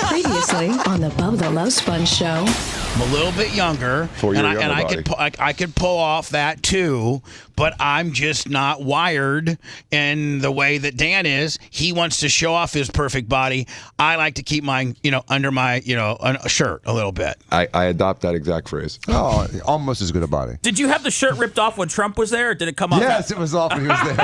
Previously on the Bubba the Love Sponge show. I'm a little bit younger, I could pull off that too, but I'm just not wired in the way that Dan is. He wants to show off his perfect body. I like to keep mine, under my, shirt a little bit. I adopt that exact phrase. Oh, almost as good a body. Did you have the shirt ripped off when Trump was there, or did it come off? Yes, it was off when he was there.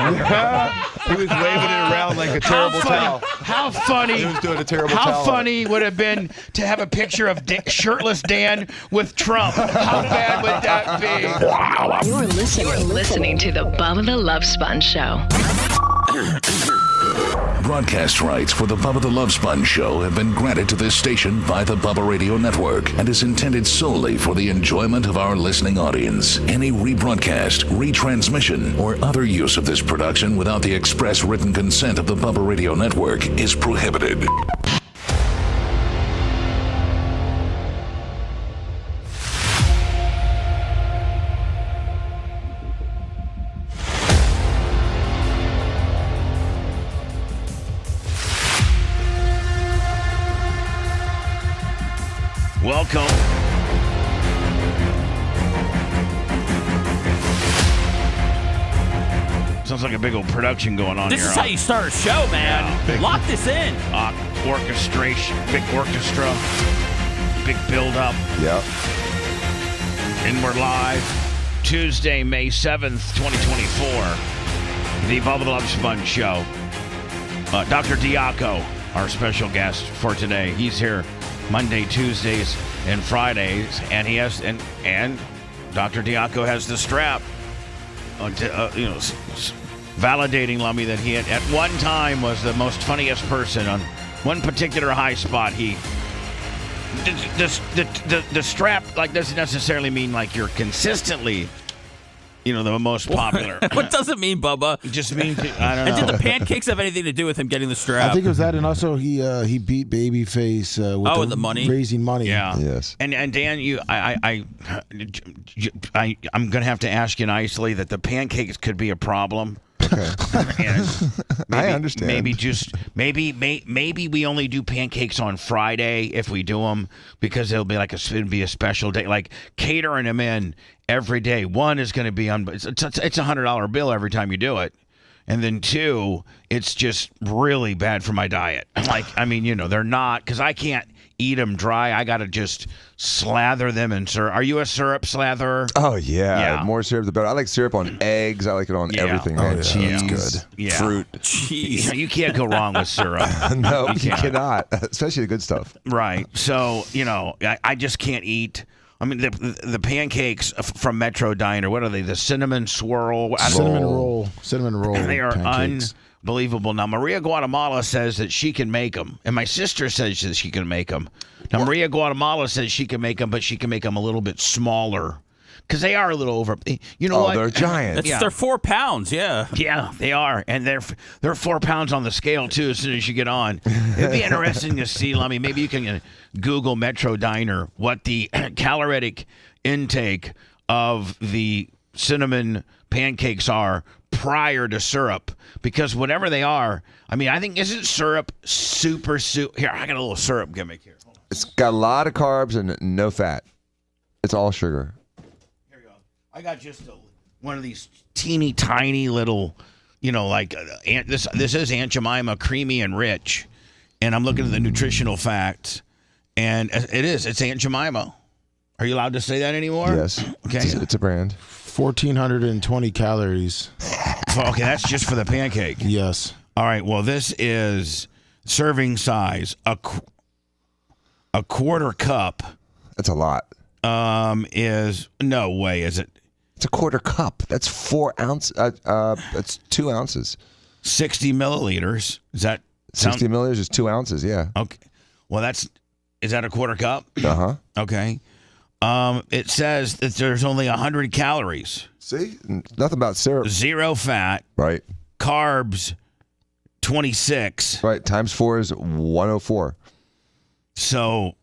He was waving it around like a terrible towel. How funny! He was doing a terrible How towel. funny would it have been to have a picture of shirtless Dan with Trump? How bad would that be? Wow! You're listening to the Bubba the Love Sponge show. Broadcast rights for the Bubba the Love Sponge show have been granted to this station by the Bubba Radio Network and is intended solely for the enjoyment of our listening audience. Any rebroadcast, retransmission, or other use of this production without the express written consent of the Bubba Radio Network is prohibited. Welcome. Sounds like a big old production going on This here. is how you start a show, man. Yeah, Lock this in. Orchestration, big orchestra, big build-up. Yep. And we're live Tuesday, May 7th, 2024. The Bubba the Love Sponge Show. Dr. Diaco, our special guest for today. He's here Monday, Tuesdays, and Fridays, and he has and Dr. Diaco has the strap, validating Lummy that he at one time was the most funniest person on one particular high spot. The strap doesn't necessarily mean like you're consistently, the most popular. What does it mean, Bubba? It just means I don't know. And did the pancakes have anything to do with him getting the strap? I think it was that, and also he beat Babyface with the money, raising money. Yeah. Yes. And Dan, I'm gonna have to ask you nicely that the pancakes could be a problem. Okay. I understand. Maybe we only do pancakes on Friday if we do them, because it'll be a special day, like catering them in every day. One is going to be it's $100 bill every time you do it. And then two, it's just really bad for my diet. They're not, because I can't eat them dry. I got to just slather them in syrup. Are you a syrup slatherer? Oh, yeah. More syrup, the better. I like syrup on eggs. I like it on everything, man. yeah. Cheese, That's good. fruit. Jeez. You can't go wrong with syrup. No, you cannot. Especially the good stuff. Right. So, I just can't eat. I mean, the pancakes from Metro Diner, what are they? The cinnamon swirl? Cinnamon roll. They are pancakes. Unbelievable. Now, Maria Guatemala says that she can make them. And my sister says that she can make them. Now, Maria Guatemala says she can make them, but she can make them a little bit smaller. Because they are a little over. You know what? They're giant. They're 4 pounds, yeah. Yeah, they are. And they're 4 pounds on the scale, too, as soon as you get on. It'd be interesting to see, Lummy. Maybe you can Google Metro Diner what the caloric intake of the cinnamon pancakes are prior to syrup. Because whatever they are, I think, isn't syrup super. Here, I got a little syrup gimmick here. It's got a lot of carbs and no fat. It's all sugar. I got just one of these teeny tiny little, this is Aunt Jemima creamy and rich, and I'm looking at the nutritional facts, and it's Aunt Jemima. Are you allowed to say that anymore? Yes. Okay. It's a brand. 1,420 calories. Okay, that's just for the pancake. Yes. All right. Well, this is serving size a quarter cup. That's a lot. Is no way is it? It's a quarter cup. That's 4 ounces. That's 2 ounces. 60 milliliters. Is that 60 milliliters is 2 ounces. Yeah. Okay. Well, is that a quarter cup? Uh-huh. Okay. It says that there's only 100 calories. See? Nothing about syrup. 0 fat. Right. Carbs, 26. Right. Times 4 is 104. So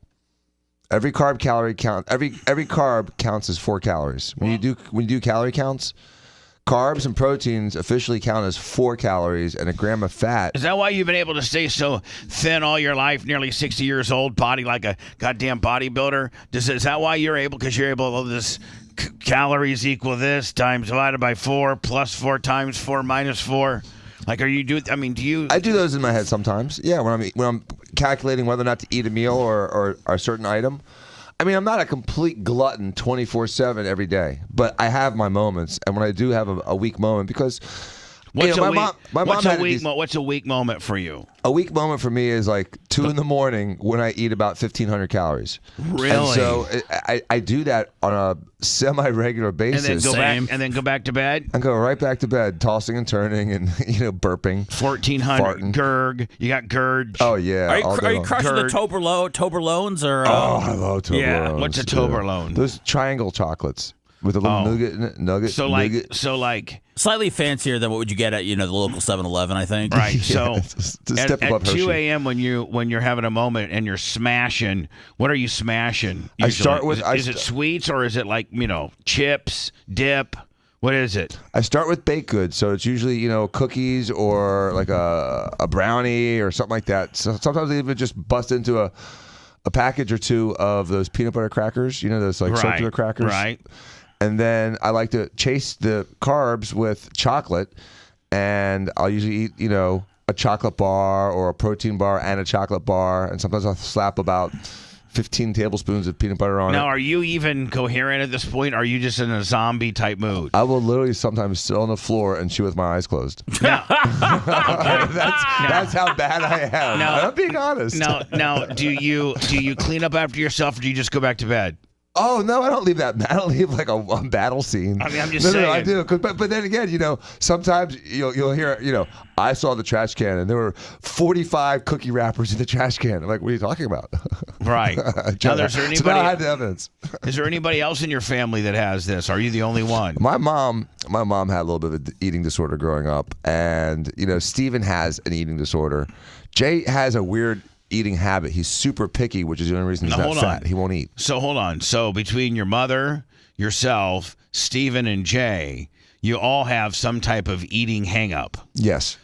every carb calorie count. Every carb counts as 4 calories. When you do calorie counts, carbs and proteins officially count as 4 calories, and a gram of fat. Is that why you've been able to stay so thin all your life, nearly 60 years old, body like a goddamn bodybuilder? Is that why you're able? Because you're able to this calories equal this times divided by 4 plus 4 times 4 minus 4. Like, do you? I do those in my head sometimes. Yeah, when I'm calculating whether or not to eat a meal or a certain item. I mean, I'm not a complete glutton 24/7 every day, but I have my moments, and when I do have a weak moment, because What's a a weak moment for you? A weak moment for me is like 2 in the morning when I eat about 1,500 calories. Really? And so I do that on a semi-regular basis. And then go back to bed? And go right back to bed, tossing and turning and, burping. 1,400. Gurg. You got Gurge. Oh, yeah. Are you crushing the Toblerones? Or, I love Toblerones. Yeah. What's a Toblerone? Those triangle chocolates with a little nugget. So like slightly fancier than what would you get at the local 7-Eleven, I think. Right. So at 2 a.m. when you're having a moment and you're smashing, what are you smashing? I start with is it sweets or is it like chips, dip? What is it? I start with baked goods, so it's usually cookies or like a brownie or something like that. So sometimes I even just bust into a package or two of those peanut butter crackers. Those like circular crackers. Right. And then I like to chase the carbs with chocolate, and I'll usually eat, a chocolate bar or a protein bar and a chocolate bar, and sometimes I'll slap about 15 tablespoons of peanut butter on it. Now, are you even coherent at this point? Or are you just in a zombie type mood? I will literally sometimes sit on the floor and chew with my eyes closed. Now, that's how bad I am. I'm being honest. Now, do you clean up after yourself, or do you just go back to bed? Oh, no, I don't leave that. I don't leave like a battle scene. I mean, I'm just saying. No, I do. But then again, sometimes you'll hear, I saw the trash can and there were 45 cookie wrappers in the trash can. I'm like, what are you talking about? Right. Now, is there anybody? So now I had the evidence. Is there anybody else in your family that has this? Are you the only one? My mom had a little bit of an eating disorder growing up, and Steven has an eating disorder. Jay has a weird eating habit. He's super picky, which is the only reason he's not fat. He won't eat. So hold on. So between your mother, yourself, Steven, and Jay, you all have some type of eating hang-up. Yes.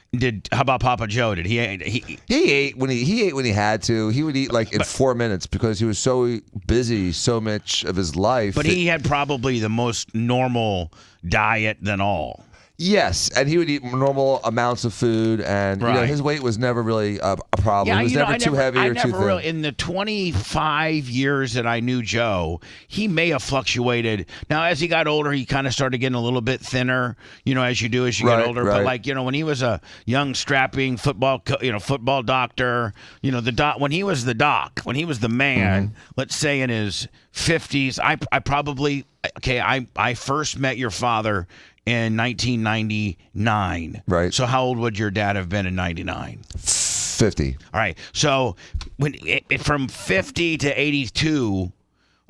How about Papa Joe? Did he ate when he had to. He would eat like in 4 minutes because he was so busy so much of his life. But he had probably the most normal diet than all. Yes, and he would eat normal amounts of food, and his weight was never really a problem. Yeah, he was never too heavy or too thin. Really, in the 25 years that I knew Joe, he may have fluctuated. Now, as he got older, he kind of started getting a little bit thinner, as you do as you get older. Right. But when he was a young, strapping football doctor, when he was the doc, when he was the man, let's say in his 50s, I first met your father in 1999. Right. So how old would your dad have been in 99? 50. All right. So from 50 to 82,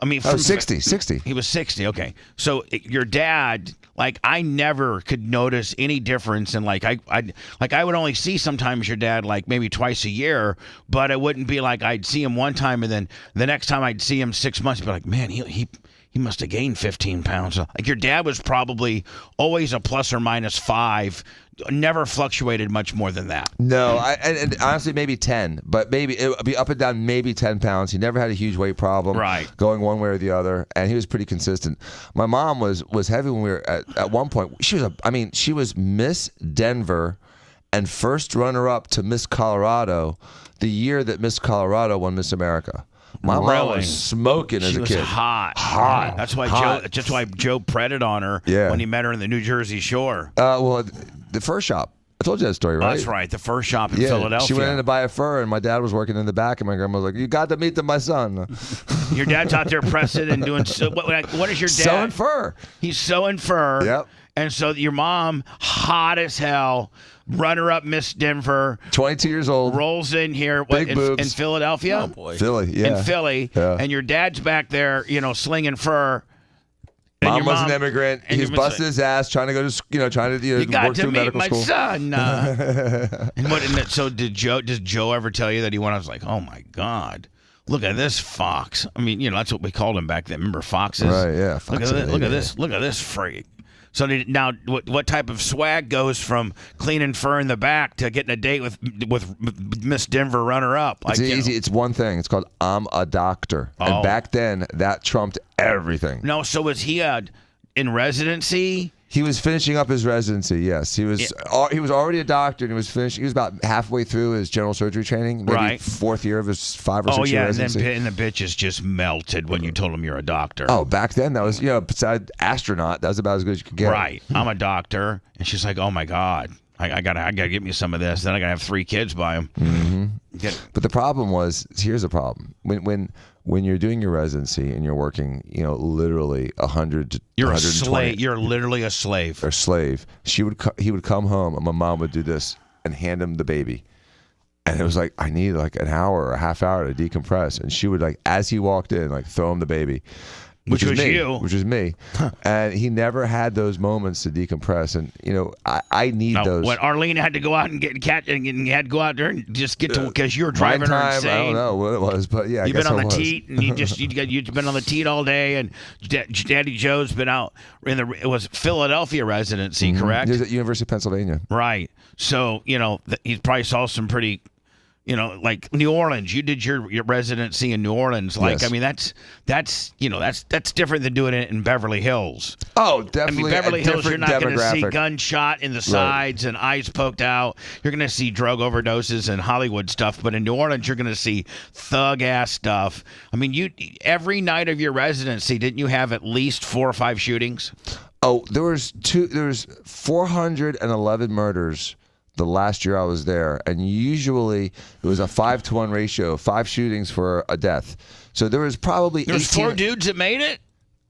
from 60. He was 60. Okay. So your dad, I never could notice any difference in I would only see sometimes your dad maybe twice a year, but it wouldn't be like I'd see him one time and then the next time I'd see him 6 months, I'd be like, man, he must have gained 15 pounds. Your dad was probably always a plus or minus 5, never fluctuated much more than that. No, and honestly, maybe 10, but maybe it would be up and down, maybe 10 pounds. He never had a huge weight problem, going one way or the other, and he was pretty consistent. My mom was heavy when we were at one point. She was Miss Denver and first runner-up to Miss Colorado the year that Miss Colorado won Miss America. My mom was smoking as a kid. She was hot. That's why Joe pretted on her when he met her in the New Jersey Shore. Well, the fur shop. I told you that story, right? That's right. The fur shop in Philadelphia. She went in to buy a fur, and my dad was working in the back, and my grandma was like, "You got to meet my son." Your dad's out there pressing and doing. What is your dad? Sewing fur. He's sewing fur. Yep. And so your mom, hot as hell, runner-up Miss Denver, 22 years old, rolls in here in Philadelphia. Oh boy, Philly, yeah, in Philly, and your dad's back there, slinging fur. Mom was an immigrant. He's busting his ass trying to go to, you got work to through meet medical my school. son. So does Joe ever tell you that he went? I was like, oh my God. Look at this fox. That's what we called him back then. Remember foxes? Right, yeah. Look at this freak. So now, what type of swag goes from cleaning fur in the back to getting a date with Miss Denver runner-up? It's easy. It's one thing. It's called I'm a doctor. And back then, that trumped everything. No, so was he in residency? He was finishing up his residency. Yes, he was. He was already a doctor, and he was finished. He was about halfway through his general surgery training, maybe fourth year of his 5 or 6 year residency. And the bitches just melted when you told them you're a doctor. Oh, back then that was besides astronaut, that was about as good as you could get. Right, I'm a doctor, and she's like, oh my God, I gotta get me some of this. Then I gotta have 3 kids by him. Mm-hmm. But the problem was, here's the problem: when you're doing your residency and you're working, literally 100 to you're 120, a slave. You're literally a slave. Or slave. He would come home, and my mom would do this and hand him the baby, and it was like, I need like an hour or a half hour to decompress, and she would as he walked in, throw him the baby. Which was me. And he never had those moments to decompress. And, I need those. When Arlene had to go out and get cat and had to go out there and just get to, because you were driving her insane. I don't know what it was, but yeah, You've been on the teat, and you've been on the teat all day, and Daddy Joe's been out it was Philadelphia residency, correct? He was at University of Pennsylvania. Right. So, he probably saw some pretty, like New Orleans. You did your residency in New Orleans. Yes. I mean, that's different than doing it in Beverly Hills. Oh, definitely. Beverly Hills, you're not going to see gunshot in the sides and eyes poked out. You're going to see drug overdoses and Hollywood stuff. But in New Orleans, you're going to see thug-ass stuff. I mean, every night of your residency, didn't you have at least 4 or 5 shootings? Oh, there was 411 murders the last year I was there, and usually it was a 5-to-1 ratio, 5 shootings for a death. So there was probably 4 dudes that made it?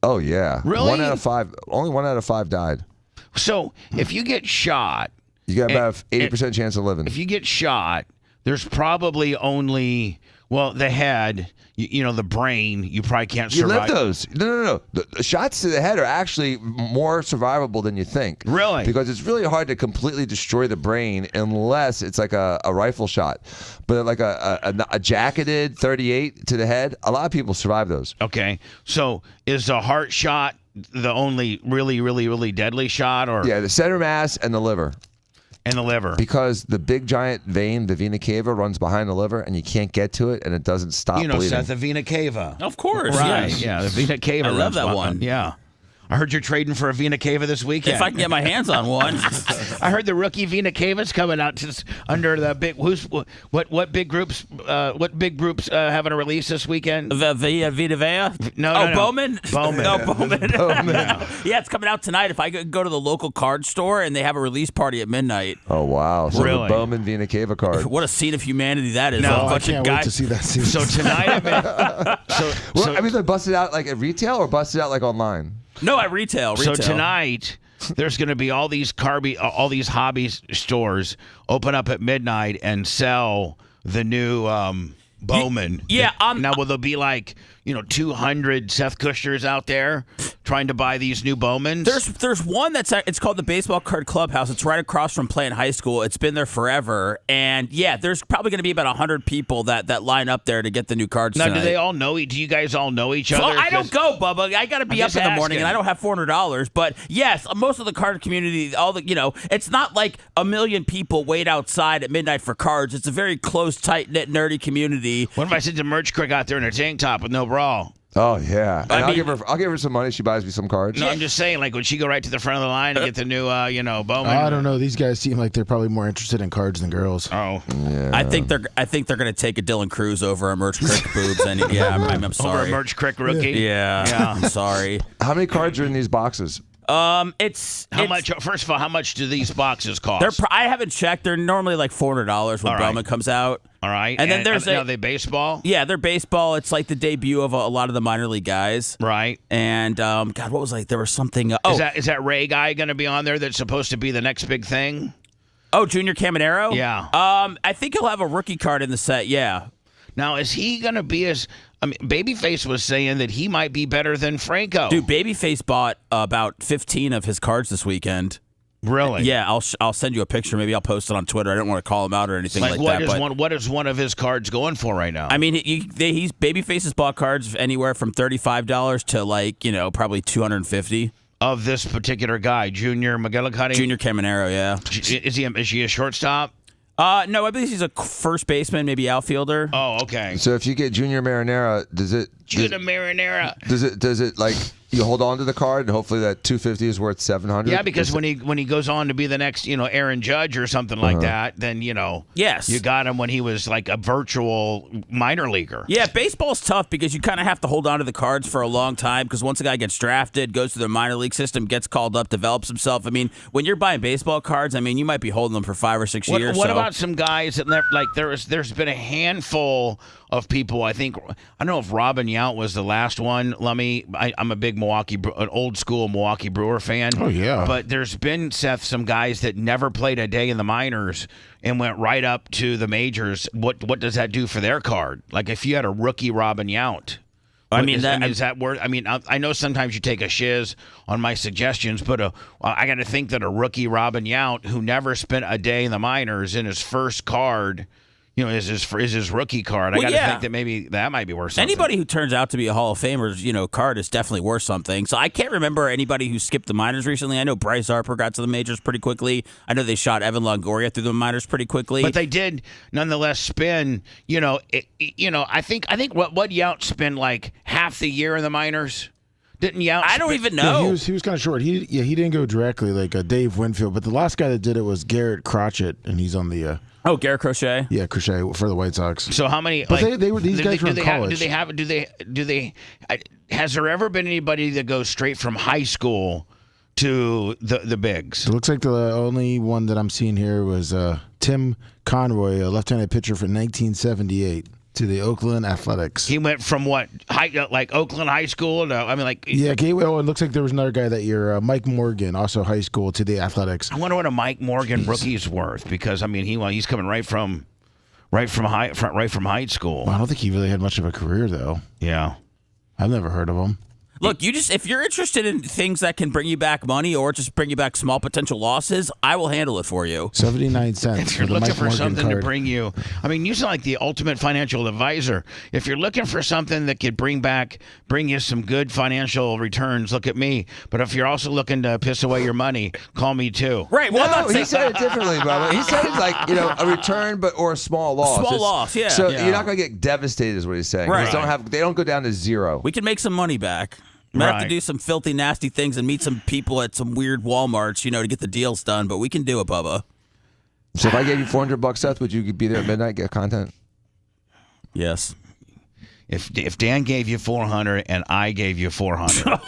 Oh, yeah. Really? 1 out of 5. Only 1 out of 5 died. So if you get shot, you got about 80% chance of living. If you get shot, there's probably only, the head, the brain, you probably can't survive. You live those. No. The shots to the head are actually more survivable than you think. Really? Because it's really hard to completely destroy the brain unless it's like a rifle shot. But like a jacketed 38 to the head, a lot of people survive those. Okay. So is a heart shot the only really, really, really deadly shot? Or yeah, the center mass and the liver. And the liver. Because the big giant vein, the vena cava, runs behind the liver, and you can't get to it, and it doesn't stop bleeding. Seth, the vena cava. Of course, right? Yes. Yeah, the vena cava. I love that one. Yeah. I heard you're trading for a vena cava this weekend. If I can get my hands on one. I heard the rookie vena cava's coming out just under the big. What big groups? What big groups having a release this weekend? Vita Vea? No. Bowman. Bowman. Oh, Bowman. Yeah, it's coming out tonight. If I could go to the local card store and they have a release party at midnight. Oh wow! So really? The Bowman Vena Cava card. What a scene of humanity that is! No, I can't wait to see that scene. So tonight, I mean, they busted out like at retail or busted out like online. No, at retail. So tonight, there's going to be all these hobby stores open up at midnight and sell the new Bowman. Yeah. Now, will there be 200 Seth Kushners out there trying to buy these new Bowmans? There's one it's called the Baseball Card Clubhouse. It's right across from Playing High School. It's been there forever. And yeah, there's probably going to be about 100 people that line up there to get the new cards now, tonight. do they all know? Do you guys all know each other? Well, I don't go, Bubba. I got to be up in the morning, and I don't have $400. But yes, most of the card community, it's not like a million people wait outside at midnight for cards. It's a very close, tight-knit, nerdy community. What if I sent a merch crick out there in a tank top with no bra? Oh yeah, and I'll give her some money. She buys me some cards. No, I'm just saying, would she go right to the front of the line and get the new, Bowman? I don't know. These guys seem like they're probably more interested in cards than girls. Oh, yeah. I think they're going to take a Dylan Cruz over a merch crick boobs. And yeah, I'm sorry. Over a merch crick rookie. Yeah. I'm sorry. How many cards are in these boxes? Much? First of all, how much do these boxes cost? I haven't checked. They're normally like $400 when Bowman comes out. All right. And then there's are they baseball? Yeah, they're baseball. It's like the debut of a lot of the minor league guys. Right. And God, what was there was something. Is that Ray guy going to be on there that's supposed to be the next big thing? Oh, Junior Caminero? Yeah. I think he'll have a rookie card in the set. Yeah. Now, is he going to be Babyface was saying that he might be better than Franco. Dude, Babyface bought about 15 of his cards this weekend. Really? Yeah, I'll send you a picture. Maybe I'll post it on Twitter. I don't want to call him out or anything like that. What is one of his cards going for right now? I mean, Babyface has bought cards anywhere from $35 to probably $250. of this particular guy, Junior McGillicuddy? Junior Caminero, yeah. Is he a shortstop? No, I believe he's a first baseman, maybe outfielder. Oh, okay. So if you get Junior Marinara, does it like you hold on to the card and hopefully that 250 is worth 700? Yeah, because when he goes on to be the next, Aaron Judge or something like that, then yes, you got him when he was like a virtual minor leaguer. Yeah, baseball's tough because you kind of have to hold on to the cards for a long time because once a guy gets drafted, goes through the minor league system, gets called up, develops himself. I mean, when you're buying baseball cards, I mean, you might be holding them for 5 or 6 years. What about some guys that there's been a handful of people? I don't know if Robin Yount was the last one. I'm a big an old school Milwaukee Brewer fan. Oh yeah. But there's been, Seth, some guys that never played a day in the minors and went right up to the majors. What does that do for their card? Like if you had a rookie Robin Yount. Is that worth? I mean, I know sometimes you take a shiz on my suggestions, but I got to think that a rookie Robin Yount who never spent a day in the minors in his first card, is his rookie card. I got to think that maybe that might be worth something. Anybody who turns out to be a Hall of Famer's, card is definitely worth something. So I can't remember anybody who skipped the minors recently. I know Bryce Harper got to the majors pretty quickly. I know they shot Evan Longoria through the minors pretty quickly. But they did nonetheless spend, I think what Yount spent like half the year in the minors. Didn't Yount? I don't even know. Yeah, he was kind of short. He didn't go directly like Dave Winfield, but the last guy that did it was Garrett Crochet, and he's on the. Garrett Crochet. Yeah, Crochet for the White Sox. So how many? But these guys were in college. Do they? Has there ever been anybody that goes straight from high school to the bigs? It looks like the only one that I'm seeing here was Tim Conroy, a left-handed pitcher from 1978. To the Oakland Athletics. He went from what? Oakland High School to, Yeah, Gateway. Oh, it looks like there was another guy that year, Mike Morgan, also high school, to the Athletics. I wonder what a Mike Morgan rookie's worth because, he's coming right from high school. Well, I don't think he really had much of a career, though. Yeah. I've never heard of him. Look, if you're interested in things that can bring you back money or just bring you back small potential losses, I will handle it for you. 79 cents. If you're for the looking Mike for Morgan something card. to bring you, you sound like the ultimate financial advisor. If you're looking for something that could bring you some good financial returns, look at me. But if you're also looking to piss away your money, call me too. Right. Well, he said it differently, Bubba. He said it's like a return, or a small loss. Small loss, yeah. So you're not going to get devastated, is what he's saying. Right. They don't go down to zero. We can make some money back. Might have to do some filthy, nasty things and meet some people at some weird Walmarts, to get the deals done. But we can do it, Bubba. So if I gave you $400, Seth, would you be there at midnight, get content? Yes. If Dan gave you 400 and I gave you 400. My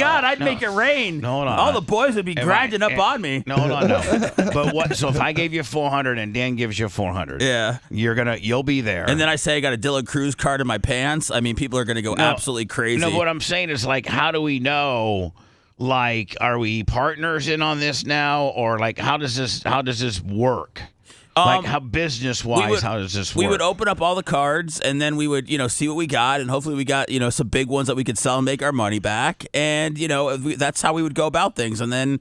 God, I'd make it rain. No, hold on. All the boys would be grinding up on me. No, hold on. No. But what? So if I gave you 400 and Dan gives you 400, yeah, you'll be there. And then I say I got a Dylan Cruz card in my pants. People are going to go absolutely crazy. No, what I'm saying is how do we know? Are we partners in on this now, or how does this work? How business-wise, how does this work? We would open up all the cards, and then we would, see what we got, and hopefully we got, some big ones that we could sell and make our money back. And, that's how we would go about things. And then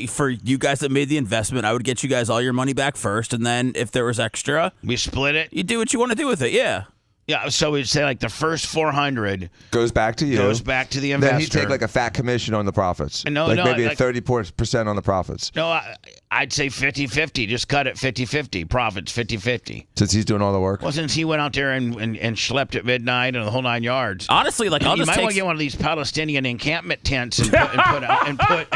for you guys that made the investment, I would get you guys all your money back first. And then if there was extra, we split it. You do what you want to do with it, yeah. Yeah, so we'd say the first 400 goes back to you. Goes back to the investor. Then he'd take a fat commission on the profits. No, maybe 30% on the profits. No, I'd say 50-50. Just cut it 50-50. Profits 50-50. Since he's doing all the work? Well, since he went out there and schlepped at midnight and the whole 9 yards. Honestly, you might want to get one of these Palestinian encampment tents and put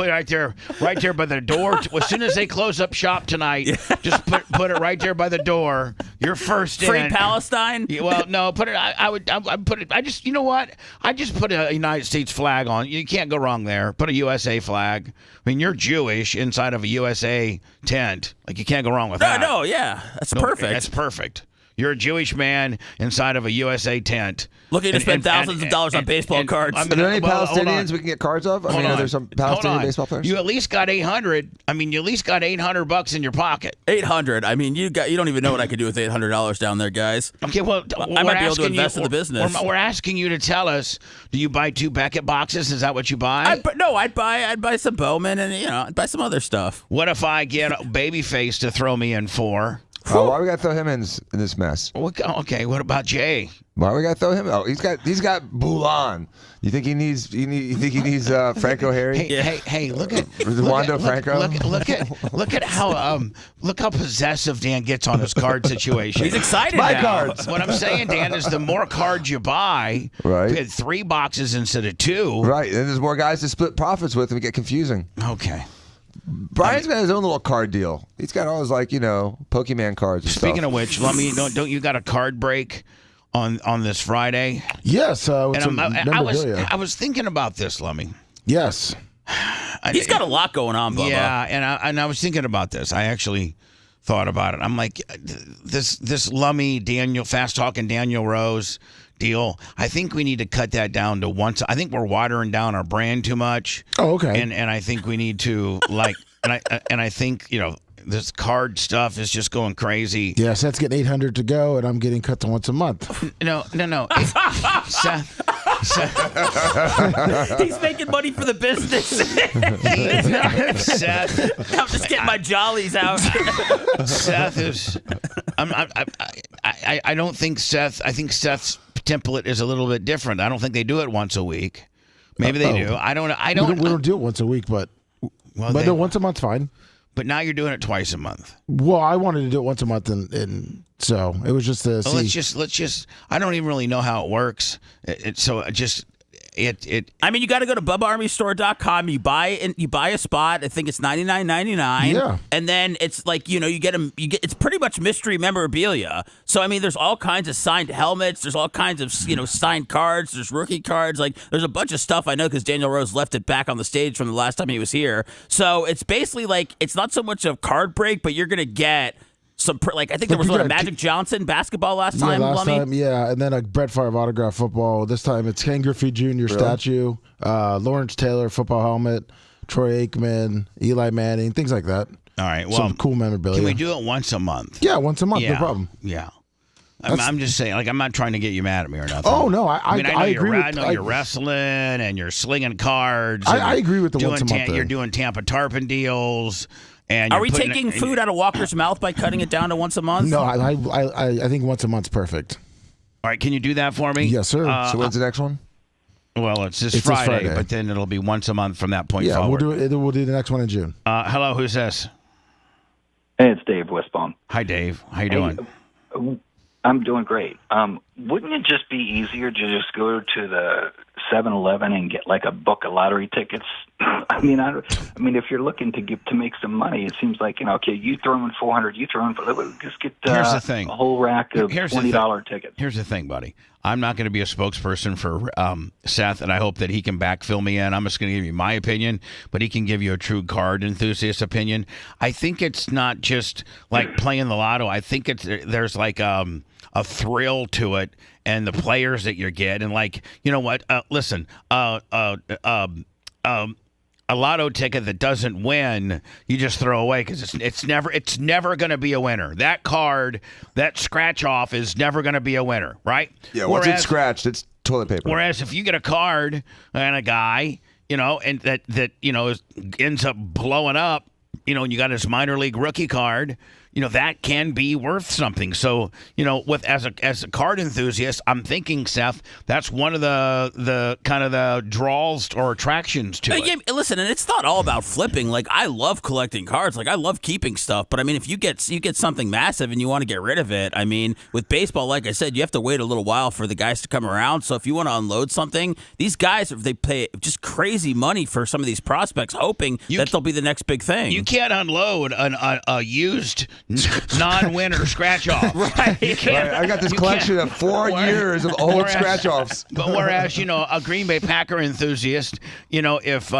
right there by the door. As soon as they close up shop tonight, just put it right there by the door. You're first in. Free Palestine? Yeah, well, no, put it. I put it. You know what? I just put a United States flag on. You can't go wrong there. Put a USA flag. You're Jewish inside of a USA tent. You can't go wrong with that. No, yeah, that's perfect. That's perfect. You're a Jewish man inside of a USA tent. Looking to spend thousands of dollars on baseball cards. Are there any Palestinians we can get cards of? Are there some Palestinian baseball players? You at least got 800. You at least got $800 in your pocket. 800. You don't even know what I could do with $800 down there, guys. Okay, well, I might be able to invest in the business. We're asking you to tell us. Do you buy 2 Beckett boxes? Is that what you buy? I'd buy some Bowman and I'd buy some other stuff. What if I get Babyface to throw me in 4? Why we got to throw him in this mess? Okay, what about Jay? Why we got to throw him? Oh, he's got Bulan. You think he needs Franco Harry? Hey, look at Wando Franco. Look at how possessive Dan gets on his card situation. He's excited My now. cards. What I'm saying, Dan, is the more cards you buy, Right. we had 3 boxes instead of 2. Right, and there's more guys to split profits with, and we get confusing. Okay. Brian's got his own little card deal. He's got all his Pokemon cards. And Speaking stuff. of which, don't you got a card break on this Friday? Yes, with some I memorabilia. was thinking about this, Lummy. Yes. He's got a lot going on, Bubba. Yeah, and I was thinking about this. I actually thought about it. I'm like, this Lummy fast talking Daniel Rose deal. I think we need to cut that down to once. I think we're watering down our brand too much. Oh, okay. And I think we need to and I think this card stuff is just going crazy. Yeah, Seth's getting 800 to go, and I'm getting cut to once a month. No. Seth. He's making money for the business. Seth. I'm just getting my jollies out. Seth is. I don't think Seth. I think Seth's template is a little bit different. I don't think they do it once a week. Maybe they do. I don't. We don't do it once a week, but no, once a month's fine. But now you're doing it twice a month. Well, I wanted to do it once a month, and so it was just to see. Let's just. I don't even really know how it works. I mean, you got to go to BubbaArmyStore.com. You buy a spot. I think it's $99.99. Yeah. And then it's like you get them. It's pretty much mystery memorabilia. So I mean, there's all kinds of signed helmets. There's all kinds of signed cards. There's rookie cards. Like there's a bunch of stuff I know because Daniel Rose left it back on the stage from the last time he was here. So it's basically like it's not so much a card break, but you're gonna get. I think there was a Magic Johnson basketball last time. And then a Brett Favre autograph football. This time it's Ken Griffey Jr. statue, Lawrence Taylor football helmet, Troy Aikman, Eli Manning, things like that. All right, well, some cool memorabilia. Can we do it once a month? Yeah, once a month, no problem. Yeah. I'm just saying, I'm not trying to get you mad at me or nothing. Oh no, I agree. I know you're wrestling and you're slinging cards. I agree with the once a month. You're doing Tampa Tarpon deals. And are we taking food out of Walker's mouth by cutting it down to once a month? No, I think once a month's perfect. All right, can you do that for me? Yes, sir. So when's the next one? Well, it's this Friday, but then it'll be once a month from that point forward. We'll do the next one in June. Hello, who's this? Hey, it's Dave Westbaum. Hi, Dave. How you doing? I'm doing great. Wouldn't it just be easier to just go to the 7-Eleven and get like a book of lottery tickets? I mean, if you're looking to make some money, it seems like okay, you throw in 400, you throw in. Just get Here's the thing. a whole rack of $20 tickets. Here's the thing, buddy. I'm not going to be a spokesperson for Seth, and I hope that he can backfill me in. I'm just going to give you my opinion, but he can give you a true card enthusiast opinion. I think it's not just like playing the lotto. I think there's like a thrill to it, and the players that you get, and what? Listen, a lotto ticket that doesn't win, you just throw away because it's never going to be a winner. That card, that scratch off, is never going to be a winner, right? Yeah, once it's scratched, it's toilet paper. Whereas if you get a card and a guy, and that ends up blowing up, and you got his minor league rookie card. That can be worth something. So, as a card enthusiast, I'm thinking, Seth, that's one of the kind of the draws or attractions to it. Yeah, listen, and it's not all about flipping. Like, I love collecting cards. Like, I love keeping stuff. But I mean, if you get something massive and you want to get rid of it, I mean, with baseball, like I said, you have to wait a little while for the guys to come around. So if you want to unload something, these guys, they pay just crazy money for some of these prospects, hoping that they'll be the next big thing. You can't unload a used non-winner scratch-off. Right. I got this collection of 4 years of old scratch-offs. But whereas, a Green Bay Packer enthusiast, if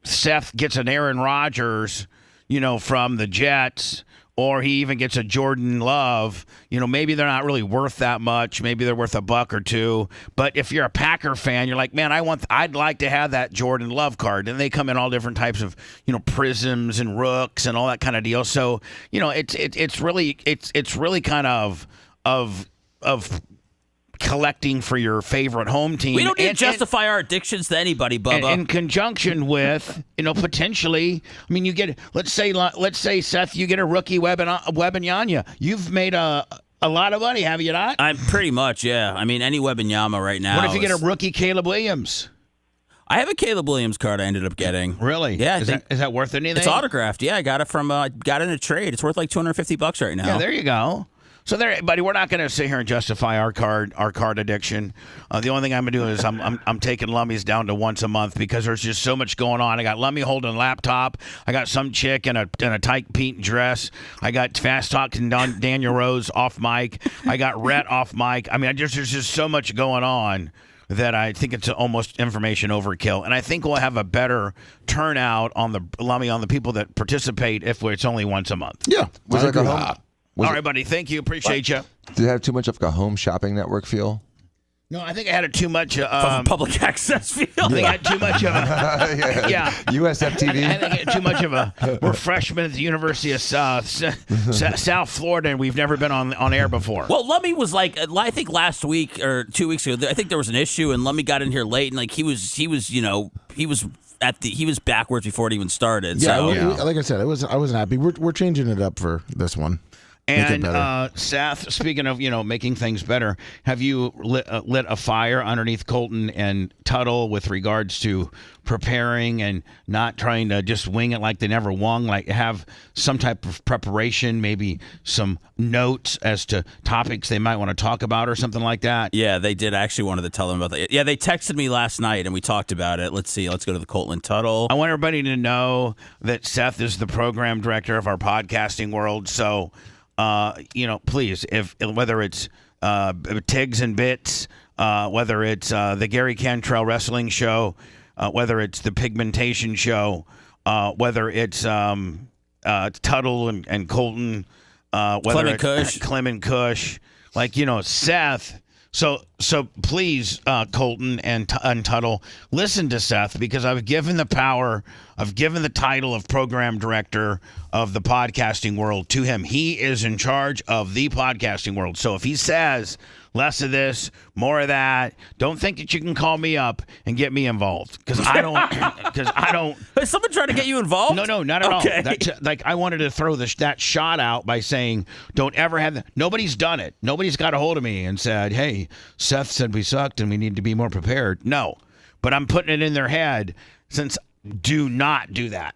Seth gets an Aaron Rodgers, from the Jets, or he even gets a Jordan Love, maybe they're not really worth that much. Maybe they're worth $1 or $2. But if you're a Packer fan, you're like, man, I'd like to have that Jordan Love card. And they come in all different types of, prisms and rooks and all that kind of deal. So, it's really kind of collecting for your favorite home team. We don't need to justify our addictions to anybody, Bubba. In conjunction with, potentially, I mean, you get, let's say, Seth, you get a rookie Wembanyama. You've made a lot of money, have you not? I'm pretty much, yeah. I mean, any Wembanyama right now. What if you get a rookie Caleb Williams? I have a Caleb Williams card I ended up getting. Really? Yeah. Is that worth anything? It's autographed. Yeah, I got it from got it in a trade. It's worth like $250 right now. Yeah, there you go. So there, buddy, we're not going to sit here and justify our card addiction. The only thing I'm going to do is I'm taking Lummies down to once a month because there's just so much going on. I got Lummy holding a laptop. I got some chick in a tight pink dress. I got Fast Talking Daniel Rose off mic. I got Rhett off mic. I mean, there's just so much going on that I think it's almost information overkill. And I think we'll have a better turnout on the people that participate if it's only once a month. Yeah. Was it like a home? All right, buddy. Thank you. Appreciate you. Did it have too much of a home shopping network feel? No, I think I had too much public access feel. I think I had too much of a USF TV. I think I had too much of a. We're freshmen at the University of South Florida, and we've never been on air before. Well, Lummy was like, I think last week or 2 weeks ago, I think there was an issue, and Lummy got in here late, and like he was backwards before it even started. Yeah, so. like I said, I wasn't happy. We're changing it up for this one. And Seth, speaking of making things better, have you lit a fire underneath Colton and Tuttle with regards to preparing and not trying to just wing it like they never won? Like have some type of preparation, maybe some notes as to topics they might want to talk about or something like that. Yeah, they did. I actually wanted to tell them about that. Yeah, they texted me last night and we talked about it. Let's see. Let's go to the Colton and Tuttle. I want everybody to know that Seth is the program director of our podcasting world. So. Please, whether it's Tigs and Bits, whether it's the Gary Cantrell Wrestling Show, whether it's the Pigmentation Show, whether it's Tuttle and Colton, whether it's Clem and Kush, Seth. So please, Colton and Tuttle, listen to Seth because I've given the title of program director of the podcasting world to him. He is in charge of the podcasting world. So if he says less of this, more of that, don't think that you can call me up and get me involved because I don't. Is someone trying to get you involved? No, not at all. I wanted to throw that shot out by saying, don't ever have that. Nobody's done it. Nobody's got a hold of me and said, hey, Seth said we sucked and we need to be more prepared. No, but I'm putting it in their head since do not do that.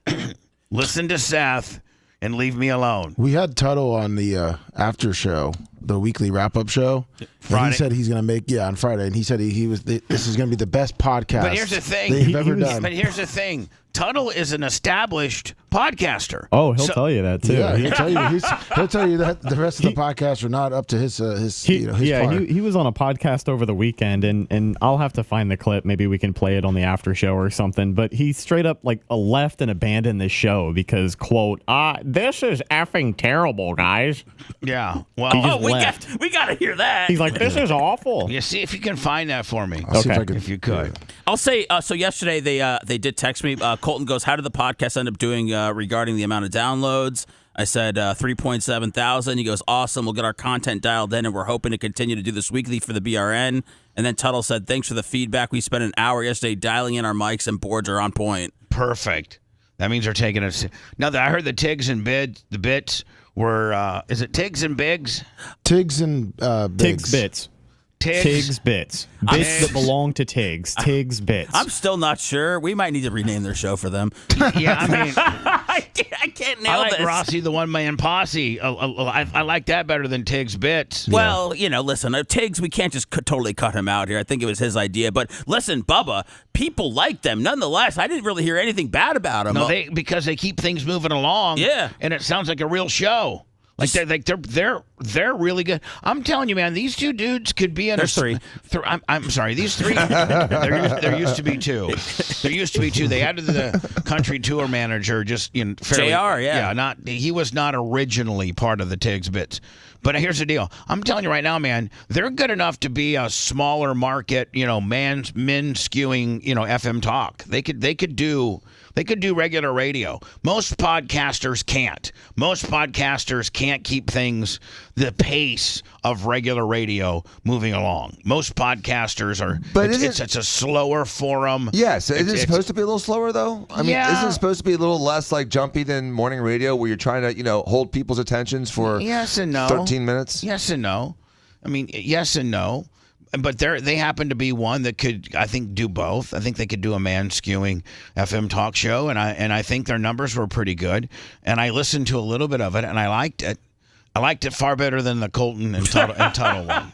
Listen to Seth and leave me alone. We had Tuttle on the after show, the weekly wrap-up show. Friday. He said he's going to make, on Friday, and he said this is going to be the best podcast but here's the thing. they've ever done. But here's the thing. Tuttle is an established podcaster. Oh, he'll tell you that too. Yeah, he'll tell you that the rest of the podcasts are not up to his par. He was on a podcast over the weekend, and I'll have to find the clip. Maybe we can play it on the after show or something. But he straight up left and abandoned the show because, quote, this is effing terrible, guys. Yeah. Well, we got to hear that. He's like, this is awful. Yeah, see if you can find that for me. I'll see if you could. I'll say, so yesterday they did text me. Colton goes, how did the podcast end up doing regarding the amount of downloads? I said 3.7 thousand. He goes, awesome. We'll get our content dialed in, and we're hoping to continue to do this weekly for the BRN. And then Tuttle said, thanks for the feedback. We spent an hour yesterday dialing in our mics, and boards are on point. Perfect. That means they're taking us. Now that I heard the Tigs and the Bits were, is it Tigs and Bigs? Tigs and Bigs. Tigs Bits. Tigs Bits. Bits that belong to Tigs. Tigs Bits. I'm still not sure. We might need to rename their show for them. Yeah, I mean, I can't nail this. I like this. Rossi, the one-man posse. I like that better than Tigs Bits. Well, listen, Tigs, we can't just totally cut him out here. I think it was his idea. But listen, Bubba, people like them. Nonetheless, I didn't really hear anything bad about them. No, because they keep things moving along. Yeah. And it sounds like a real show. They're really good. I'm telling you, man, these two dudes could be in There's three. I'm sorry, these three. there used to be two. There used to be two. They added the country tour manager, just fairly, JR, yeah. He was not originally part of the Tigs Bits. But here's the deal. I'm telling you right now, man, they're good enough to be a smaller market, men skewing, FM talk. They could do regular radio. Most podcasters can't. Most podcasters can't keep the pace of regular radio moving along. Most podcasters are, but it's a slower forum. Yes, is it supposed to be a little slower though? I mean, isn't it supposed to be a little less like jumpy than morning radio, where you're trying to hold people's attentions for yes and no 13 minutes? Yes and no. I mean, yes and no. But they happen to be one that could, I think, do both. I think they could do a man-skewing FM talk show, and I think their numbers were pretty good. And I listened to a little bit of it, and I liked it. I liked it far better than the Colton and Tuttle one.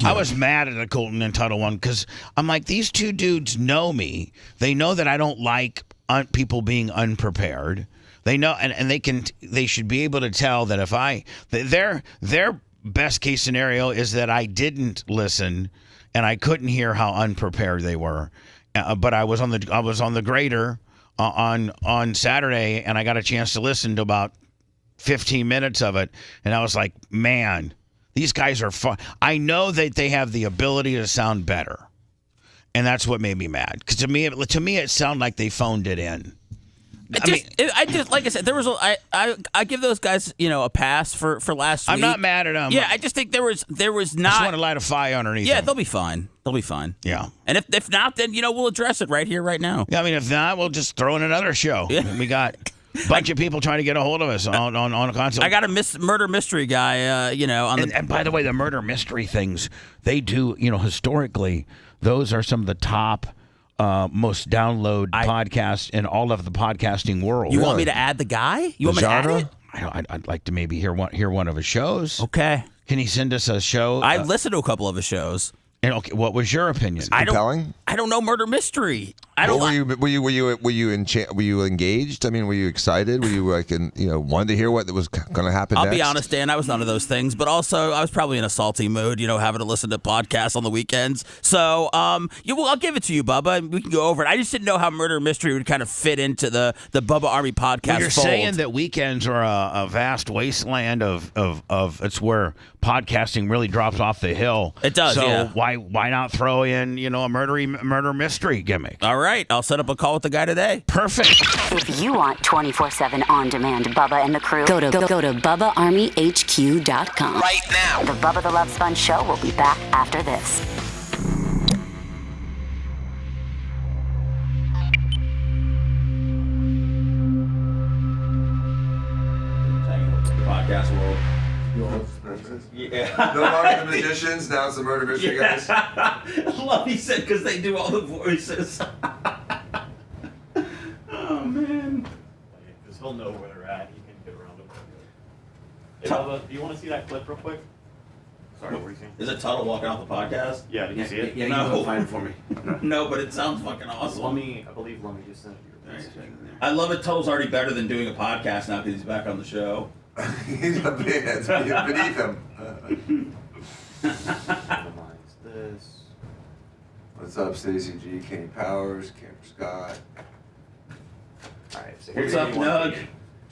I was mad at the Colton and Tuttle one because I'm like, these two dudes know me. They know that I don't like people being unprepared. They know, and they should be able to tell that if their best case scenario is that I didn't listen and I couldn't hear how unprepared they were. But I was on the grader on Saturday, and I got a chance to listen to about 15 minutes of it, and I was like, man, these guys are fun. I know that they have the ability to sound better, and that's what made me mad. Because to me, it sounded like they phoned it in. I just like I said, there was I give those guys a pass for last week. I'm not mad at them. Yeah, I just think there was not. I just want to light a fire underneath. Yeah, them. they'll be fine. They'll be fine. Yeah, and if not, then we'll address it right here, right now. Yeah, I mean, if not, we'll just throw in another show. Yeah. We got a bunch of people trying to get a hold of us on a console. I got a murder mystery guy. And by the way, the murder mystery things they do. Historically, those are some of the top. Most download podcasts in all of the podcasting world. You want me to add the guy? You want me to add it? I'd like to maybe hear one of his shows. Okay. Can he send us a show? I listened to a couple of his shows. And okay, what was your opinion? Compelling? I don't know murder mystery. Were you engaged? I mean, were you excited? Were you wanted to hear what was going to happen next? I'll be honest, Dan, I was none of those things, but also I was probably in a salty mood, having to listen to podcasts on the weekends. So, I'll give it to you, Bubba, and we can go over it. I just didn't know how murder mystery would kind of fit into the Bubba Army podcast. You're saying that weekends are a vast wasteland of it's where podcasting really drops off the hill. It does. So yeah. why not throw in a murder mystery gimmick? All right, I'll set up a call with the guy today. Perfect. If you want 24/7 on-demand Bubba and the crew, go to BubbaArmyHQ.com right now. The Bubba the Love Sponge show will be back after this. Podcast world. Yeah. No longer the magicians, now it's the murder mystery guys. Love he said because they do all the voices. Oh man. Because he'll know where they're at. He can get around them. Hey, Bubba, do you want to see that clip real quick? Sorry, what were you saying? Is it Tuttle walking off the podcast? Yeah, did you see it? Yeah, no. You go find it for me. No, but it sounds fucking awesome. I believe Lummy just sent you. I love it. Tuttle's already better than doing a podcast now because he's back on the show. He's a man. It's beneath him. This. What's up, Stacey G, Kenny Powers, Camper Scott. Alright, so what's up, Nug?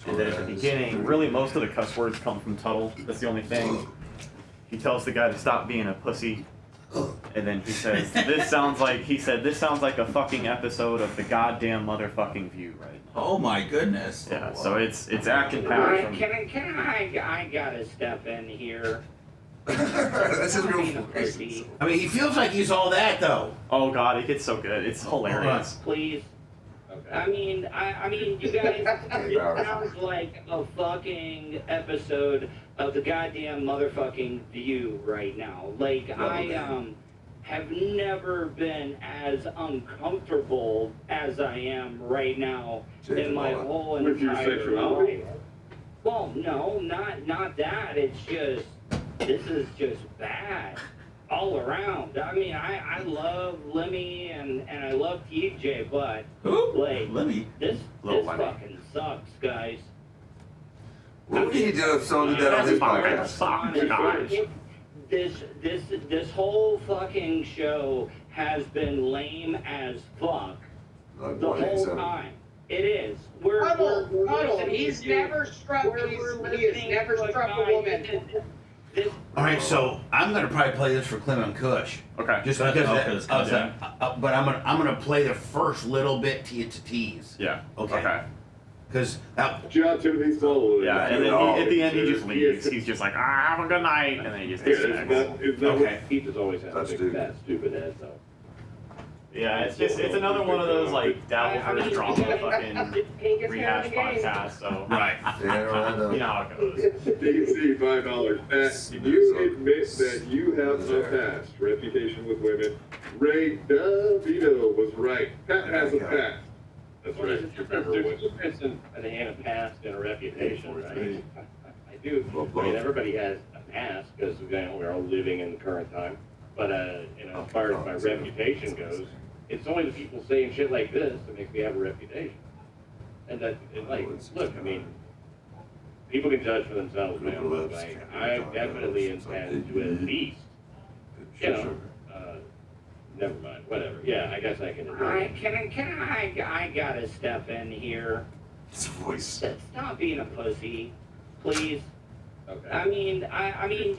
And then at the beginning, really most of the cuss words come from Tuttle. That's the only thing. He tells the guy to stop being a pussy. And then he says, this sounds like a fucking episode of the goddamn motherfucking View right now. Oh my goodness. Yeah, so it's action packed. I gotta step in here. This is real. I mean, he feels like he's all that though. Oh god, it gets so good. It's hilarious. Please. Okay. I mean, you guys, it sounds like a fucking episode of the goddamn motherfucking View right now. Like, I have never been as uncomfortable as I am right now in my whole entire life. Well, no, not that. It's just, this is just bad. All around. I mean, I love Lemmy and I love TJ, but like Lemmy? This fucking sucks, guys. What would he do if someone did that on his podcast? This whole fucking show has been lame as fuck the whole time. It is. He's never struck a woman. All right, so I'm gonna probably play this for Clement Kush. Okay. Just because, but I'm gonna play the first little bit to tease. Yeah. Okay. Because John Timothy Sullivan. Yeah, and then at the end he just leaves. He's just like, have a good night, and then he just disconnects. Okay. Pizza's always had a big fat stupid head though. Yeah, it's another one of those like dabble for his drama fucking rehash podcasts. So right, you know how it goes. DC $5. Matt, you admit that you have a past reputation with women. Ray DeVito was right. Pat has a past. That's right. There's a difference in a past and a reputation, right? I do. I mean, everybody has a past because we're all living in the current time. But as far as my reputation goes, it's only the people saying shit like this that makes me have a reputation. And look, I mean, people can judge for themselves, man. But I definitely intend to at least, never mind, whatever. Yeah, I guess I can. I gotta step in here. It's a voice. Stop being a pussy, please. Okay. I mean,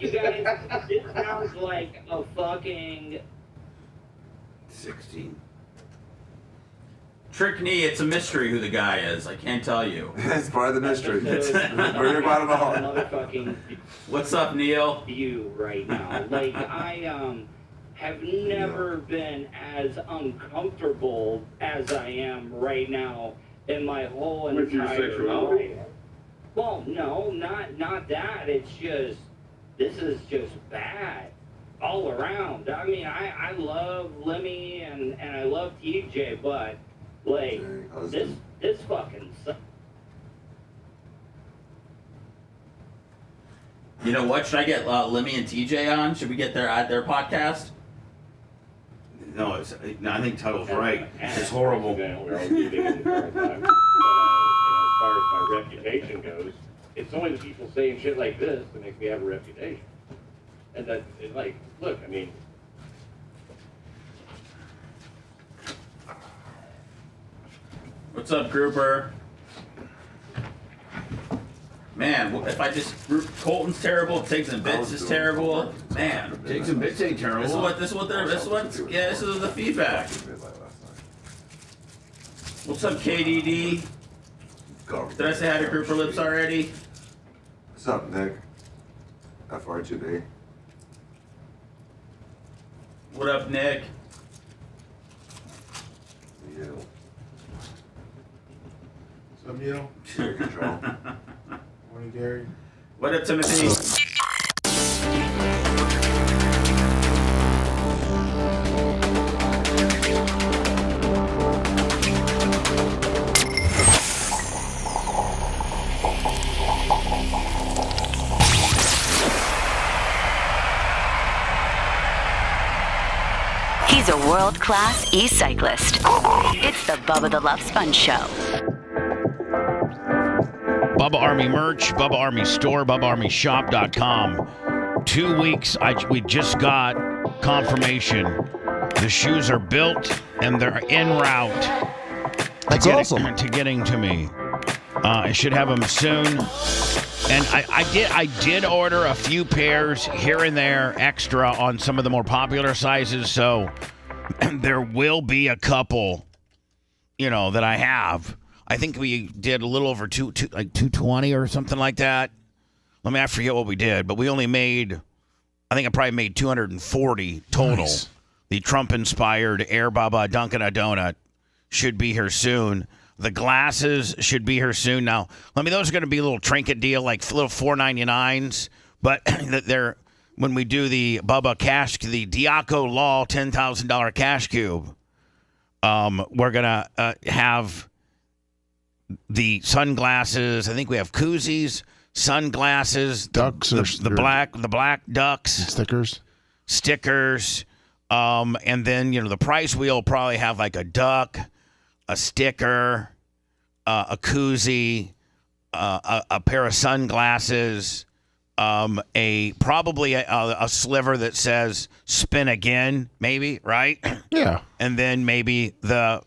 you guys. This sounds like a fucking 16. Trick knee, it's a mystery who the guy is. I can't tell you. It's part of the mystery. We're here bottom of the motherfucking. What's up, Neil? You right now. Like I have never been as uncomfortable as I am right now in my whole entire With your sexuality? life. Well, no, not that. It's just this is just bad all around. I mean, I love Lemmy and I love TJ, but like this fucking sucks. You know what? Should I get Lemmy and TJ on? Should we get their podcast? No, I think Tuggle's right. It's horrible. We're all living in the current time. But as far as my reputation goes, it's only the people saying shit like this that makes me have a reputation. And that, look, I mean. What's up, Grouper? Man, if I just Colton's terrible, Tigs and Bits is terrible. Man, Tigs and Bits ain't terrible. This is the feedback. What's up, KDD? Did I say hi to Grouper Lips already? What's up, Nick? FRGB. What up, Nick? You. What's up, Neil? Air control. Morning, Gary. What up, Timothy? He's a world-class e-cyclist. It's the Bubba the Love Sponge Show. Bubba Army merch, Bubba Army store, BubbaArmyShop.com. 2 weeks, we just got confirmation. The shoes are built and they're en route. That's awesome. To getting to me. I should have them soon. And I did order a few pairs here and there extra on some of the more popular sizes, so there will be a couple, that I have. I think we did a little over 220 or something like that. I forget what we did, but we only made, I think I probably made 240 total. Nice. The Trump-inspired Air Bubba Dunkin' a Donut should be here soon. The glasses should be here soon. Now, those are going to be a little trinket deal, like little $4.99s, but they're when we do the Bubba Cash, the Diaco Law $10,000 cash cube, we're going to have the sunglasses. I think we have koozies, sunglasses, ducks, the black ducks, stickers, and then the price wheel will probably have like a duck, a sticker, a koozie, a pair of sunglasses, probably a sliver that says "spin again," maybe, right? Yeah. And then maybe the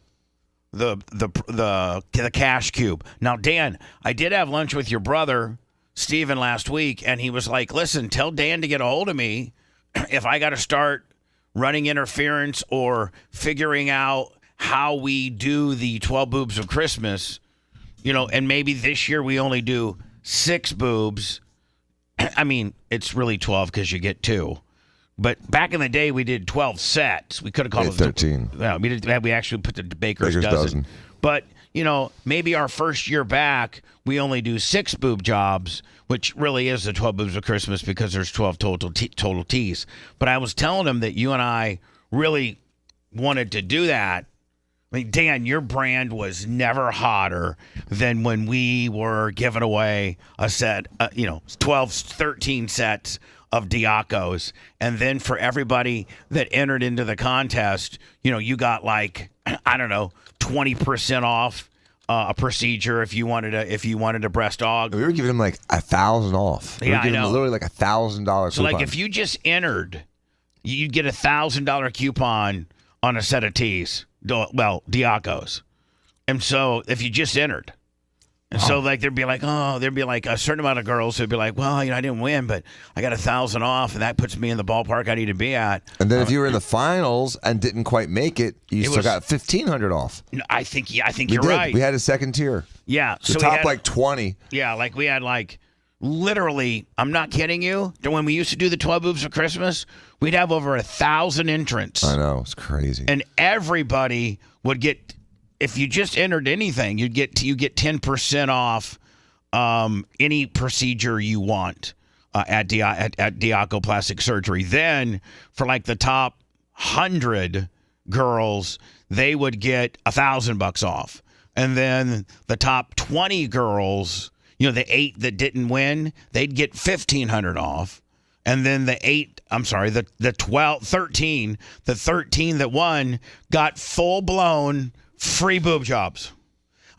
cash cube. Now, Dan, I did have lunch with your brother Steven last week, and he was like, "Listen, tell Dan to get a hold of me if I got to start running interference or figuring out how we do the 12 boobs of Christmas. and maybe this year we only do 6 boobs. I mean, it's really 12 because you get 2. But back in the day, we did 12 sets. We could have called it 13. Yeah, we actually put the Baker's dozen. But, maybe our first year back, we only do 6 boob jobs, which really is the 12 boobs of Christmas because there's 12 total T's. But I was telling him that you and I really wanted to do that. I mean, Dan, your brand was never hotter than when we were giving away a set, 12, 13 sets of Diacos. And then for everybody that entered into the contest, you got 20% off a procedure if you wanted a breast aug. We were giving him $1,000 off. We were giving him literally $1,000. So if you just entered, you'd get $1,000 coupon on a set of tees. Diacos. And so if you just entered, and so there'd be a certain amount of girls who'd be like, well, I didn't win, but I got $1,000 off, and that puts me in the ballpark I need to be at. And then if you were in the finals and didn't quite make it, you still got $1,500 off. I think you're right. We had a second tier. Yeah. The top 20. Yeah, we had literally, I'm not kidding you, when we used to do the 12 boobs of Christmas, we'd have over 1,000 entrants. I know, it's crazy. And everybody would get, if you just entered anything, you get 10% off any procedure you want at Diaco Plastic Surgery. Then for the top 100 girls, they would get $1,000 off. And then the top 20 girls, the 8 that didn't win, they'd get $1,500 off. And then the 13 that won got full-blown free boob jobs.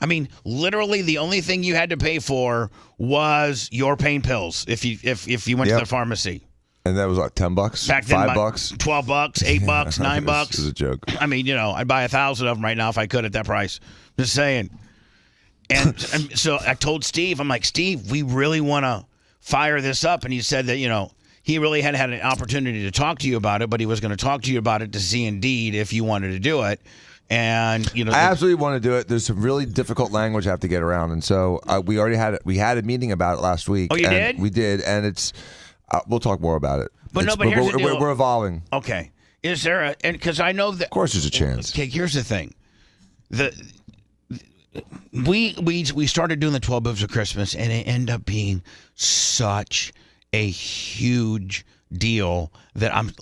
I mean, literally the only thing you had to pay for was your pain pills if you went to the pharmacy. And that was $10? Back then, $5? $12, $8, $9. This is a joke. I mean, I'd buy 1,000 of them right now if I could at that price. Just saying. And so I told Steve, I'm like, Steve, we really want to fire this up. And he said that, he really had an opportunity to talk to you about it, but he was going to talk to you about it to see indeed if you wanted to do it. And, I absolutely want to do it. There's some really difficult language I have to get around. And so we already had a meeting about it last week. Oh, you did? We did. And it's, we'll talk more about it. But here's the deal. We're evolving. Okay. Is there because I know that. Of course there's a chance. Okay, here's the thing. We started doing the 12 boobs of Christmas, and it ended up being such a huge deal that I'm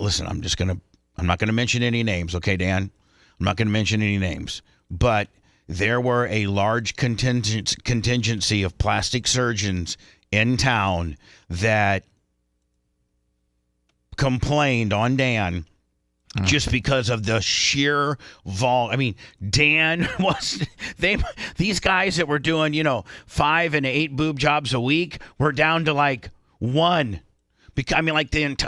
not gonna mention any names, okay, Dan? I'm not gonna mention any names, but there were a large contingency of plastic surgeons in town that complained on Dan just because of the sheer volume. I mean, Dan these guys that were doing, 5 and 8 boob jobs a week were down to 1. Because,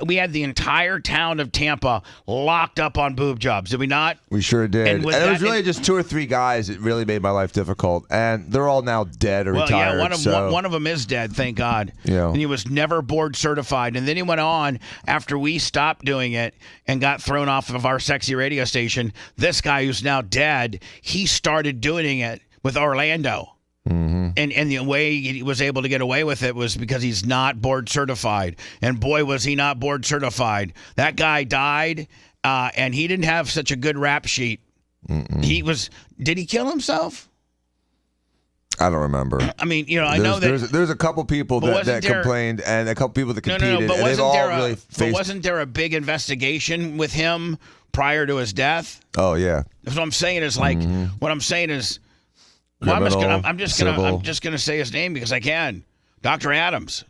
we had the entire town of Tampa locked up on boob jobs, did we not? We sure did. And it was really just 2 or 3 guys that really made my life difficult. And they're all now dead or retired. Yeah, one of them is dead, thank God. Yeah. And he was never board certified. And then he went on, after we stopped doing it and got thrown off of our sexy radio station, this guy who's now dead, he started doing it with Orlando. Mm-hmm. And the way he was able to get away with it was because he's not board certified. And boy, was he not board certified. That guy died, and he didn't have such a good rap sheet. Mm-mm. Did he kill himself? I don't remember. I mean, I know that there's a couple people that complained, and a couple people that competed, but and they've all really faced. But wasn't there a big investigation with him prior to his death? Oh yeah. That's what I'm saying is what I'm saying is. Criminal, I'm just gonna say his name because I can. Dr. Adams.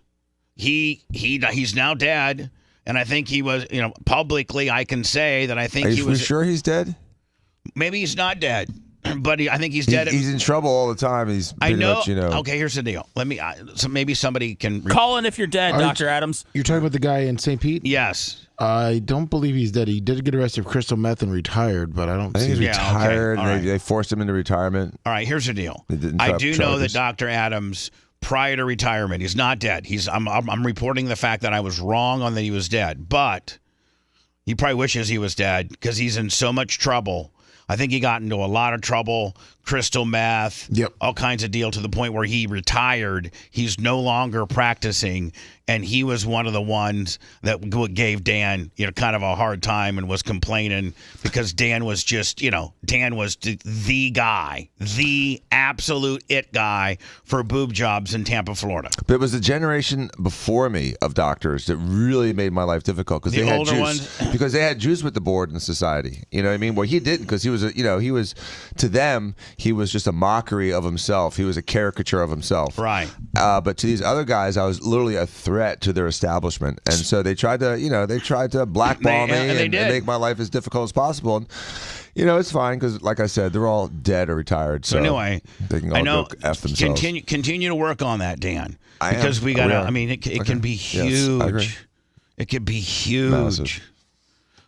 He's now dead, and I think he was. Publicly, I can say that I think he was. Are you sure he's dead? Maybe he's not dead, but I think he's dead. He's in trouble all the time. He's pretty much, Okay, here's the deal. Let me. So maybe somebody can call in if you're dead, Dr. Adams. You're talking about the guy in St. Pete? Yes. I don't believe he's dead. He did get arrested for crystal meth and retired, but I don't think he's retired. Okay. They forced him into retirement. All right, here's the deal. I do know that Dr. Adams, prior to retirement, he's not dead. I'm reporting the fact that I was wrong on that he was dead, but he probably wishes he was dead because he's in so much trouble. I think he got into a lot of trouble, crystal meth, all kinds of deal to the point where he retired. He's no longer practicing, and he was one of the ones that gave Dan, kind of a hard time and was complaining because Dan was just, Dan was the guy, the absolute it guy for boob jobs in Tampa, Florida. But it was the generation before me of doctors that really made my life difficult because they had older juice. ones? Because they had juice with the board in society. You know what I mean? Well, he didn't because he was, he was, to them, he was just a mockery of himself. He was a caricature of himself. Right. But to these other guys, I was literally a threat to their establishment. And so they tried to, blackball me and make my life as difficult as possible. And, it's fine because, like I said, they're all dead or retired. So anyway, they can all go F themselves. Continue to work on that, Dan. Because we got to, it can be huge. Yes, I agree. It could be huge. Massive.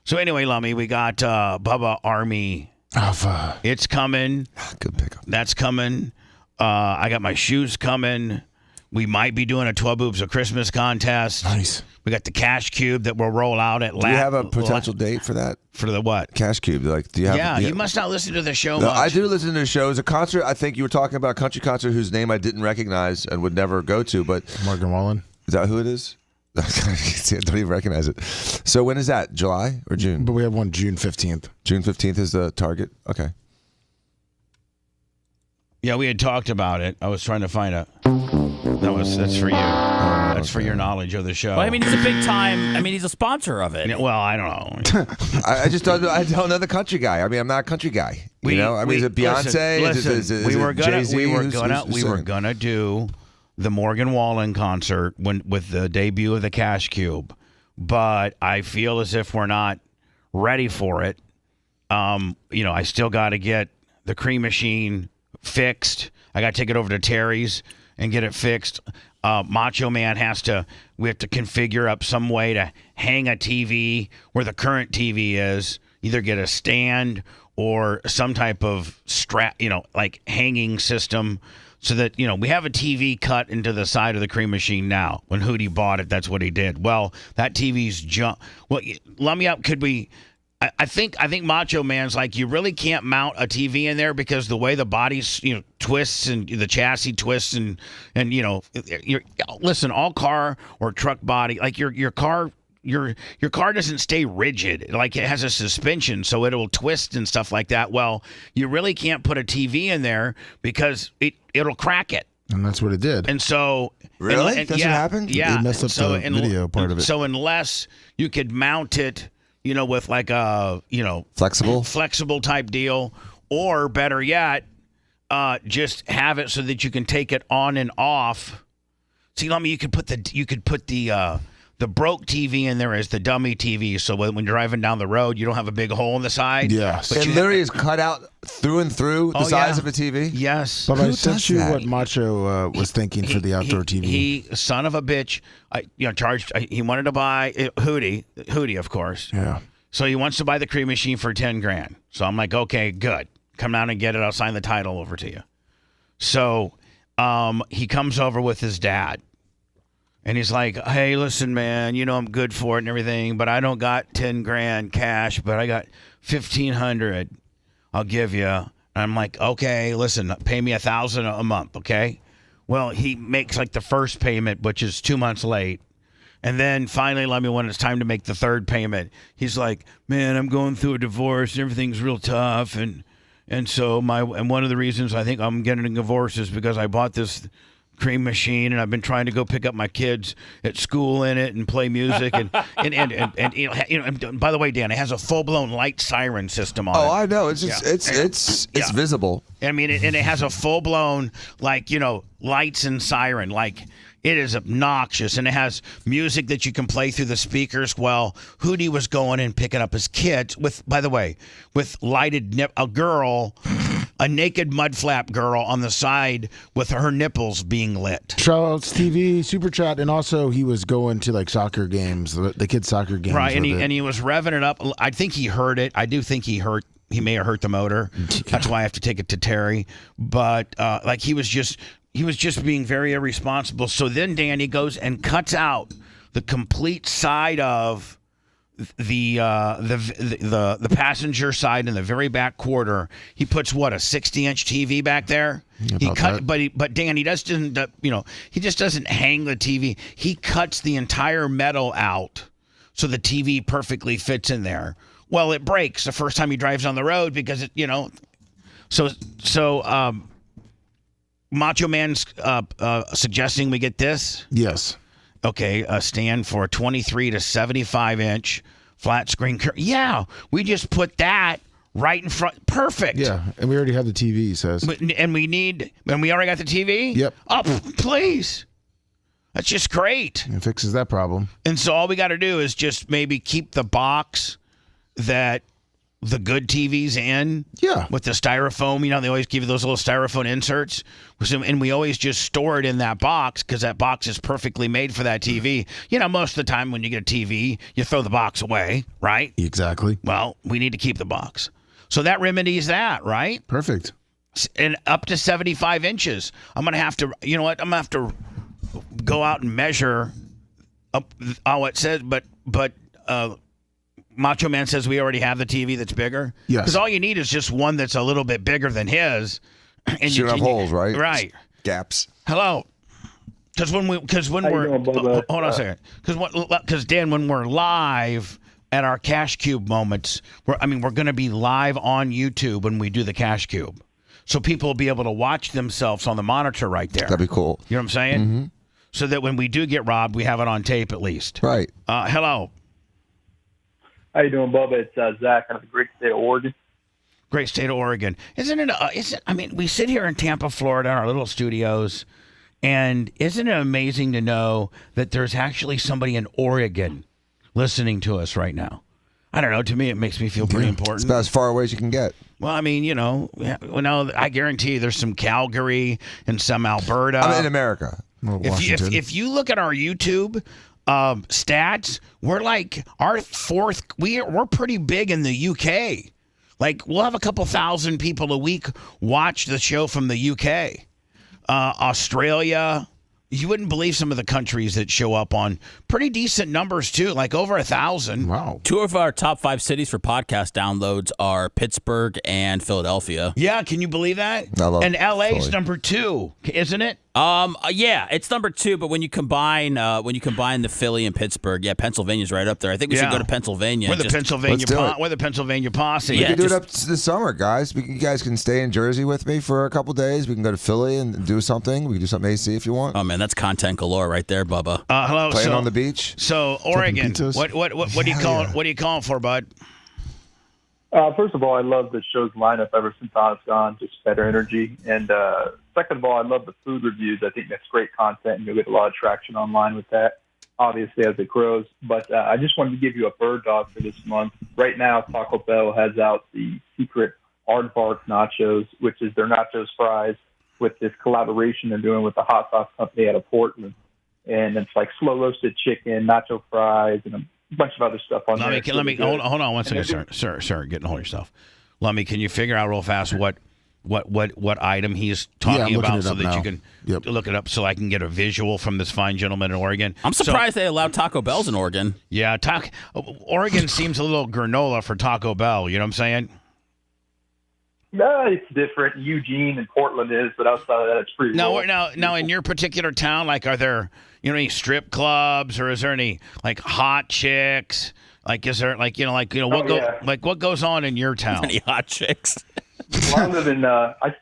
So anyway, Lummy, we got Bubba Army Alpha. It's coming. Good pickup. That's coming. I got my shoes coming. We might be doing a 12 Boobs of Christmas contest. Nice. We got the Cash Cube that will roll out at Do you have a potential date for that? For the what? Cash Cube. Do you have? You must not listen to the show No, much. I do listen to the show. It's a concert. I think you were talking about a country concert whose name I didn't recognize and would never go to. But Morgan Wallen. Is that who it is? I don't even recognize it. So when is that? July or June? But we have one June 15th. June 15th is the target? Okay. Yeah, we had talked about it. I was trying to find that's for you. That's for your knowledge of the show. Well, he's a big time. He's a sponsor of it. Yeah, well, I don't know. I just don't know. I don't know the country guy. I'm not a country guy. Is it Beyonce? Listen, we were gonna do the Morgan Wallen concert with the debut of the Cash Cube, but I feel as if we're not ready for it. I still got to get the Cream Machine fixed. I got to take it over to Terry's and get it fixed. Macho Man we have to configure up some way to hang a TV where the current TV is, either get a stand or some type of strap, like hanging system so that, we have a TV cut into the side of the Cream Machine now. When Hootie bought it, that's what he did. Well, that TV's junk. Well, let me up. Could we... I think Macho Man's like, you really can't mount a TV in there because the way the body twists and the chassis twists and listen, all car or truck body, like your car doesn't stay rigid, like it has a suspension, so it'll twist and stuff like that. Well, you really can't put a TV in there because it'll crack it. And that's what it did. And so really, that's what happened. Yeah, it messed up the video part of it. So unless you could mount it, with like a, flexible type deal, or better yet, just have it so that you can take it on and off. See, you could put the broke TV in there as the dummy TV, so when you're driving down the road, you don't have a big hole in the side. Yes. It literally is cut out through and through the size of a TV? Yes. But I sent you what Macho was thinking for the outdoor TV. He, son of a bitch, charged. He wanted to buy Hootie, of course. Yeah. So he wants to buy the Cream Machine for $10,000. So I'm like, okay, good. Come down and get it. I'll sign the title over to you. So he comes over with his dad. And he's like, hey, listen, man, I'm good for it and everything, but I don't got $10,000 cash, but I got $1,500 I'll give you. And I'm like, okay, listen, pay me $1,000 a month, okay? Well, he makes like the first payment, which is 2 months late. And then finally, when it's time to make the third payment, he's like, man, I'm going through a divorce and everything's real tough. And so one of the reasons I think I'm getting a divorce is because I bought this Cream Machine and I've been trying to go pick up my kids at school in it and play music and by the way, Dan, it has a full-blown light siren system on it. Oh, I know. It's just, it's visible. And it has a full-blown lights and siren, like it is obnoxious, and it has music that you can play through the speakers. Well, Hootie was going and picking up his kids with lighted a naked mud flap girl on the side with her nipples being lit. Charles TV, Super Chat, and also he was going to like soccer games, the kids' soccer games. Right, and he was revving it up. I think he heard it. I do think he may have hurt the motor. That's why I have to take it to Terry. But he was just being very irresponsible. So then Danny goes and cuts out the complete side of the passenger side in the very back quarter, he puts what, a 60-inch TV back there. He cut, but Dan, he doesn't, he just doesn't hang the TV. He cuts the entire metal out so the TV perfectly fits in there. Well, it breaks the first time he drives on the road because it, So Macho Man's suggesting we get this. Yes. Okay, a stand for a 23 to 75 inch flat screen. Yeah, we just put that right in front. Perfect. Yeah, and we already have the TV, he says. And we already got the TV? Yep. Oh, please. That's just great. It fixes that problem. And so all we got to do is just maybe keep the box that the good TV's in. Yeah. With the styrofoam, they always give you those little styrofoam inserts. And we always just store it in that box because that box is perfectly made for that TV. Most of the time when you get a TV, you throw the box away, right? Exactly. Well, we need to keep the box. So that remedies that, right? Perfect. And up to 75 inches. I'm going to have to, I'm going to have to go out and measure up all it says, but Macho Man says we already have the TV that's bigger. Yes. Because all you need is just one that's a little bit bigger than his. And you have holes, right? Right. Gaps. Hello. Because when we're hold on a second. Because Dan, when we're live at our Cash Cube moments, we're going to be live on YouTube when we do the Cash Cube, so people will be able to watch themselves on the monitor right there. That'd be cool. You know what I'm saying? Mm-hmm. So that when we do get robbed, we have it on tape at least. Right. Hello. How you doing, Bubba? It's Zach out of the great state of Oregon. Great state of Oregon. Isn't it? We sit here in Tampa, Florida, in our little studios, and isn't it amazing to know that there's actually somebody in Oregon listening to us right now? I don't know. To me, it makes me feel pretty important. It's about as far away as you can get. Well, I guarantee you there's some Calgary and some Alberta. In America. If you look at our YouTube stats, we're like our fourth. We're pretty big in the UK. Like we'll have a couple thousand people a week watch the show from the UK, Australia. You wouldn't believe some of the countries that show up on pretty decent numbers too, like over 1,000. Wow. 2 of our top 5 cities for podcast downloads are Pittsburgh and Philadelphia. Yeah, can you believe that? And LA's number 2, isn't it? Yeah, it's number 2, but when you combine the Philly and Pittsburgh, Pennsylvania's right up there. I think we should go to Pennsylvania. We're the Pennsylvania posse. We can do it up this summer, guys. You guys can stay in Jersey with me for a couple days. We can go to Philly and do something. We can do something AC if you want. Oh man, that's content galore right there, Bubba. Hello, playing on the beach. So Oregon, what do you call it? What do you call it for, bud? First of all, I love the show's lineup ever since Honest Gone, just better energy. And second of all, I love the food reviews. I think that's great content, and you'll get a lot of traction online with that, obviously, as it grows. But I just wanted to give you a bird dog for this month. Right now, Taco Bell has out the secret Aardvark nachos, which is their nachos fries with this collaboration they're doing with the hot sauce company out of Portland. And it's like slow-roasted chicken, nacho fries, and a bunch of other stuff on there. Let me hold on one second, sir. Getting hold of yourself. Can you figure out real fast what item he's talking about so that you can look it up so I can get a visual from this fine gentleman in Oregon? I'm surprised they allow Taco Bells in Oregon. Yeah, Oregon seems a little granola for Taco Bell. You know what I'm saying? No, it's different. Eugene and Portland is, but outside of that, it's pretty. Now, in your particular town, like, are there any strip clubs, or is there any like hot chicks? Like, is there what goes on in your town? Any hot chicks? Well, I live in I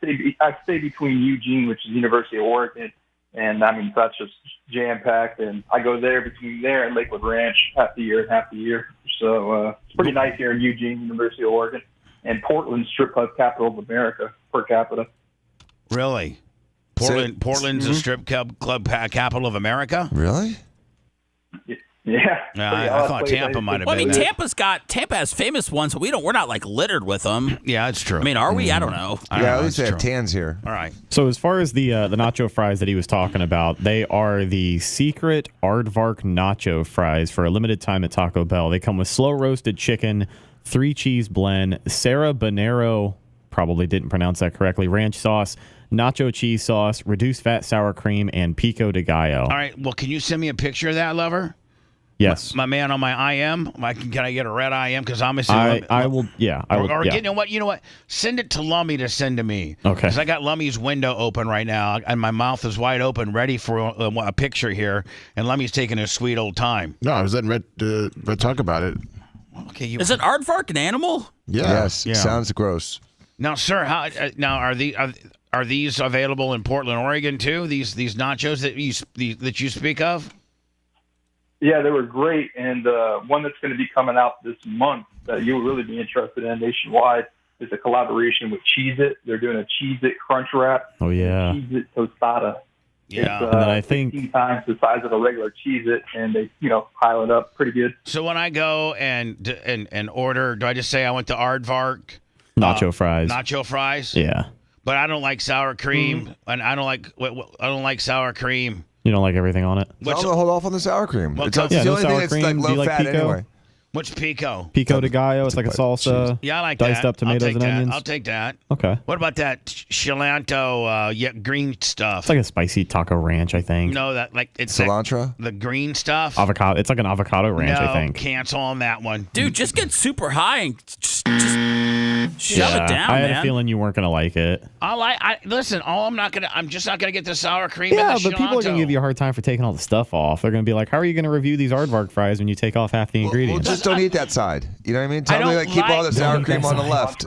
stay between Eugene, which is University of Oregon, and that's just jam packed. And I go between there and Lakewood Ranch half the year. So it's pretty nice here in Eugene, University of Oregon. And Portland's strip club capital of America per capita. Really? Portland's a strip club capital of America? Really? Yeah. I thought Tampa might have been. Tampa has famous ones, but we're not like littered with them. Yeah, that's true. Are we? I don't know. At least they have tans here. All right. So as far as the nacho fries that he was talking about, they are the secret Aardvark nacho fries for a limited time at Taco Bell. They come with slow roasted chicken, 3-cheese blend, Sarah Bonero, probably didn't pronounce that correctly, ranch sauce, nacho cheese sauce, reduced fat sour cream, and pico de gallo. All right. Well, can you send me a picture of that, lover? Yes. My man on my IM, can I get a red IM? Because I'm I will. Yeah, I will. Or yeah. you know what? Send it to Lummy to send to me. Okay. Because I got Lummy's window open right now, and my mouth is wide open, ready for a picture here, and Lummy's taking his sweet old time. No, I was letting Red talk about it. Okay. Is an aardvark an animal? Yeah. Yes. Yeah. Sounds gross. Now, sir, are these available in Portland, Oregon too? These nachos that you speak of? Yeah, they were great, and one that's going to be coming out this month that you will really be interested in nationwide is a collaboration with Cheez-It. They're doing a Cheez-It Crunch Wrap. Oh yeah. Cheez-It Tostada. Yeah. It's, And then I think 15 times the size of a regular Cheez-It, and they pile it up pretty good. So when I go and order, do I just say I want the aardvark nacho fries. Nacho fries. Yeah. But I don't like sour cream, and I don't like sour cream. You don't like everything on it? Tell them to hold off on the sour cream. Well, It's yeah, the no only sour thing that's cream. like Do low you like fat pico? anyway. What's pico? Pico de gallo. It's like a salsa. Yeah, I like diced that. up tomatoes I'll take and that. onions. I'll take that. Okay. What about that cilantro green stuff? It's like a spicy taco ranch, I think. No, that like it's cilantro. The green stuff. Avocado. It's like an avocado ranch, no, I think. cancel on that one, Dude, just get super high and just shove it down, I had man. a feeling you weren't gonna like it. Listen. I'm just not gonna get the sour cream. Yeah, and the but people are gonna cilantro. give you a hard time for taking all the stuff off. They're gonna be like, "How are you gonna review these aardvark fries when you take off half the Well, ingredients?" just don't eat that side. You know what I mean? Tell I me don't keep all the like- sour cream on the left.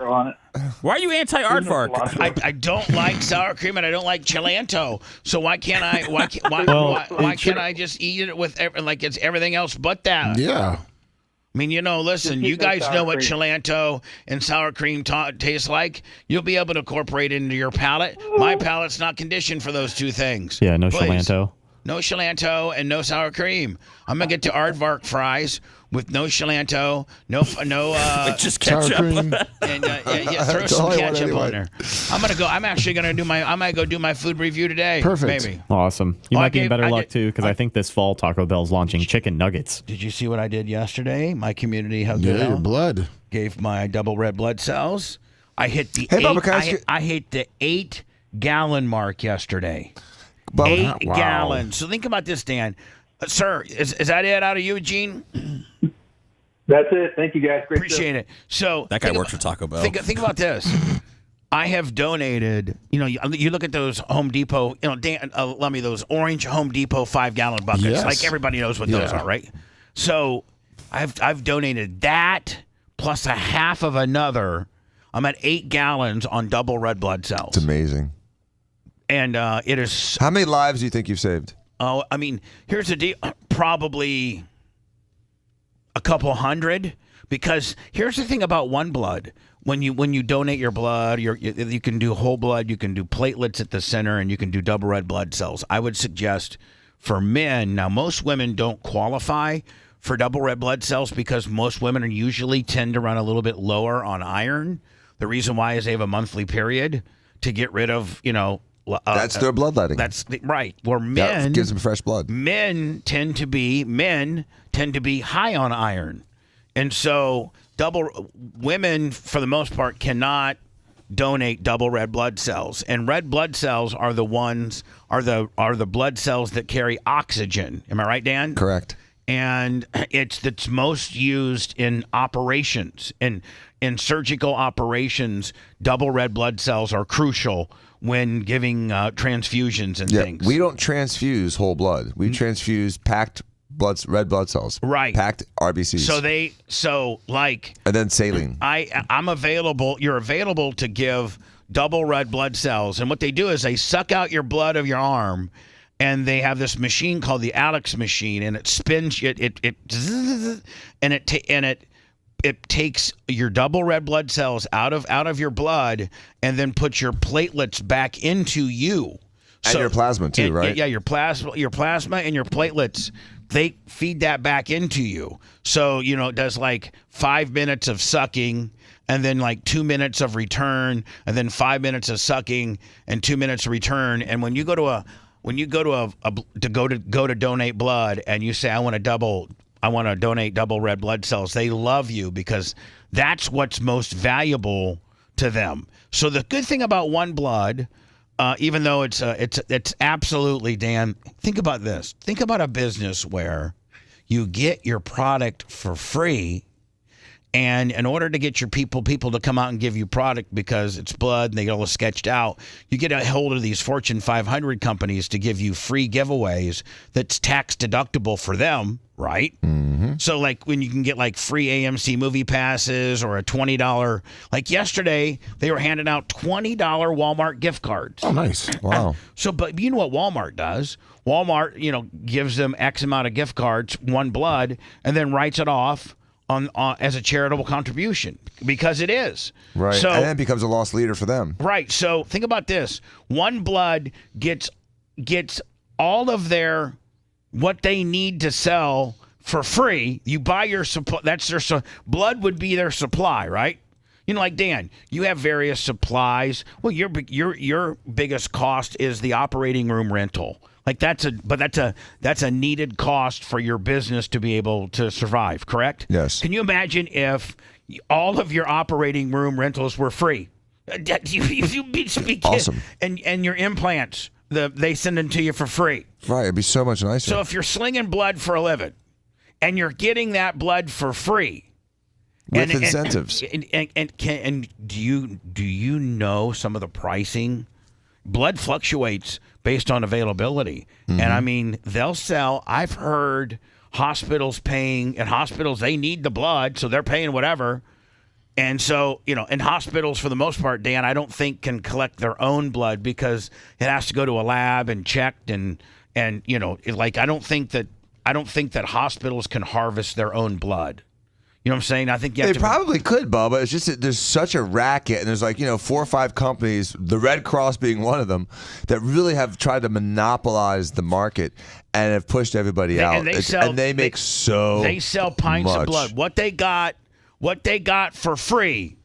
Why are you anti-aardvark? I don't like sour cream and I don't like cilantro. So why can't I? Why can't I just eat it with like it's everything else but that? Yeah. I mean, listen, you guys know what cilantro and sour cream taste like. You'll be able to incorporate it into your palate. My palate's not conditioned for those two things. Yeah, no Please. cilantro. No cilantro and no sour cream. I'm gonna get to aardvark fries with no cilantro, no just Sour ketchup. cream. and throw That's some all I want ketchup anyway. on there. I'm actually gonna do I might go do my food review today. Perfect. Maybe. Awesome. You Oh, might be in better luck too, because I- I think this fall Taco Bell's launching chicken nuggets. Did you see what I did yesterday? My community Yeah, your blood. gave my double red blood cells. I hit the Hey, Bubba, can I ask you- I hit the 8-gallon mark yesterday. Bubba, 8 gallons. So think about this, Dan. Sir, is that it out of you, Gene? That's it. Thank you, guys. Great Appreciate it. So That guy works for Taco Bell. Think about this. I have donated. You look at those Home Depot. Dan, let me those orange Home Depot 5-gallon buckets. Yes. Like everybody knows what those are, right? So I've donated that plus a half of another. I'm at 8 gallons on double red blood cells. it's amazing. And it is. How many lives do you think you've saved? Oh, I mean, here's the deal. Probably a couple hundred. Because here's the thing about One Blood. When you donate your blood, you can do whole blood, you can do platelets at the center, and you can do double red blood cells. I would suggest for men. Now, most women don't qualify for double red blood cells because most women usually tend to run a little bit lower on iron. The reason why is they have a monthly period to get rid of, That's their bloodletting. That's right. Where That men gives them fresh blood. men tend to be high on iron, and so women for the most part cannot donate double red blood cells. And red blood cells are the blood cells that carry oxygen. Am I right, Dan? Correct. And it's most used in operations. In surgical operations, double red blood cells are crucial when giving transfusions and things. We don't transfuse whole blood. We transfuse packed red blood cells. Right. Packed RBCs. And then saline. I'm available. You're available to give double red blood cells. And what they do is they suck out your blood of your arm, and they have this machine called the Alex machine, and it spins it takes your double red blood cells out of your blood and then puts your platelets back into you. And your plasma too, right? Yeah, your plasma and your platelets, they feed that back into you. So, it does like 5 minutes of sucking and then like 2 minutes of return and then 5 minutes of sucking and 2 minutes of return. And when you go to donate blood and you say, I want to donate double red blood cells, they love you because that's what's most valuable to them. So the good thing about One Blood, even though it's absolutely, Dan, think about this. Think about a business where you get your product for free. And in order to get your people to come out and give you product because it's blood and they get all sketched out, you get a hold of these Fortune 500 companies to give you free giveaways that's tax deductible for them, right? Mm-hmm. So like when you can get like free AMC movie passes or a $20, like yesterday they were handing out $20 Walmart gift cards. Oh, nice. Wow. So, but you know what Walmart does? Walmart, gives them X amount of gift cards, one blood, and then writes it off on as a charitable contribution because it is. Right. So, and then it becomes a lost leader for them. Right. So think about this. One blood gets all of their what they need to sell for free. You buy your supply. That's their blood would be their supply, right? Like Dan, you have various supplies. Well, your biggest cost is the operating room rental. Like that's a needed cost for your business to be able to survive, correct? Yes. Can you imagine if all of your operating room rentals were free? Awesome. And your implants, they send them to you for free. Right, it'd be so much nicer. So if you're slinging blood for a living and you're getting that blood for free, with incentives. And do you know some of the pricing? Blood fluctuates based on availability. Mm-hmm. And I mean, they'll sell. I've heard hospitals they need the blood, so they're paying whatever. And so, and hospitals for the most part, Dan, I don't think can collect their own blood because it has to go to a lab and checked and I don't think that hospitals can harvest their own blood. You know what I'm saying? I think they probably could, Bubba. It's just that there's such a racket, and there's 4 or 5 companies, the Red Cross being one of them, that really have tried to monopolize the market and have pushed everybody out. And they make so they sell pints much. of blood. What they got for free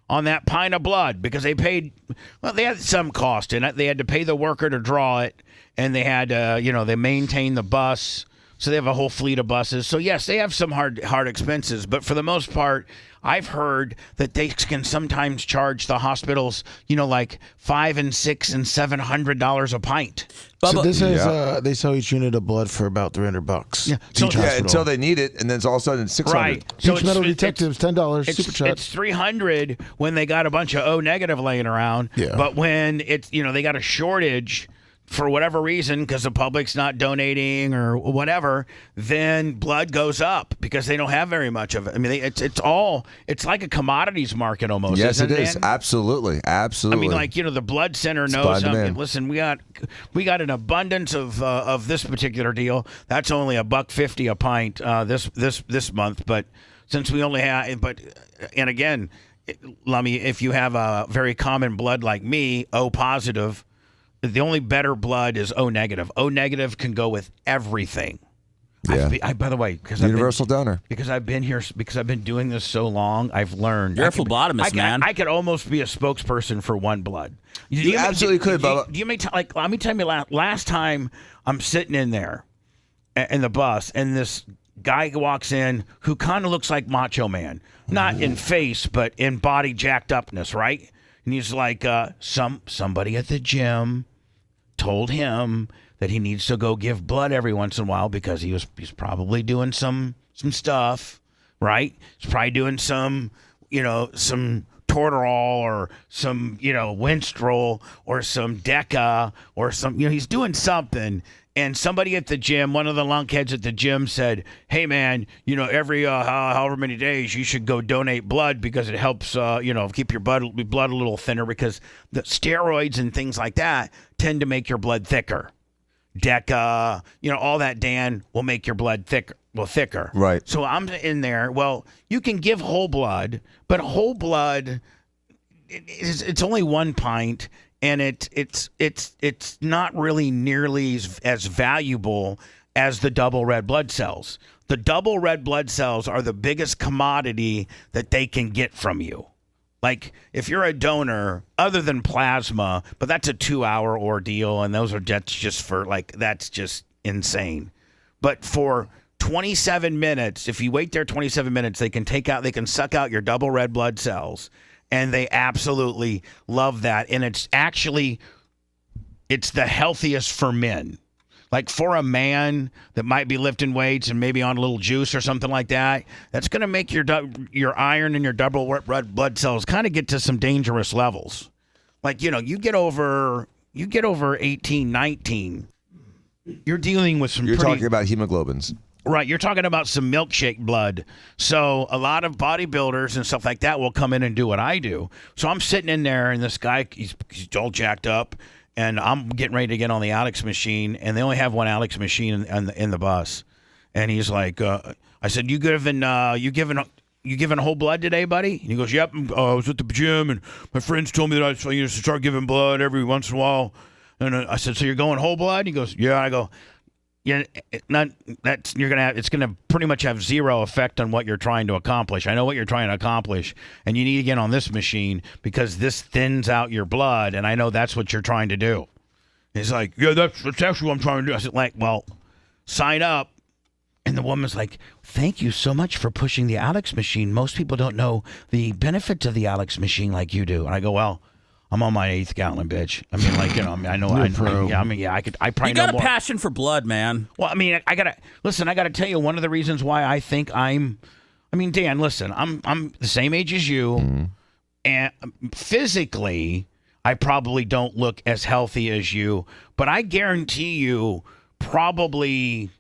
on that pint of blood because they paid. Well, they had some cost in it. They had to pay the worker to draw it, and they had they maintain the bus. So they have a whole fleet of buses. So yes, they have some hard expenses, but for the most part, I've heard that they can sometimes charge the hospitals, like $500 and $600 and $700 a pint. So this is they sell each unit of blood for about $300. Yeah, until they need it, and then all of a sudden it's $600. Right. So each metal detective's $10. Super chat. It's $300 when they got a bunch of O negative laying around. Yeah. But when it's they got a shortage for whatever reason, because the public's not donating or whatever, then blood goes up because they don't have very much of it. I mean, it's like a commodities market almost. Yes, isn't it is. Dan? Absolutely. I mean, the blood center knows. Listen, we got an abundance of this particular deal. That's only $1.50 a pint this month, but since we only have, and again, Lummy, if you have a very common blood like me, O positive. The only better blood is O negative. O negative can go with everything. Yeah. By the way, because universal donor. Because I've been here, because I've been doing this so long, I've learned. You're a phlebotomist, man. I could almost be a spokesperson for One Blood. You absolutely could, Bubba. Let me tell you, last time I'm sitting in there in the bus, and this guy walks in who kind of looks like Macho Man, not in face, but in body jacked upness, right? And he's like, somebody at the gym told him that he needs to go give blood every once in a while because he's probably doing some stuff, right? He's probably doing some Torterol or some, Winstrol or some Deca or some, he's doing something. And somebody at the gym, one of the lunkheads at the gym said, hey, man, every however many days you should go donate blood because it helps, keep your blood a little thinner because the steroids and things like that tend to make your blood thicker. Deca, all that, Dan, will make your blood thicker. Right. So I'm in there. Well, you can give whole blood, but whole blood, it's only 1 pint. And it's not really nearly as valuable as the double red blood cells. The double red blood cells are the biggest commodity that they can get from you. Like if you're a donor, other than plasma, but that's a 2-hour ordeal, and that's just insane. But for 27 minutes, if you wait there 27 minutes, they can suck out your double red blood cells. And they absolutely love that. And it's the healthiest for men. Like for a man that might be lifting weights and maybe on a little juice or something like that, that's going to make your iron and your double red blood cells kind of get to some dangerous levels. Like, you get over 18, 19, you're dealing with some You're talking about hemoglobins. Right, you're talking about some milkshake blood. So a lot of bodybuilders and stuff like that will come in and do what I do. So I'm sitting in there, and this guy, he's all jacked up, and I'm getting ready to get on the Alex machine, and they only have one Alex machine in the bus. And he's like, I said, you giving whole blood today, buddy? And he goes, yep. I was at the gym, and my friends told me that I should start giving blood every once in a while. And I said, so you're going whole blood? He goes, yeah. I go, yeah, it's gonna pretty much have zero effect on what you're trying to accomplish. I know what you're trying to accomplish, and you need to get on this machine because this thins out your blood, and I know that's what you're trying to do. He's like, yeah, that's actually what I'm trying to do. I said, like, well, sign up. And the woman's like, thank you so much for pushing the Alex machine. Most people don't know the benefits of the Alex machine like you do. And I go, well, I'm on my 8th gallon, bitch. I mean, like, I know. I probably you got know a more. passion for blood, man. Well, I mean, I got to tell you one of the reasons why I think Dan, listen, I'm the same age as you. And physically, I probably don't look as healthy as you. But I guarantee you, probably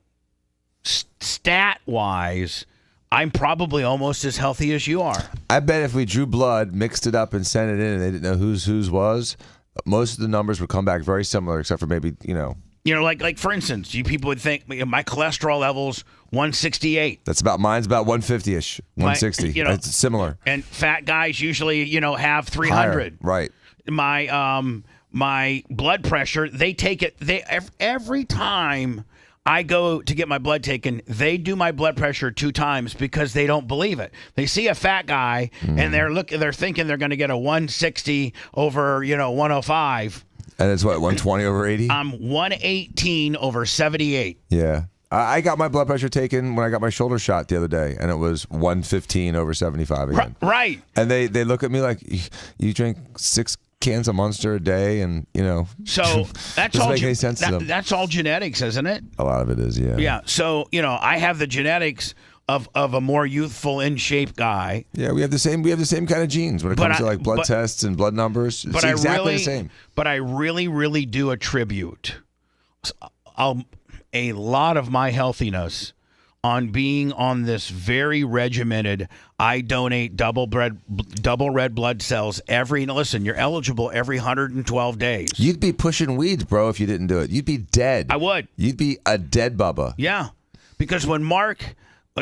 stat-wise, I'm probably almost as healthy as you are. I bet if we drew blood, mixed it up, and sent it in, and they didn't know whose was, most of the numbers would come back very similar, except for maybe, like for instance, you people would think my cholesterol level's 168. Mine's about 150-ish, 160. It's similar. And fat guys usually, have 300. Higher, right. My blood pressure, they take it. Every time I go to get my blood taken, they do my blood pressure 2 times because they don't believe it. They see a fat guy and they're thinking they're going to get a 160 over 105. And it's what, 120 over 80? I'm 118 over 78. Yeah. I got my blood pressure taken when I got my shoulder shot the other day, and it was 115 over 75 again. Right. And they look at me like, you drink 6 cans of Monster a day, and so that's doesn't all make any sense to them. That's all genetics, isn't it? A lot of it is, yeah. Yeah. So I have the genetics of a more youthful, in shape guy. Yeah, we have the same kind of genes when it comes to like blood tests and blood numbers. It's exactly the same. But I really, really do attribute a lot of my healthiness on being on this very regimented, I donate double red blood cells listen, you're eligible every 112 days. You'd be pushing weeds, bro, if you didn't do it. You'd be dead. I would. You'd be a dead Bubba. Yeah, because when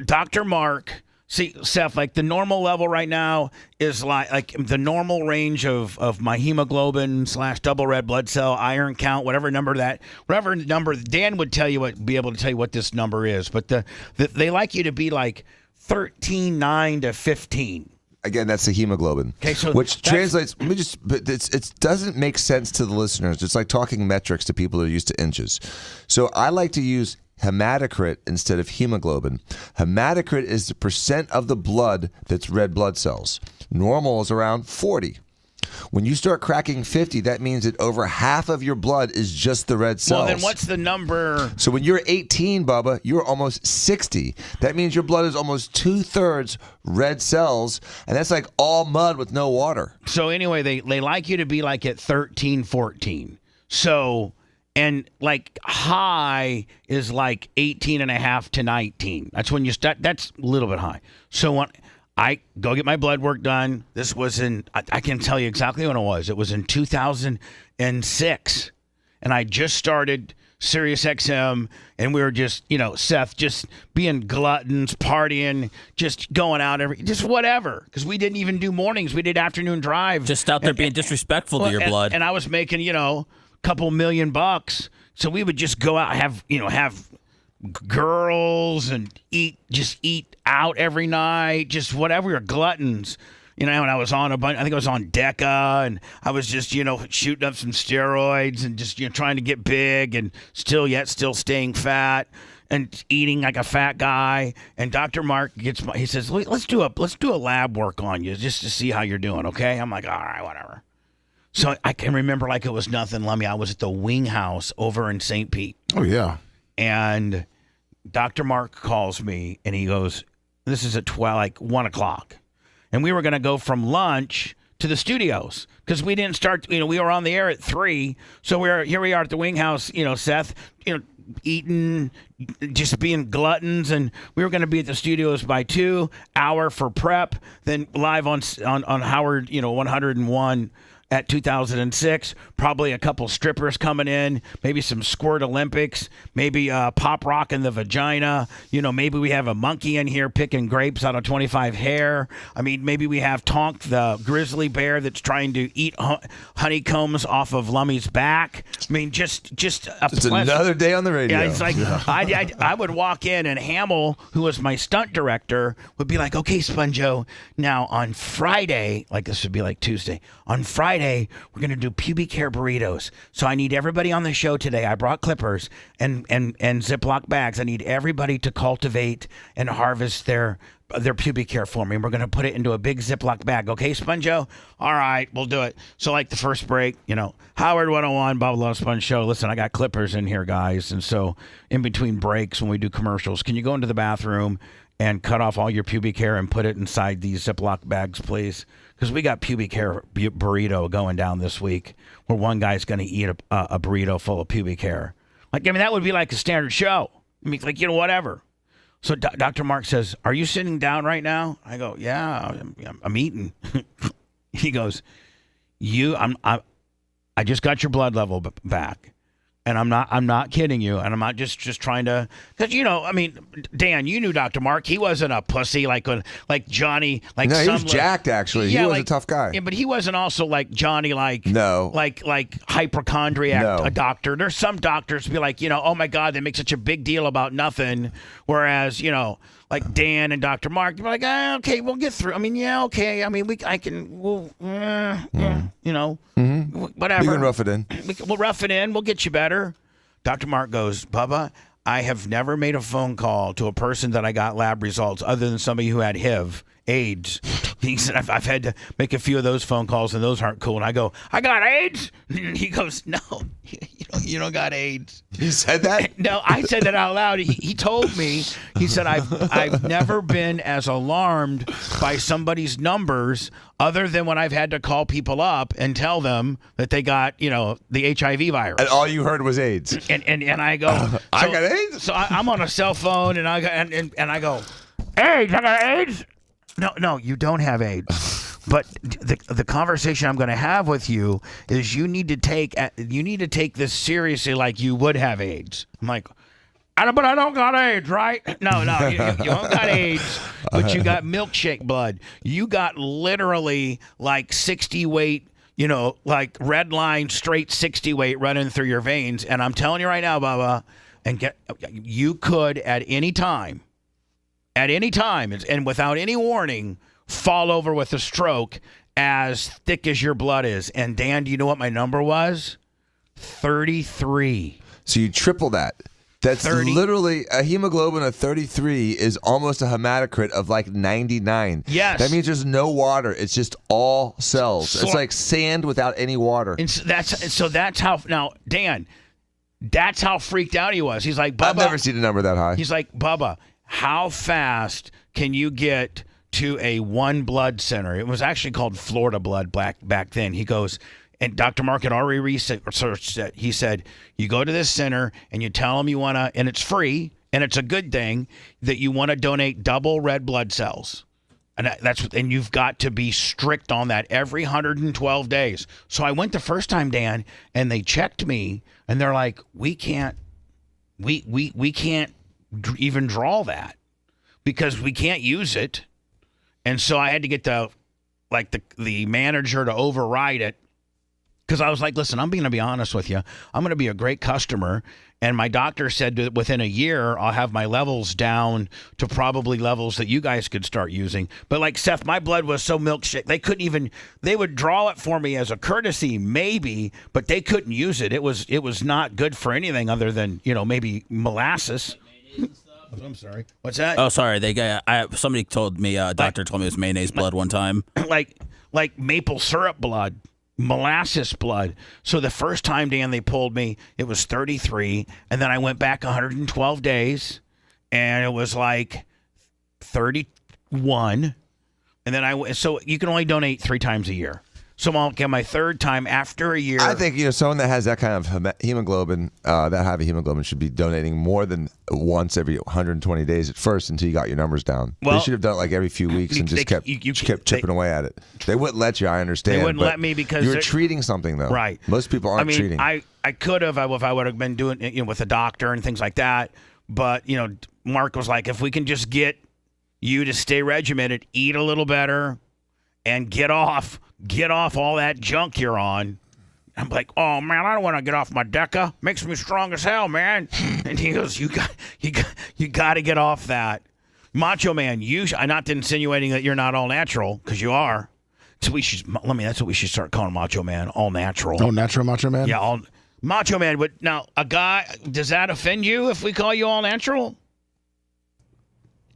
Dr. Mark, see, Seth, like the normal level right now is like the normal range of my hemoglobin / double red blood cell, iron count, whatever number Dan would be able to tell you what this number is. But they like you to be like 13.9 to 15. Again, that's the hemoglobin. Okay, so which translates. It doesn't make sense to the listeners. It's like talking metrics to people who are used to inches. So I like to use hematocrit instead of hemoglobin. Hematocrit is the percent of the blood that's red blood cells. Normal is around 40. When you start cracking 50, that means that over half of your blood is just the red cells. Well, then what's the number? So when you're 18, Bubba, you're almost 60. That means your blood is almost 2/3 red cells, and that's like all mud with no water. So anyway, they like you to be like at 13, 14. So... And like high is like 18.5 to 19. That's when you start. That's a little bit high. So when I go get my blood work done, this was I can tell you exactly when it was. It was in 2006. And I just started Sirius XM, and we were just, Seth, just being gluttons, partying, just going out just whatever. Because we didn't even do mornings. We did afternoon drive. Just out there being disrespectful to your blood. And I was making, couple $1 million, so we would just go out, have girls and eat out every night, just whatever. We were gluttons, and I was on a bunch. I think I was on Deca, and I was just shooting up some steroids and just trying to get big and still staying fat and eating like a fat guy. And Dr. Mark he says, let's do a lab work on you just to see how you're doing. Okay, I'm like, all right, whatever. So I can remember like it was nothing, Lummy. I was at the Wing House over in St. Pete. Oh, yeah. And Dr. Mark calls me, and he goes, this is at 1 o'clock. And we were going to go from lunch to the studios because we didn't start, we were on the air at 3. So here we are at the Wing House, Seth, eating, just being gluttons. And we were going to be at the studios by 2 hour for prep, then live on Howard, 101 at 2006, probably a couple strippers coming in, maybe some squirt Olympics, maybe pop rock in the vagina. Maybe we have a monkey in here picking grapes out of 25 hair. I mean, maybe we have Tonk, the grizzly bear that's trying to eat honeycombs off of Lummy's back. I mean, just it's another day on the radio. Yeah, it's like I would walk in, and Hamill, who was my stunt director, would be like, okay, Sponjo, now on Friday, like this would be like Tuesday, on Friday, we're going to do pubic hair burritos. So I need everybody on the show today. I brought clippers and Ziploc bags. I need everybody to cultivate and harvest their pubic hair for me. And we're going to put it into a big Ziploc bag. Okay, Sponjo? All right, we'll do it. So like the first break, Howard 101, Bubba the Love Sponge show. Listen, I got clippers in here, guys. And so in between breaks when we do commercials, can you go into the bathroom and cut off all your pubic hair and put it inside these Ziploc bags, please? Because we got pubic hair burrito going down this week where one guy's going to eat a burrito full of pubic hair. That would be like a standard show. I mean, whatever. So Dr. Mark says, are you sitting down right now? I go, yeah, I'm eating. He goes, I just got your blood level back. And I'm not kidding you, and I'm not just trying to, because Dan, you knew Dr. Mark. He wasn't a pussy like Johnny. No, he was jacked actually. Yeah, he was a tough guy. Yeah, but he wasn't also like Johnny, like hypochondriac, No. a doctor. There's some doctors who be like, oh my God, they make such a big deal about nothing, whereas like Dan and Dr. Mark, you're like, okay, we'll get through. I mean, yeah, okay. I mean, whatever. You can rough it in. We'll rough it in. We'll get you better. Dr. Mark goes, Bubba, I have never made a phone call to a person that I got lab results other than somebody who had HIV, AIDS. He said, I've had to make a few of those phone calls, and those aren't cool. And I go, I got AIDS? And he goes, no, you don't got AIDS. You said that? No, I said that out loud. He told me, he said, I've never been as alarmed by somebody's numbers other than when I've had to call people up and tell them that they got, the HIV virus. And all you heard was AIDS. And I go, I got AIDS? So I'm on a cell phone, and I go, AIDS, I got AIDS? No, you don't have AIDS. But the conversation I'm going to have with you is you need to take this seriously like you would have AIDS. I'm like, but I don't got AIDS, right? No, you don't got AIDS, but you got milkshake blood. You got literally like 60 weight, like red line straight 60 weight running through your veins. And I'm telling you right now, Bubba, you could at any time, and without any warning, fall over with a stroke as thick as your blood is. And Dan, do you know what my number was? 33. So you triple that. That's 30. Literally a hemoglobin of 33 is almost a hematocrit of like 99. Yes. That means there's no water. It's just all cells. It's like sand without any water. And so that's how, now, Dan, that's how freaked out he was. He's like, Bubba. I've never seen a number that high. He's like, Bubba, how fast can you get to a one blood center? It was actually called Florida Blood back then. He goes, and Dr. Mark had already researched it. He said, you go to this center and you tell them you want to, and it's free, and it's a good thing, that you want to donate double red blood cells. And you've got to be strict on that every 112 days. So I went the first time, Dan, and they checked me, and they're like, we can't even draw that because we can't use it. And so I had to get the manager to override it, because I was like, listen, I'm going to be honest with you. I'm going to be a great customer. And my doctor said that within a year, I'll have my levels down to probably levels that you guys could start using. But like Seth, my blood was so milkshake. They would draw it for me as a courtesy, maybe, but they couldn't use it. It was not good for anything other than, maybe molasses. I'm sorry. What's that? Oh, sorry. Somebody told me, doctor told me it was mayonnaise blood one time. Like maple syrup blood. molasses blood. So the first time, Dan, they pulled me, it was 33, and then I went back 112 days, and it was like 31, and then so you can only donate 3 times a year. So I'll get my 3rd time after a year. I think someone that has that kind of hemoglobin, that high of a hemoglobin, should be donating more than once every 120 days at first until you got your numbers down. Well, they should have done it like every few weeks and just kept chipping away at it. They wouldn't let you. I understand. They wouldn't let me because you're treating something though. Right. Most people aren't treating. I could have if I would have been doing it with a doctor and things like that. But Mark was like, if we can just get you to stay regimented, eat a little better, and get off all that junk you're on. I'm like, oh man, I don't want to get off my Deca. Makes me strong as hell, man. And he goes, you got to get off that. Macho Man, I'm not insinuating that you're not all natural, because you are. So that's what we should start calling Macho Man, all natural. Oh, natural Macho Man? Yeah, all Macho Man. But now, a guy, does that offend you if we call you all natural?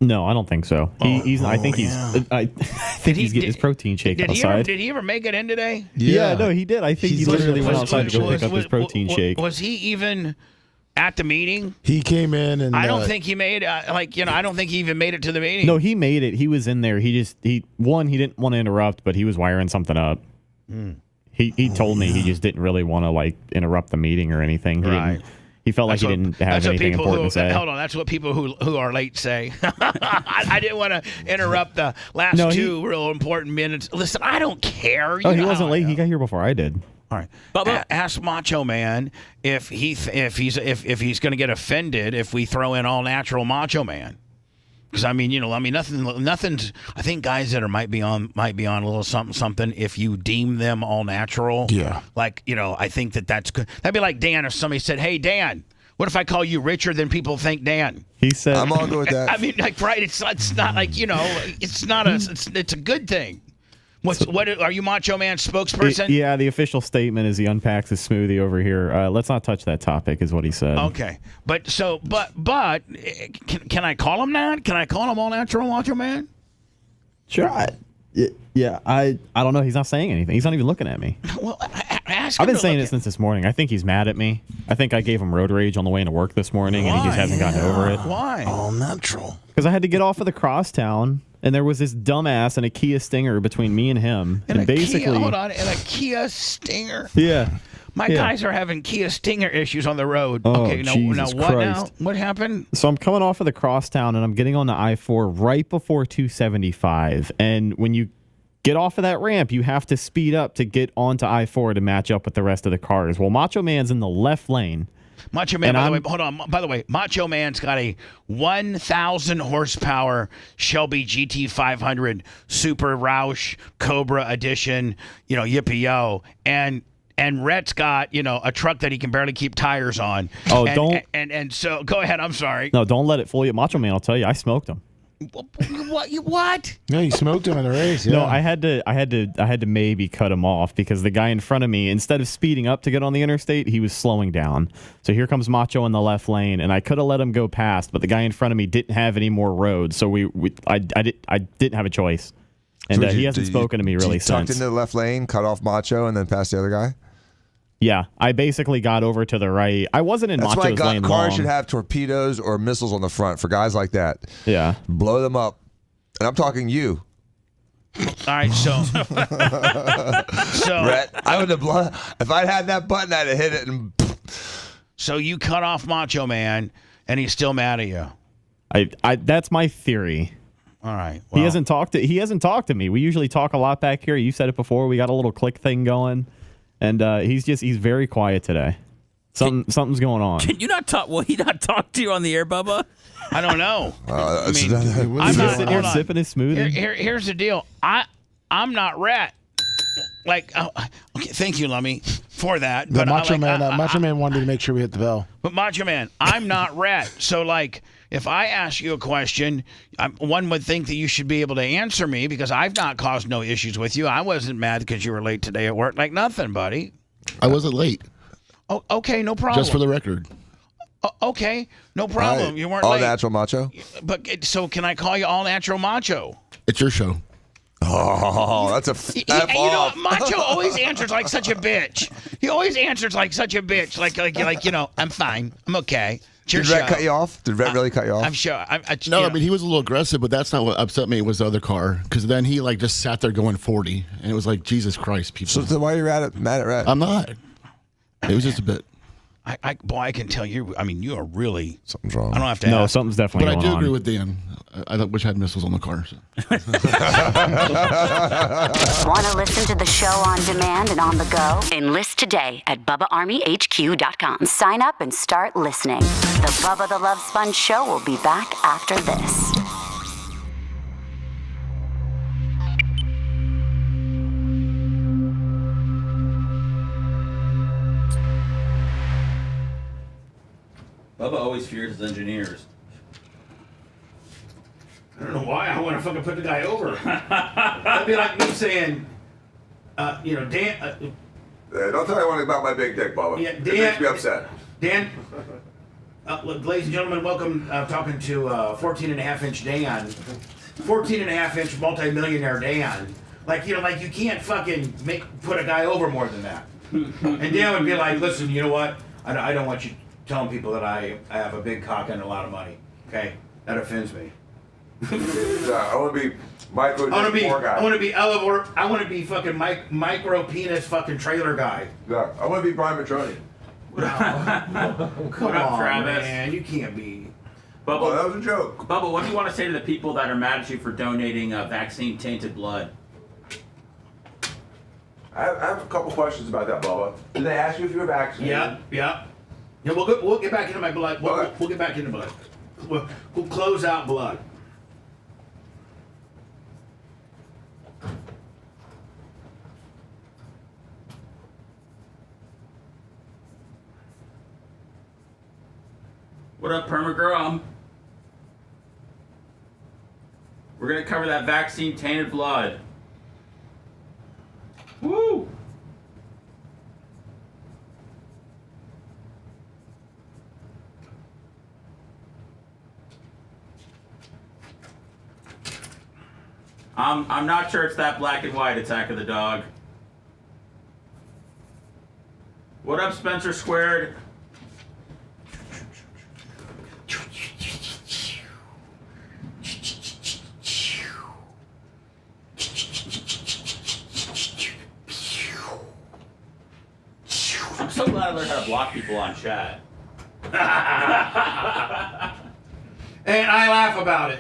No, I don't think so. I think he's getting his protein shake outside. Did he ever make it in today? Yeah, no, he did. I think he literally went outside to go pick up his protein shake. Was he even at the meeting? He came in and I don't think he made I don't think he even made it to the meeting. No, he made it. He was in there. He didn't want to interrupt, but he was wiring something up. He told me he just didn't really want to interrupt the meeting or anything. He felt like he didn't have anything important to say. Hold on, that's what people who are late say. I didn't want to interrupt the last 2 real important minutes. Listen, I don't care. He wasn't late. He got here before I did. All right, but ask Macho Man if he's going to get offended if we throw in all natural Macho Man. Because nothing's. I think guys that might be on a little something. If you deem them all natural, yeah. I think that's good. That'd be like Dan if somebody said, "Hey Dan, what if I call you richer than people think Dan?" He said, "I'm all good with that." I mean, right? It's not like it's not it's a good thing. What are you, Macho Man spokesperson? Yeah, the official statement is he unpacks his smoothie over here. Let's not touch that topic, is what he said. Okay, but can I call him that? Can I call him all natural, Macho Man? Sure. I don't know. He's not saying anything. He's not even looking at me. Well, ask him. I've been saying it since this morning. I think he's mad at me. I think I gave him road rage on the way into work this morning, and he just hasn't gotten over it. Why? All natural. Because I had to get off of the crosstown. And there was this dumbass and a Kia Stinger between me and him. And basically, and a Kia Stinger. Yeah. My guys are having Kia Stinger issues on the road. Oh, okay, now what now? What happened? So I'm coming off of the crosstown and I'm getting on the I-4 right before 275. And when you get off of that ramp, you have to speed up to get onto I-4 to match up with the rest of the cars. Well, Macho Man's in the left lane. Macho Man, by the way, Macho Man's got a 1,000 horsepower Shelby GT500 Super Roush Cobra Edition, yippee-yo, and Rhett's got, a truck that he can barely keep tires on. Oh, and so go ahead. I'm sorry. No, don't let it fool you. Macho Man, I'll tell you, I smoked him. What? No, you smoked him in the race. Yeah. No, I had to maybe cut him off because the guy in front of me, instead of speeding up to get on the interstate, he was slowing down. So here comes Macho in the left lane, and I could have let him go past, but the guy in front of me didn't have any more road, so I didn't have a choice. And he hasn't spoken to me really since. Tucked into the left lane, cut off Macho, and then passed the other guy. Yeah, I basically got over to the right. I wasn't in Macho's lane long. That's why cars should have torpedoes or missiles on the front for guys like that. Yeah. Blow them up. And I'm talking you. All right, so Brett, I would have if I'd had that button, I'd have hit it. And so you cut off Macho Man, and he's still mad at you. That's my theory. All right. Well, he hasn't talked to me. We usually talk a lot back here. You said it before. We got a little click thing going. And he's very quiet today. Something's going on. Can you not talk? Will he not talk to you on the air, Bubba? I don't know. I'm just sitting here sipping his smoothie. Here's the deal. I'm not Rhett. Okay, thank you, Lummy, for that. But Macho Man wanted to make sure we hit the bell. But Macho Man, I'm not Rhett. So if I ask you a question, one would think that you should be able to answer me because I've not caused no issues with you. I wasn't mad because you were late today at work. Like nothing, buddy. I wasn't late. Oh, okay, no problem. Just for the record. Okay, no problem. Right. You weren't all late. Natural Macho. But so can I call you All Natural Macho? It's your show. Oh, that's a F off. Macho always answers like such a bitch. He always answers like such a bitch. Like I'm fine. I'm okay. Did Rhett cut you off? Did Rhett really cut you off? I'm sure. No, I mean, he was a little aggressive, but that's not what upset me. It was the other car. Because then he just sat there going 40. And it was like, Jesus Christ, people. So why are you mad at Rhett? I'm not. It was just a bit. I can tell you. I mean, you are really something's wrong. I don't have to. No, ask. something's definitely But going I do on. agree with Dan. I wish I had missiles on the car. So. Want to listen to the show on demand and on the go? Enlist today at BubbaArmyHQ.com. Sign up and start listening. The Bubba the Love Sponge Show will be back after this. Bubba always fears his engineers. I don't know why. I want to fucking put the guy over. That'd be like me saying, Dan. Don't tell anyone about my big dick, Bubba. Yeah, It Dan- makes me upset. Dan, look, ladies and gentlemen, welcome. Talking to 14.5-inch Dan, 14.5-inch multi-millionaire Dan. You can't fucking put a guy over more than that. And Dan would be like, listen, you know what? I don't want you telling people that I have a big cock and a lot of money. Okay, that offends me. I want to be micro. I want to be. guy. I want to be Elevor. I want to be fucking micro penis fucking trailer guy. Yeah, I want to be Brian Matroni. Come up, on, Travis? man. You can't be. Bubba, Well, that was a joke. Bubba, what do you want to say to the people that are mad at you for donating vaccine-tainted blood? I have a couple questions about that, Bubba. Did they ask you if you were vaccinated? Yeah. We'll get back into my blood. We'll get back into blood. We'll close out blood. What up, Permagrum? We're gonna cover that vaccine-tainted blood. Woo! I'm not sure it's that black and white Attack of the Dog. What up, Spencer Squared? I'm so glad I learned how to block people on chat. And I laugh about it.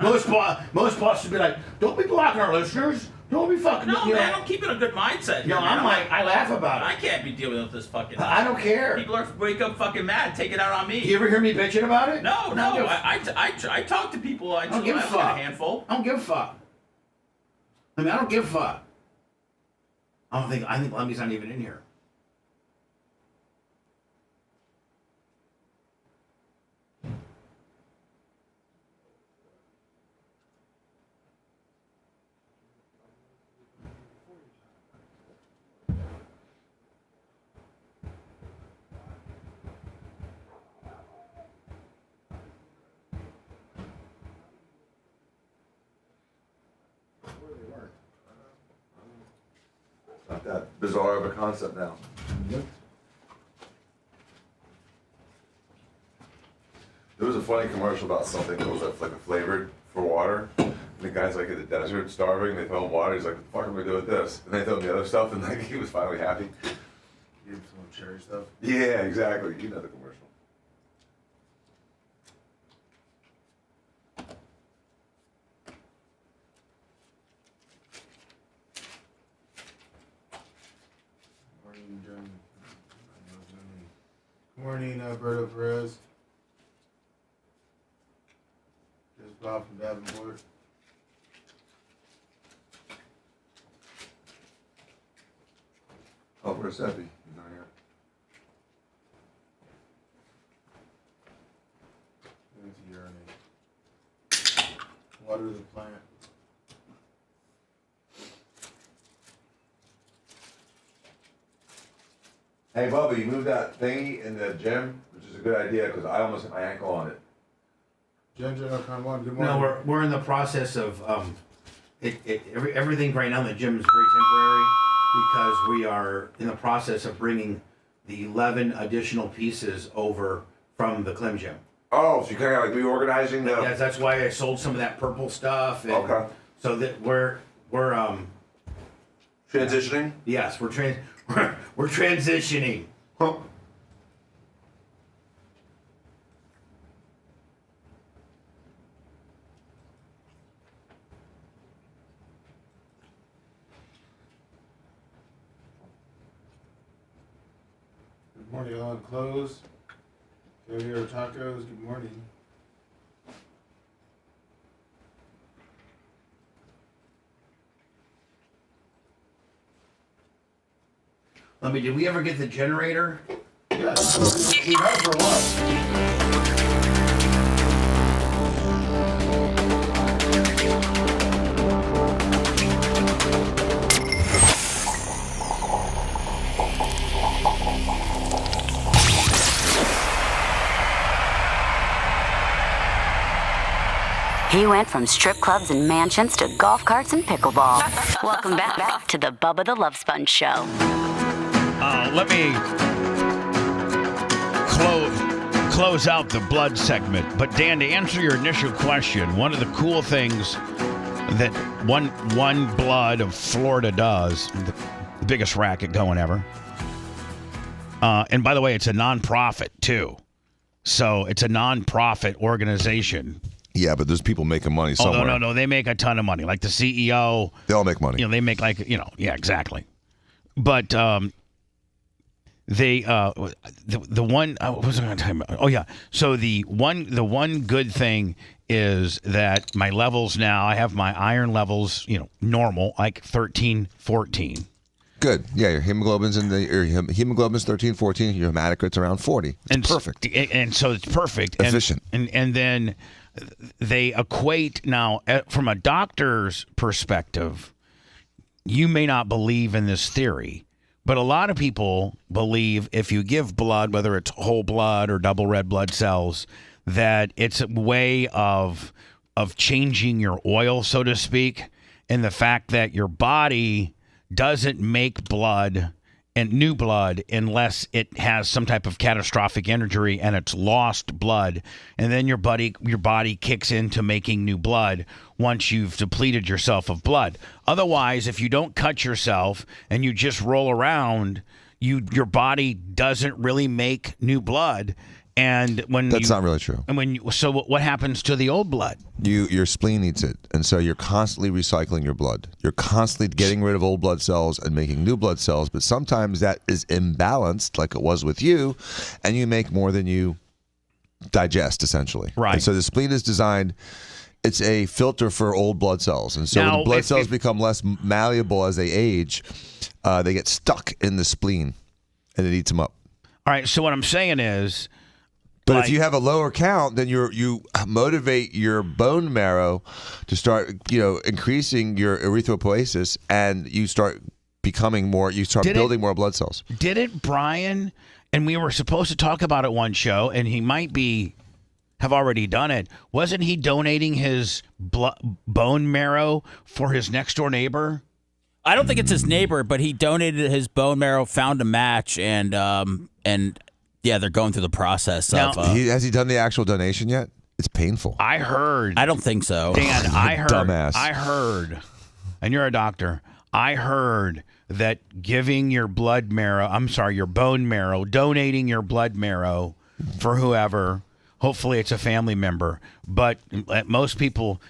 Most bosses be like, "Don't be blocking our listeners. Don't be fucking." No, man, I'm keeping a good mindset here. No, man. I'm like, I laugh about it. I can't be dealing with this fucking. I don't care. People wake up fucking mad, take it out on me. You ever hear me bitching about it? No. I talk to people. I don't give a got fuck. a handful. I don't give a fuck. I mean, I don't give a fuck. I think Lemmy's not even in here. Not that bizarre of a concept now. There was a funny commercial about something that was like a flavored for water. And the guy's like in the desert, starving. They throw him water. He's like, "What the fuck am I doing with this?" And they throw him the other stuff, and like he was finally happy. Give some cherry stuff. Yeah, exactly. You know the commercial. Morning, Berto Perez. Just Bob from Davenport. Oh, where's Seppi? He's not here. Need to urinate. Water the plant. Hey, Bubba, you moved that thingy in the gym, which is a good idea because I almost hit my ankle on it. Ginger, come on, good morning. No, we're in the process of everything right now in the gym is very temporary because we are in the process of bringing the 11 additional pieces over from the Clem Gym. Oh, so you're kind of like reorganizing the... Yes, that's why I sold some of that purple stuff. And Okay. So that we're transitioning? Yes, we're transitioning. Huh. Good morning, all. Close. Caviar tacos. Good morning. Did we ever get the generator? Yes. We've had it for a while. He went from strip clubs and mansions to golf carts and pickleball. Welcome back to the Bubba the Love Sponge Show. Let me close out the blood segment. But Dan, to answer your initial question, one of the cool things that One Blood of Florida does, the biggest racket going ever. And by the way, it's a nonprofit too. So it's a nonprofit organization. Yeah, but there's people making money somewhere. Oh, no, they make a ton of money. Like the CEO. They all make money. They make yeah, exactly. But they the one what was I going to tell you about? Oh yeah. So the one good thing is that my levels now, I have my iron levels, normal, like 13, 14. Good. Yeah, your hemoglobin's hemoglobin's 13, 14, your hematocrit's around 40. It's perfect. And so it's perfect. Efficient. And then they equate now from a doctor's perspective. You may not believe in this theory, but a lot of people believe if you give blood, whether it's whole blood or double red blood cells, that it's a way of changing your oil, so to speak, and the fact that your body doesn't make blood and new blood unless it has some type of catastrophic injury and it's lost blood, and then your body kicks into making new blood once you've depleted yourself of blood. Otherwise, if you don't cut yourself and you just roll around, your body doesn't really make new blood. And that's not really true. And so what happens to the old blood? Your spleen eats it, and so you're constantly recycling your blood. You're constantly getting rid of old blood cells and making new blood cells. But sometimes that is imbalanced, like it was with you, and you make more than you digest, essentially. Right. And so the spleen is designed. It's a filter for old blood cells, and so when blood cells become less malleable as they age, they get stuck in the spleen, and it eats them up. All right. So what I'm saying is. But if you have a lower count, then you motivate your bone marrow to start, increasing your erythropoiesis, and you start becoming more. You start building more blood cells. Didn't Brian? And we were supposed to talk about it one show, and he might have already done it. Wasn't he donating his bone marrow for his next door neighbor? I don't think it's his neighbor, but he donated his bone marrow, found a match, and. Yeah, they're going through the process of... has he done the actual donation yet? It's painful. I heard... I don't think so. Dan, I heard... Dumbass. I heard, and you're a doctor, I heard that giving your bone marrow, donating your blood marrow for whoever, hopefully it's a family member, but most people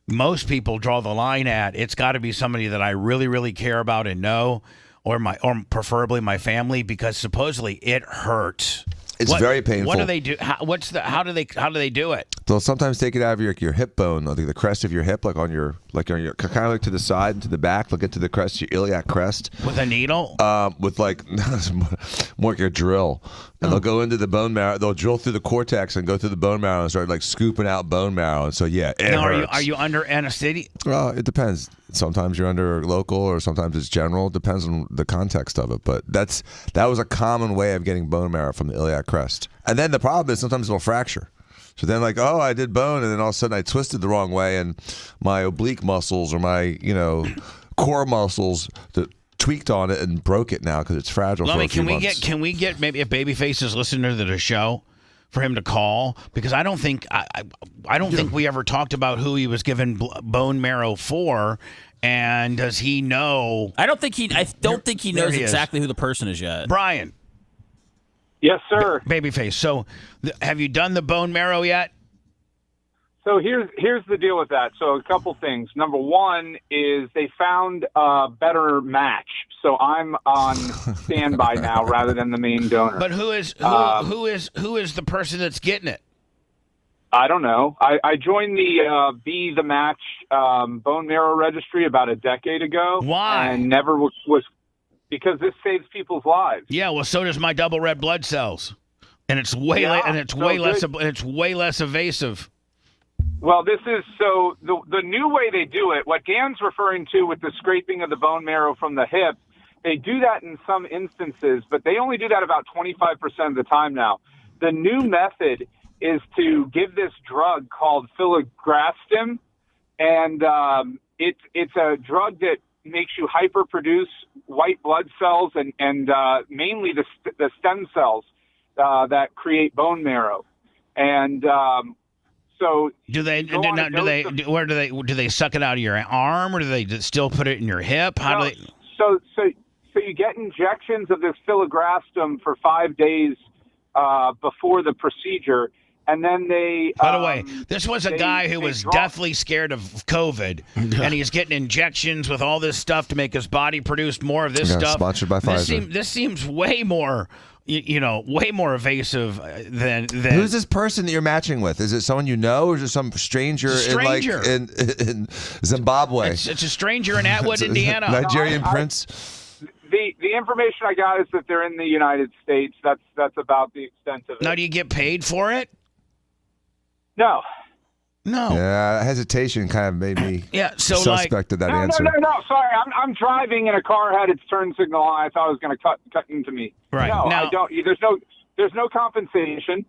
draw the line at, it's got to be somebody that I really, really care about and know, or preferably my family, because supposedly it hurts. It's very painful. What do they do? How do they do it? They'll sometimes take it out of your hip bone, the crest of your hip, like on your kind of like to the side and to the back. They'll get to the crest, your iliac crest, with a needle. With more like a drill, and they'll go into the bone marrow. They'll drill through the cortex and go through the bone marrow and start like scooping out bone marrow. And so it hurts. Are you under anesthesia? Well, it depends. Sometimes you're under local, or sometimes it's general. It depends on the context of it. But that was a common way of getting bone marrow from the iliac crest. And then the problem is sometimes it'll fracture. So then, like, oh, I did bone, and then all of a sudden I twisted the wrong way, and my oblique muscles or my, core muscles tweaked on it and broke it now because it's fragile for a few months. Can we get maybe if Babyface is listening to the show for him to call? Because I don't think think we ever talked about who he was given bone marrow for. And does he know? I don't think he knows exactly who the person is yet. Brian. Yes, sir. Babyface. So, have you done the bone marrow yet? So here's the deal with that. So a couple things. Number one is they found a better match. So I'm on standby now rather than the main donor. But who is the person that's getting it? I don't know. I joined the Be the Match bone marrow registry about a decade ago. Why? And never was because this saves people's lives. Yeah, well, so does my double red blood cells, and it's way less evasive. Well, this is so the new way they do it. What Dan's referring to with the scraping of the bone marrow from the hip, they do that in some instances, but they only do that about 25% of the time now. The new method is to give this drug called filgrastim, and it's a drug that makes you hyperproduce white blood cells and mainly the stem cells that create bone marrow. And so do they suck it out of your arm, or do they still put it in your hip? How do they? So you get injections of this filgrastim for 5 days before the procedure. And then they. By the way, this was a guy who was deathly scared of COVID, and he's getting injections with all this stuff to make his body produce more of this stuff. Sponsored by Pfizer. This seems way more, way more evasive than. Who's this person that you're matching with? Is it someone you know, or is it some stranger, in Zimbabwe? It's a stranger in Atwood, Indiana. Nigerian prince. The information I got is that they're in the United States. That's about the extent of it. Now, do you get paid for it? No. Yeah, hesitation kind of made me suspect of that answer. No. Sorry, I'm driving and a car had its turn signal on. I thought it was going to cut into me. Right. No, I don't. There's no compensation.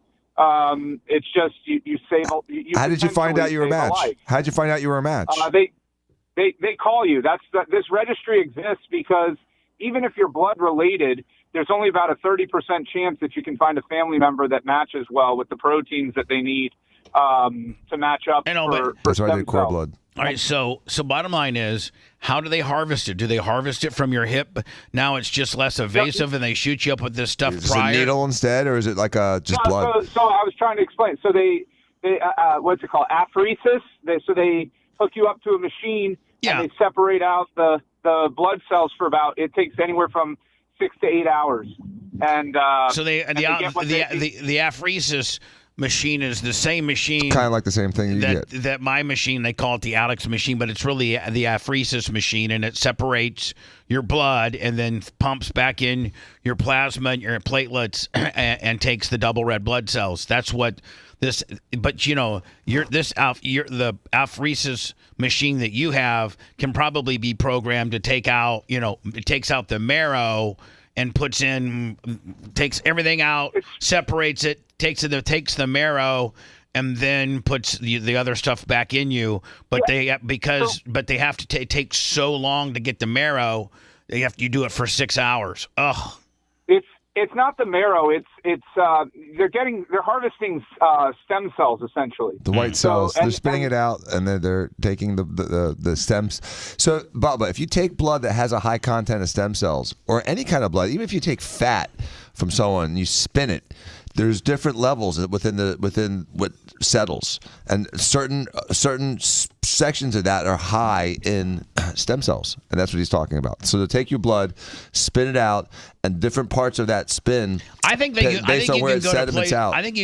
It's just you save. How did you find out you were a match? How did you find out you were a match? They call you. This registry exists because even if you're blood related, there's only about a 30% chance that you can find a family member that matches well with the proteins that they need to match up. That's why I did core blood. All right, so bottom line is, how do they harvest it? Do they harvest it from your hip? Now it's just less evasive, and they shoot you up with this stuff Is prior? it a needle instead, or is it like just blood? So I was trying to explain. So they what's it called? Apheresis. They hook you up to a machine, and they separate out the blood cells for it takes anywhere from 6 to 8 hours. And so the apheresis machine is the same machine, kind of like the same thing that my machine, they call it the Alex machine, but it's really the apheresis machine, and it separates your blood and then pumps back in your plasma and your platelets and takes the double red blood cells. That's what this, but the apheresis machine that you have can probably be programmed to take out, it takes out the marrow and takes everything out, separates it, takes the marrow, and then puts the other stuff back in you. But they have to take so long to get the marrow. You do it for 6 hours. Ugh. It's not the marrow. They're harvesting stem cells essentially. The white cells. They're spitting it out, and then they're taking the stems. So, Bubba, if you take blood that has a high content of stem cells, or any kind of blood, even if you take fat from someone and you spin it, there's different levels within what settles, and certain sections of that are high in stem cells, and that's what he's talking about. So to take your blood, spin it out, and different parts of that spin. I think you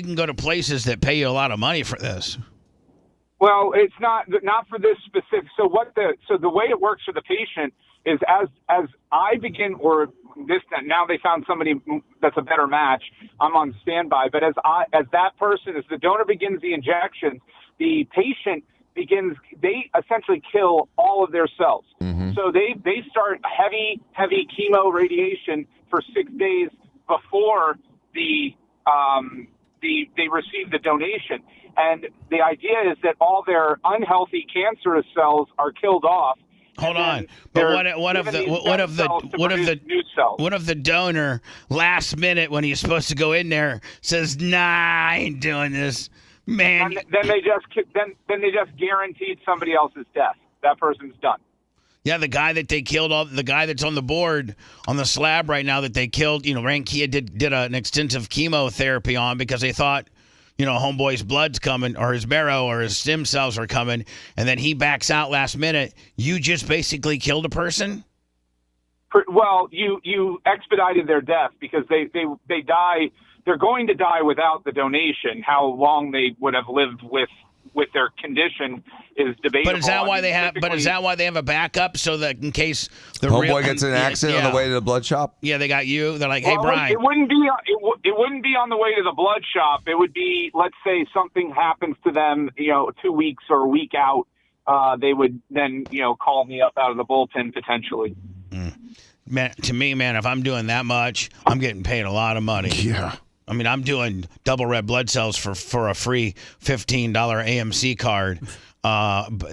can go to places that pay you a lot of money for this. Well, it's not for this specific. So the way it works for the patient is as I begin now they found somebody that's a better match. I'm on standby, but as the donor begins the injection, the patient they essentially kill all of their cells. Mm-hmm. So they start heavy chemo radiation for 6 days before the they receive the donation. And the idea is that all their unhealthy cancerous cells are killed off. Hold on, but what of the donor last minute when he's supposed to go in there says, "Nah, I ain't doing this, man." And then they just guaranteed somebody else's death. That person's done. Yeah, the guy that they killed, the guy that's on the board on the slab right now that they killed, Rankia did an extensive chemotherapy on because they thought, homeboy's blood's coming or his marrow or his stem cells are coming, and then he backs out last minute. You just basically killed a person? Well, you expedited their death because they die. They're going to die without the donation. How long they would have lived with their condition is debatable. But is that why they have? But is that why they have a backup so that in case the homeboy gets in an accident on the way to the blood shop? Yeah, they got you. They're like, "Hey, Brian." It wouldn't be on the way to the blood shop. It would be, let's say, something happens to them, 2 weeks or a week out. They would then, call me up out of the bullpen potentially. Man, to me, man, if I'm doing that much, I'm getting paid a lot of money. Yeah. I mean, I'm doing double red blood cells for a free $15 AMC card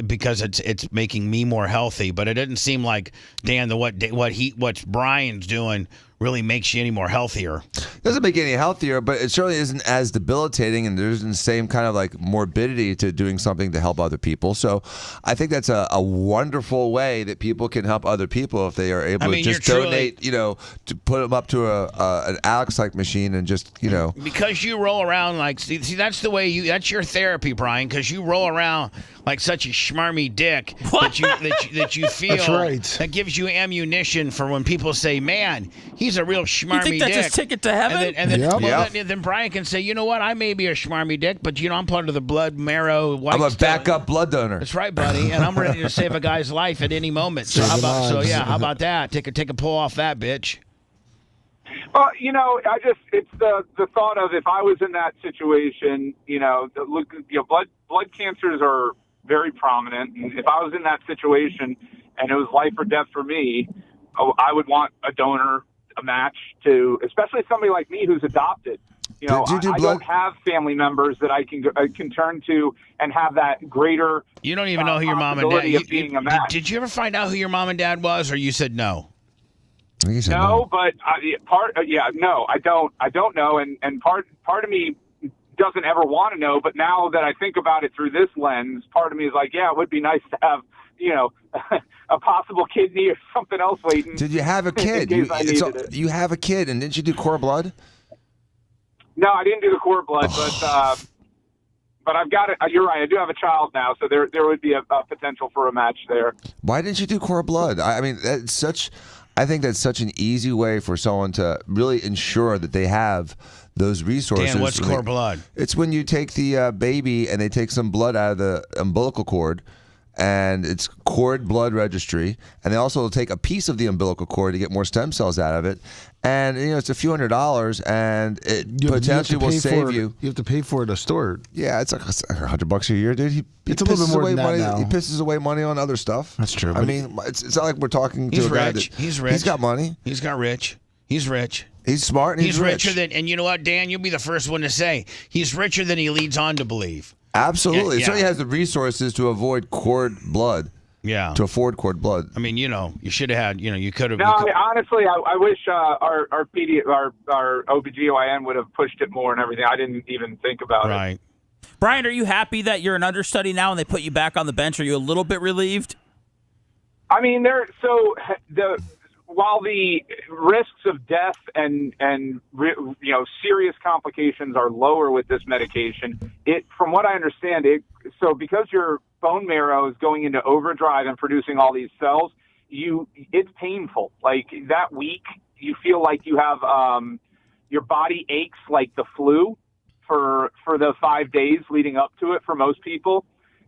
because it's making me more healthy. But it didn't seem like, Dan, what Brian's doing really makes you any more healthier. Doesn't make you any healthier, but it certainly isn't as debilitating, and there isn't the same kind of like morbidity to doing something to help other people. So I think that's a wonderful way that people can help other people if they are able to just donate, to put them up to an Alex-like machine and just, Because you roll around like, see, that's the way that's your therapy, Brian, because you roll around like such a schmarmy dick that you feel that's right. That gives you ammunition for when people say, "Man, he's a real schmarmy dick." You think that's his ticket to heaven? And then Brian can say, "You know what? I may be a schmarmy dick, but I'm part of the blood marrow. I'm a backup blood donor." That's right, buddy, and I'm ready to save a guy's life at any moment. So how about that? Take a pull off that bitch. Well, it's the thought of if I was in that situation, blood cancers are very prominent. And if I was in that situation and it was life or death for me, I would want a donor, a match to, especially somebody like me who's adopted. I don't have family members that I can turn to and have that greater. You don't even know who your mom and dad. Did you ever find out who your mom and dad was, or you said no? No, but no, I don't know, and part of me doesn't ever want to know. But now that I think about it through this lens, part of me is like, yeah, it would be nice to have, a possible kidney or something else waiting. Did you have a kid? You have a kid, and didn't you do cord blood? No, I didn't do the cord blood, but I've got it. You're right. I do have a child now, so there would be a potential for a match there. Why didn't you do cord blood? I mean, I think that's such an easy way for someone to really ensure that they have those resources. Dan, what's cord blood? It's when you take the baby and they take some blood out of the umbilical cord, and it's cord blood registry, and they also take a piece of the umbilical cord to get more stem cells out of it, and it's a few $100s, and it potentially will save you. You have to pay for it to store it. Yeah, it's like $100 a year, dude. It's a little bit more than that now. He pisses away money on other stuff. That's true. I mean, it's not like we're talking to a guy that he's rich. He's got money. He's rich. He's smart. And he's richer than, and you know what, Dan? You'll be the first one to say he's richer than he leads on to believe. Absolutely. Yeah. So he has the resources to avoid cord blood. Yeah. To afford cord blood. I mean, you should have had, you could have. No, honestly, I wish our OBGYN would have pushed it more and everything. I didn't even think about it. Right. Brian, are you happy that you're an understudy now and they put you back on the bench? Are you a little bit relieved? I mean, while the risks of death and serious complications are lower with this medication, from what I understand, because your bone marrow is going into overdrive and producing all these cells, it's painful. Like that week, you feel like you have your body aches like the flu for the 5 days leading up to it for most people.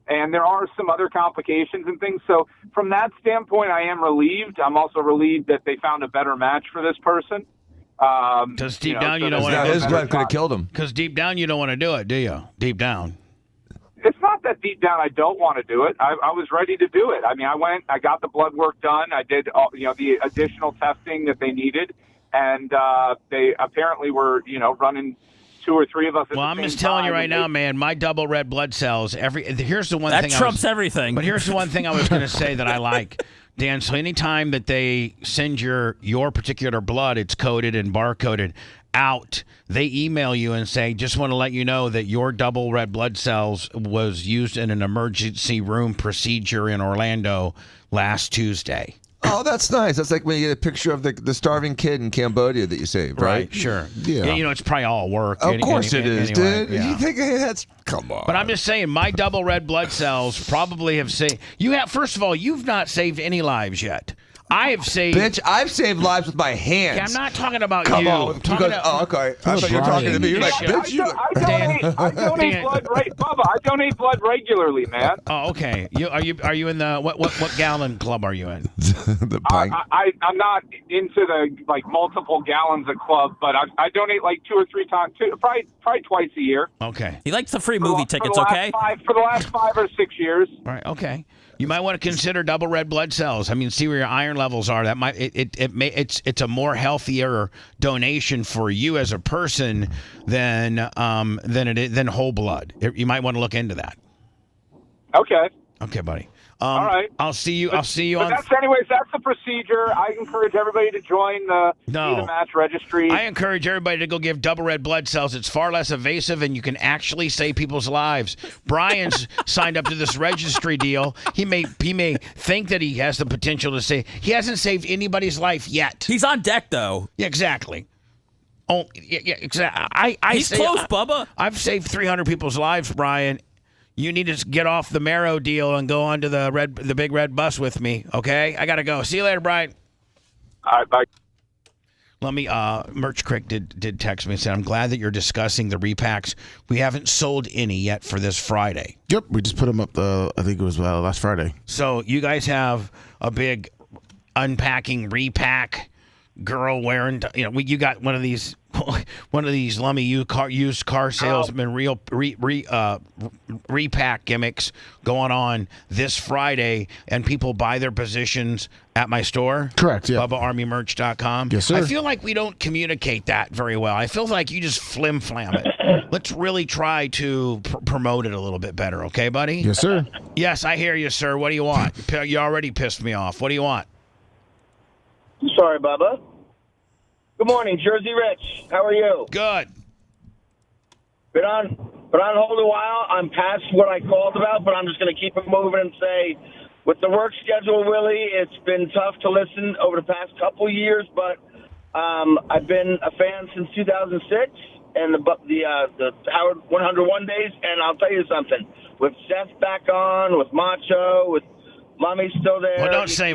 And there are some other complications and things. So from that standpoint, I am relieved. I'm also relieved that they found a better match for this person. Because deep down, you don't want to do it. His blood could have killed him. Because deep down, you don't want to do it, do you? Deep down. It's not that deep down I don't want to do it. I was ready to do it. I mean, I got the blood work done. I did all, the additional testing that they needed. And they apparently were, running 2 or 3 of us. Well, I'm just telling you right now, man. My double red blood cells. Here's the one that thing trumps everything. But here's the one thing I was going to say that I like, Dan. So anytime that they send your particular blood, it's coded and barcoded out. They email you and say, just want to let you know that your double red blood cells was used in an emergency room procedure in Orlando last Tuesday. Oh, that's nice. That's like when you get a picture of the starving kid in Cambodia that you saved, right? Sure. Yeah. You know, it's probably all work. Of course it is, anyway, dude. yeah. You think, hey, that's... Come on. But I'm just saying, my double red blood cells probably have saved... First of all, you've not saved any lives yet. I have saved... Bitch, I've saved lives with my hands. Yeah, I'm not talking about Come you. on. I'm talking Oh, okay. I thought you were talking to me. You're like, bitch, you... I donate blood, Bubba. I donate blood regularly, man. Oh, okay. Are you in the what gallon club are you in? The pint. I'm not into the multiple gallons of club, but I donate 2 or 3 times, probably twice a year. Okay. He likes the free movie tickets. Okay. For the last 5 or 6 years. Right. Okay. You might want to consider double red blood cells. I mean, see where your iron levels are. That might it's a more healthier donation for you as a person than whole blood. You might want to look into that. Okay. Okay, buddy. All right. I'll see you. I'll see you but on. That's the procedure. I encourage everybody to join the match registry. I encourage everybody to go give double red blood cells. It's far less evasive, and you can actually save people's lives. Brian's signed up to this registry deal. He may think that he has the potential to save. He hasn't saved anybody's life yet. He's on deck, though. Yeah, exactly. Oh, yeah, exactly. He's close, Bubba. I've saved 300 people's lives, Brian. You need to get off the Marrow deal and go onto the big red bus with me, okay? I gotta go. See you later, Brian. All right, bye. Let me. Merch Crick did text me and said, "I'm glad that you're discussing the repacks. We haven't sold any yet for this Friday." Yep, we just put them up. I think it was last Friday. So you guys have a big unpacking repack. Girl wearing, you got one of these Lummy used car salesman repack gimmicks going on this Friday, and people buy their positions at my store. Correct. Yeah. BubbaArmyMerch.com. Yes, sir. I feel like we don't communicate that very well. I feel like you just flim flam it. Let's really try to promote it a little bit better, okay, buddy? Yes, sir. Yes, I hear you, sir. What do you want? You already pissed me off. What do you want? Sorry, Bubba. Good morning, Jersey Rich. How are you? Good. Been on hold a while. I'm past what I called about, but I'm just going to keep it moving and say, with the work schedule, Willie, it's been tough to listen over the past couple years, but I've been a fan since 2006 and the Howard 101 days, and I'll tell you something. With Seth back on, with Macho, with Mommy's still there. Well, don't say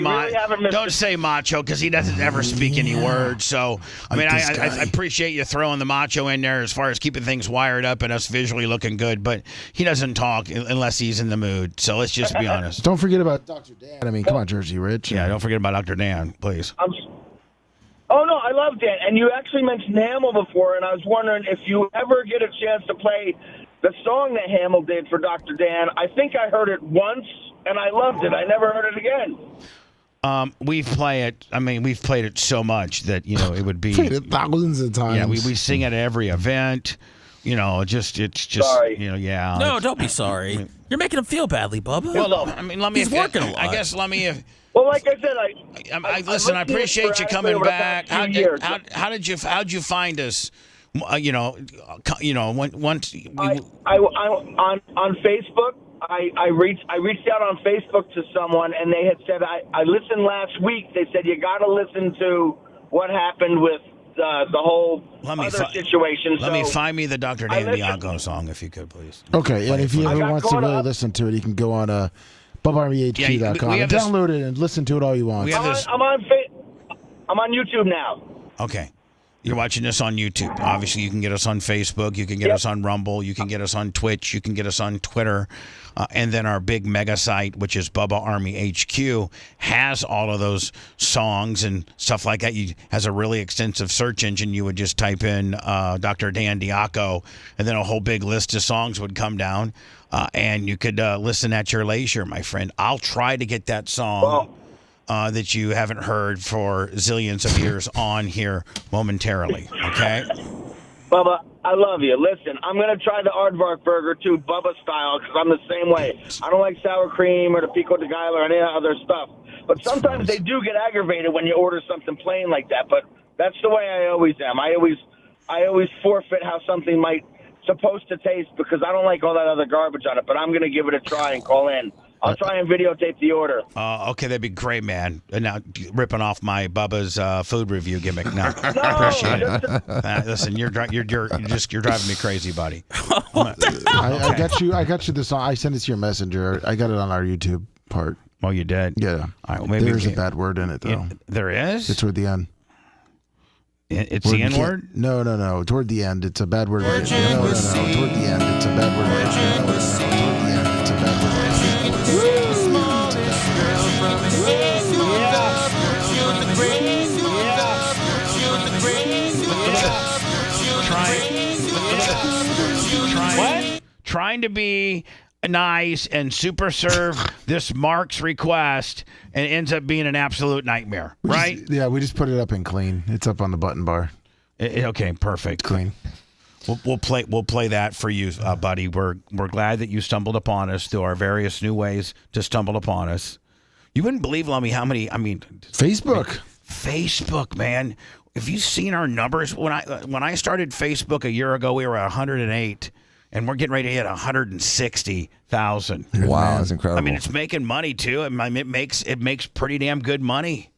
Macho because he doesn't ever speak any words. So, I mean, I appreciate you throwing the Macho in there as far as keeping things wired up and us visually looking good, but he doesn't talk unless he's in the mood. So let's just be honest. Don't forget about Dr. Dan. I mean, come on, Jersey Rich. Yeah, don't forget about Dr. Dan, please. Oh, no, I love Dan. And you actually mentioned Hamill before, and I was wondering if you ever get a chance to play the song that Hamill did for Dr. Dan. I think I heard it once, and I loved it. I never heard it again. We've played it so much that, it would be... Played it thousands of times. Yeah, we sing it at every event. It's just... Sorry. Yeah. No, don't be sorry. You're making him feel badly, Bubba. Well, I mean, he's working a lot. I guess let me... Well, like I said, listen, I appracappreciate you coming back. How'd you find us? Once on Facebook, I reached out on Facebook to someone, and they had said I listened last week. They said you got to listen to what happened with the whole situation. Let me find me the Dr. Dan Bianco song, if you could, please. Okay, and if you ever want to really listen to it, you can go on BubbaArmyHQ.com and download it and listen to it all you want. I'm on YouTube now. Okay. You're watching this on YouTube. Obviously, you can get us on Facebook. You can get us on Rumble. You can get us on Twitch. You can get us on Twitter. And then our big mega site, which is Bubba Army HQ, has all of those songs and stuff like that. It has a really extensive search engine. You would just type in Dr. Dan Diaco, and then a whole big list of songs would come down. And you could listen at your leisure, my friend. I'll try to get that song that you haven't heard for zillions of years on here momentarily, okay? Bubba, I love you. Listen, I'm going to try the aardvark burger, too, Bubba style, because I'm the same way. I don't like sour cream or the pico de gallo or any other stuff. But sometimes they do get aggravated when you order something plain like that. But that's the way I always am. I always forfeit how something might supposed to taste because I don't like all that other garbage on it. But I'm going to give it a try and call in. I'll try and videotape the order. Okay, that'd be great, man. And now ripping off my Bubba's food review gimmick. No, I appreciate it. Listen, you're driving me crazy, buddy. I got you this. I sent it to your messenger. I got it on our YouTube part. Oh, you did? Yeah. All right, well, maybe there's a bad word in it though. There is? It's toward the end. It's the N word? No. Toward the end, it's a bad word. No. Toward the end, it's a bad word. Toward the end, it's a bad word. Trying to be nice and super serve this Mark's request and ends up being an absolute nightmare, right? We just put it up in clean. It's up on the button bar. Okay, perfect. Clean. We'll play that for you, buddy. We're glad that you stumbled upon us through our various new ways to stumble upon us. You wouldn't believe, Lummy, how many. Facebook, man. Have you seen our numbers? When I started Facebook a year ago, we were at 108. And we're getting ready to hit 160,000. Wow, that's incredible. I mean, it's making money too. I mean, it makes pretty damn good money.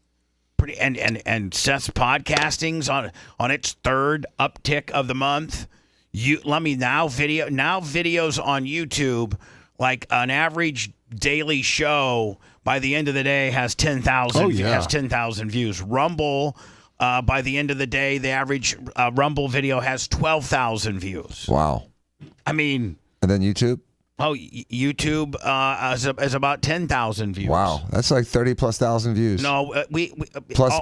And Seth's podcasting's on its third uptick of the month. Now videos on YouTube, like an average daily show by the end of the day has 10,000. Oh, yeah. Has 10,000 views. Rumble. By the end of the day, the average Rumble video has 12,000 views. Wow. I mean, and then YouTube? Oh, YouTube is about 10,000 views. Wow, that's like 30,000+ views. No, we plus,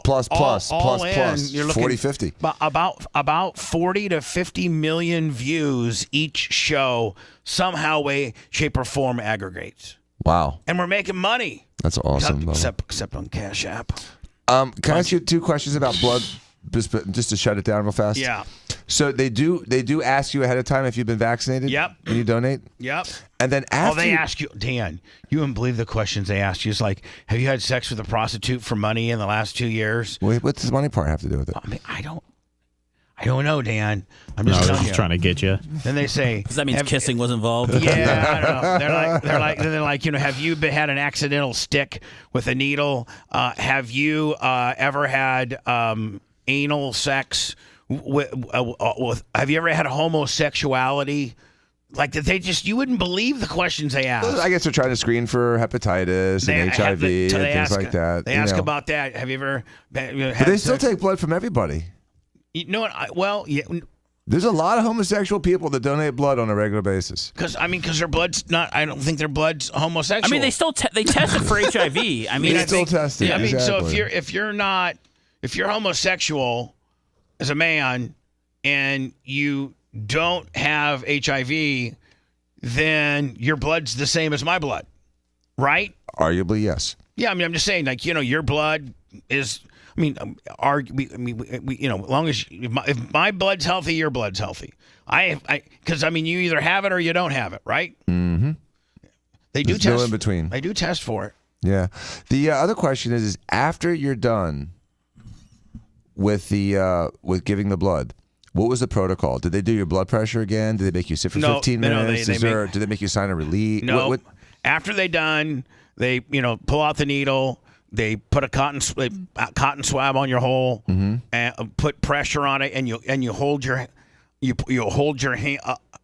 you're looking 40, 50. About 40 to 50 million views each show somehow, way, shape, or form aggregates. Wow. And we're making money. That's awesome. Except on Cash App. Can I ask you 2 questions about blood? Just to shut it down real fast. Yeah. So they do ask you ahead of time if you've been vaccinated. Yep. When you donate. Yep. And then after they ask you, Dan, you wouldn't believe the questions they ask you. It's like, have you had sex with a prostitute for money in the last 2 years? Wait, what's the money part have to do with it? I mean, I don't know, Dan. I'm just trying to get you. Then they say, because that means kissing was involved. Yeah, I don't know. They're like, have you had an accidental stick with a needle? Have you ever had anal sex with have you ever had homosexuality? Like you wouldn't believe the questions they ask. I guess they're trying to screen for hepatitis and HIV and things like that. They ask about that. Have you ever had But they still take blood from everybody. You know what? There's a lot of homosexual people that donate blood on a regular basis. Because their blood's not. I don't think their blood's homosexual. I mean, they still they test it for HIV. I mean, they still test it. Yeah, I mean, exactly. so if you're homosexual as a man and you don't have HIV, then your blood's the same as my blood, right? Arguably, yes. Yeah, I mean, I'm just saying, like, your blood is. I mean, as long as if my blood's healthy, your blood's healthy. Because you either have it or you don't have it, right? Mm-hmm. They do There's test no in between. They do test for it. Yeah. The other question is after you're done with with giving the blood, what was the protocol? Did they do your blood pressure again? Did they make you sit for 15 minutes? Did they make you sign a release? No. After they done, they pull out the needle. They put a cotton swab on your hole and put pressure on it, and you hold your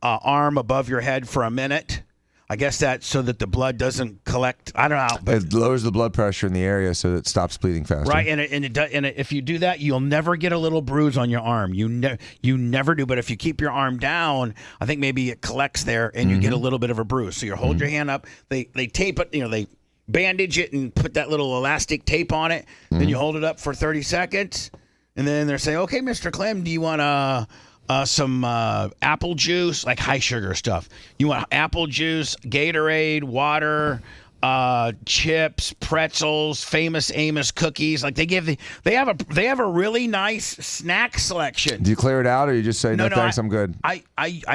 arm above your head for a minute. I guess that's so that the blood doesn't collect. I don't know. But it lowers the blood pressure in the area so that it stops bleeding faster. Right, and if you do that, you'll never get a little bruise on your arm. You never do. But if you keep your arm down, I think maybe it collects there, and you get a little bit of a bruise. So you hold your hand up. They tape it. They bandage it and put that little elastic tape on it. Then you hold it up for 30 seconds, and then they're saying, "Okay, Mr. Clem, do you want some apple juice, like high sugar stuff? You want apple juice, Gatorade, water, chips, pretzels, Famous Amos cookies. Like they have a really nice snack selection. Do you clear it out, or you just say no thanks, I'm good? I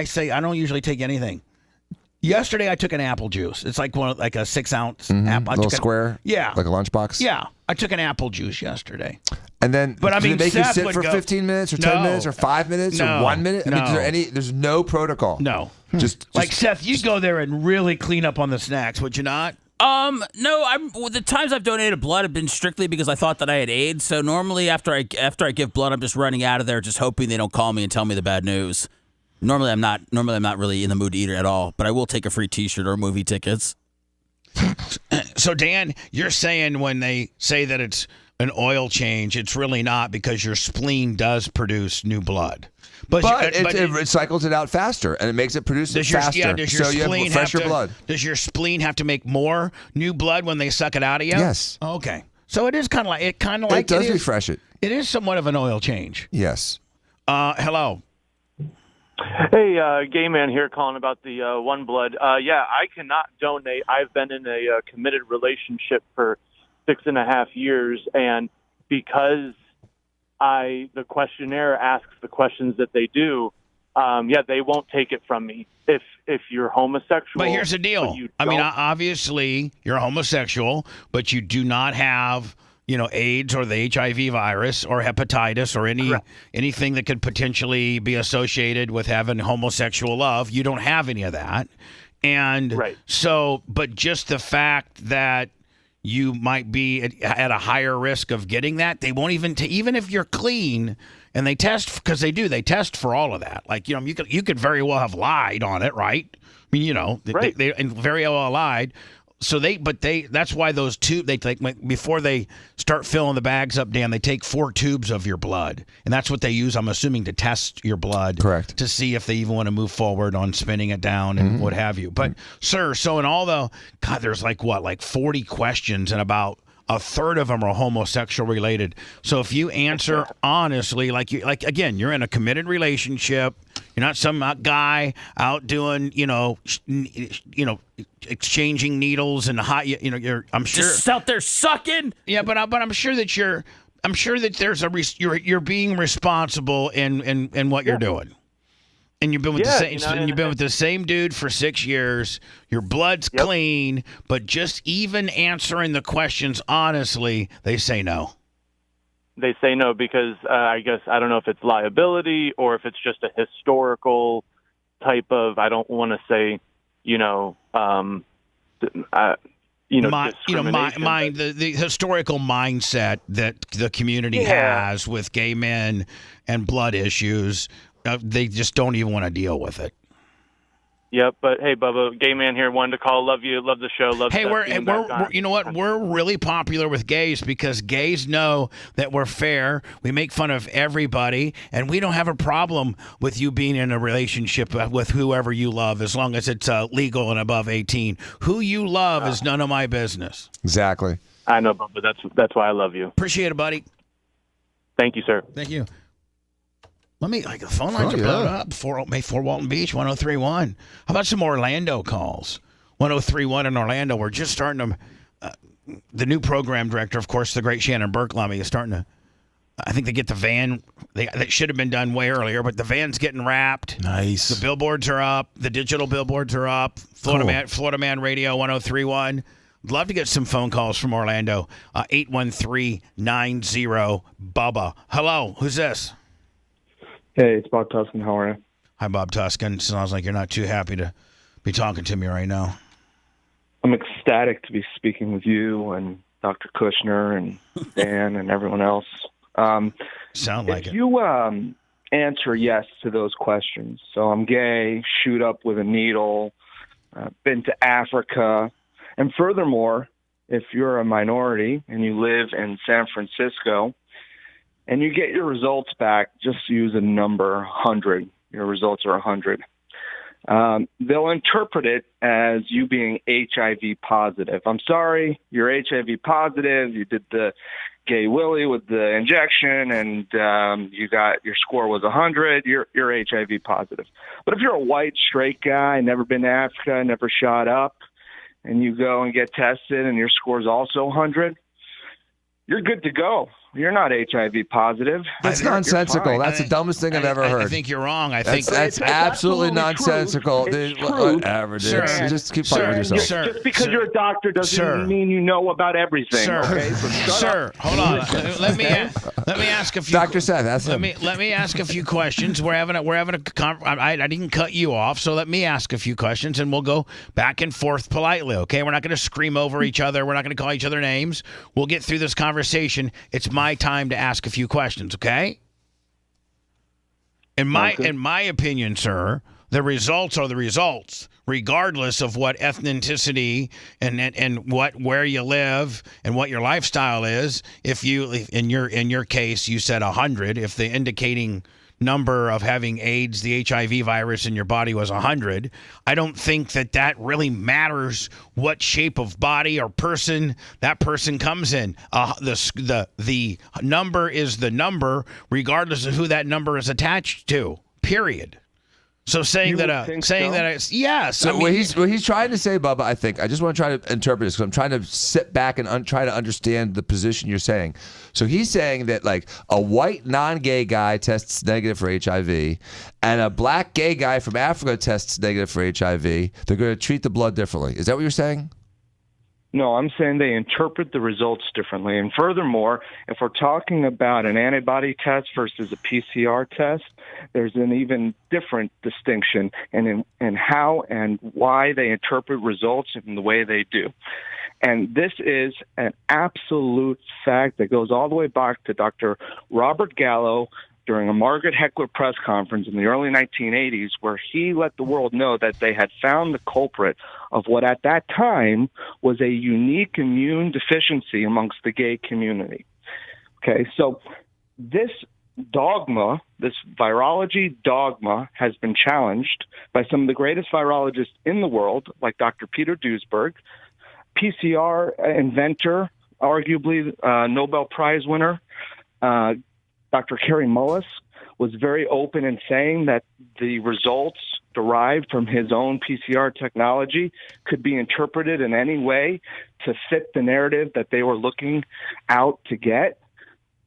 say I don't usually take anything. Yesterday I took an apple juice. It's like a 6-ounce apple. Little square. Yeah. Like a lunchbox. Yeah, I took an apple juice yesterday. And then, but I mean, do they make Seth you sit for 15 minutes or 10 minutes or 5 minutes or 1 minute? I mean, is there there's no protocol. No. Just like Seth, you go there and really clean up on the snacks, would you not? No. The times I've donated blood have been strictly because I thought that I had AIDS. So normally after I give blood, I'm just running out of there, just hoping they don't call me and tell me the bad news. Normally I'm not really in the mood to eat it at all. But I will take a free T-shirt or movie tickets. So Dan, you're saying when they say that it's an oil change, it's really not, because your spleen does produce new blood. But it cycles it out faster, and it makes it produce it faster. So you have fresher blood. Does your spleen have to make more new blood when they suck it out of you? Yes. Okay. So it is kind of like it does refresh it. It is somewhat of an oil change. Yes. Hello. Hey, gay man here calling about the One Blood. Yeah, I cannot donate. I've been in a committed relationship for 6.5 years, and because the questionnaire asks the questions that they do, they won't take it from me if you're homosexual. But here's the deal. I mean, obviously you're homosexual, but you do not have, AIDS or the HIV virus or hepatitis or anything that could potentially be associated with having homosexual love. You don't have any of that. And so, but just the fact that you might be at a higher risk of getting that, they won't even if you're clean, and they test, because they test for all of that. Like, you could very well have lied on it, right? I mean, they very well lied. So that's why those they take, before they start filling the bags up, Dan, they take 4 tubes of your blood, and that's what they use, I'm assuming, to test your blood. Correct. To see if they even want to move forward on spinning it down and what have you. But sir, so in all there's like 40 questions, and about a third of them are homosexual related. So if you answer honestly, again, you're in a committed relationship. You're not some guy out doing, exchanging needles and hot. I'm sure just out there sucking. Yeah, but I'm sure that you're being responsible in what you're doing. And you've been with the same dude for 6 years. Your blood's clean, but just even answering the questions honestly, they say no. They say no because I guess I don't know if it's liability or if it's just a historical type of. I don't want to say, the historical mindset that the community has with gay men and blood issues. They just don't even want to deal with it. Yep, but hey, Bubba, gay man here, wanted to call. Love you, love the show, love. Hey, we're you know what? We're really popular with gays because gays know that we're fair. We make fun of everybody, and we don't have a problem with you being in a relationship with whoever you love, as long as it's legal and above 18. Who you love is none of my business. Exactly. I know, Bubba. That's why I love you. Appreciate it, buddy. Thank you, sir. Thank you. The phone lines are blown up. 4 Walton Beach, 103.1. How about some Orlando calls? 103.1 in Orlando. We're just starting to. The new program director, of course, the great Shannon Burklamy, is starting to. I think they get the van. That should have been done way earlier, but the van's getting wrapped. Nice. The billboards are up. The digital billboards are up. Florida Man Radio, 103.1. Love to get some phone calls from Orlando. 813-90-BUBBA. Hello, who's this? Hey, it's Bob Tuscan. How are you? Hi, Bob Tuscan. Sounds like you're not too happy to be talking to me right now. I'm ecstatic to be speaking with you and Dr. Kushner and Dan and everyone else. Sound like if you answer yes to those questions, so I'm gay, shoot up with a needle, been to Africa, and furthermore, if you're a minority and you live in San Francisco, and you get your results back, just use a number, 100. Your results are 100. They'll interpret it as you being HIV positive. I'm sorry, you're HIV positive. You did the gay willy with the injection, and your score was 100. You're HIV positive. But if you're a white straight guy, never been to Africa, never shot up, and you go and get tested and your score is also 100, you're good to go. You're not HIV positive. That's nonsensical. That's the dumbest thing I've ever heard. I think you're wrong. That's absolutely nonsensical. Whatever, dude. Just keep fighting with yourself. Just because you're a doctor doesn't mean you know about everything. Okay? So shut up. Hold on. Let me ask a few. Dr. Seth, ask him. Let me ask a few questions. We're having a I didn't cut you off, so let me ask a few questions, and we'll go back and forth politely. Okay? We're not going to scream over each other. We're not going to call each other names. We'll get through this conversation. It's my time to ask a few questions, okay? In my opinion, sir, the results are the results, regardless of what ethnicity and where you live and what your lifestyle is. If in your case you said 100, if the indicating number of having AIDS, the HIV virus in your body was 100, I don't think that really matters what shape of body or person that person comes in. The number is the number, regardless of who that number is attached to. Period. So saying yes. So what he's trying to say, Bubba, I just want to try to interpret this because I'm trying to sit back and try to understand the position you're saying. So he's saying that like a white non-gay guy tests negative for HIV and a black gay guy from Africa tests negative for HIV. They're going to treat the blood differently. Is that what you're saying? No, I'm saying they interpret the results differently. And furthermore, if we're talking about an antibody test versus a PCR test, there's an even different distinction in how and why they interpret results in the way they do. And this is an absolute fact that goes all the way back to Dr. Robert Gallo during a Margaret Heckler press conference in the early 1980s, where he let the world know that they had found the culprit of what at that time was a unique immune deficiency amongst the gay community. Okay, so this dogma, this virology dogma, has been challenged by some of the greatest virologists in the world, like Dr. Peter Duesberg, PCR inventor, arguably Nobel Prize winner, Dr. Kerry Mullis was very open in saying that the results derived from his own PCR technology could be interpreted in any way to fit the narrative that they were looking out to get.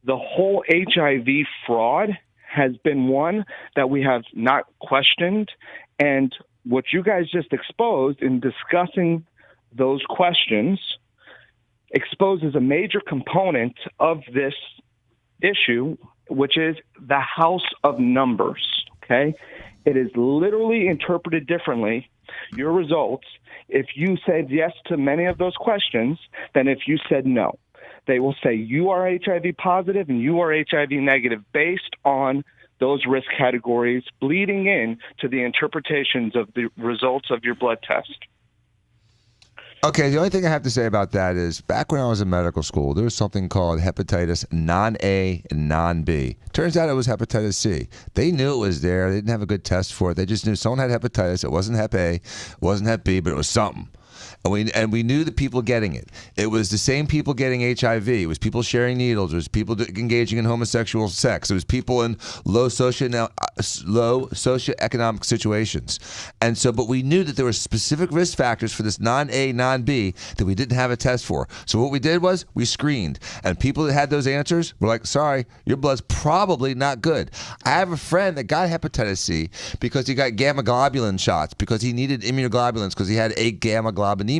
The whole HIV fraud has been one that we have not questioned. And what you guys just exposed in discussing those questions exposes a major component of this issue, which is the house of numbers, okay? It is literally interpreted differently, your results, if you said yes to many of those questions than if you said no. They will say you are HIV positive and you are HIV negative based on those risk categories bleeding in to the interpretations of the results of your blood test. Okay, the only thing I have to say about that is back when I was in medical school, there was something called hepatitis non-A and non-B. Turns out it was hepatitis C. They knew it was there. They didn't have a good test for it. They just knew someone had hepatitis. It wasn't hep A, it wasn't hep B, but it was something. And we knew the people getting it. It was the same people getting HIV. It was people sharing needles. It was people engaging in homosexual sex. It was people in low socioeconomic situations. And so, but we knew that there were specific risk factors for this non-A, non-B that we didn't have a test for. So what we did was we screened. And people that had those answers were like, sorry, your blood's probably not good. I have a friend that got hepatitis C because he got gamma globulin shots because he needed immunoglobulins because he had gamma globulinemia.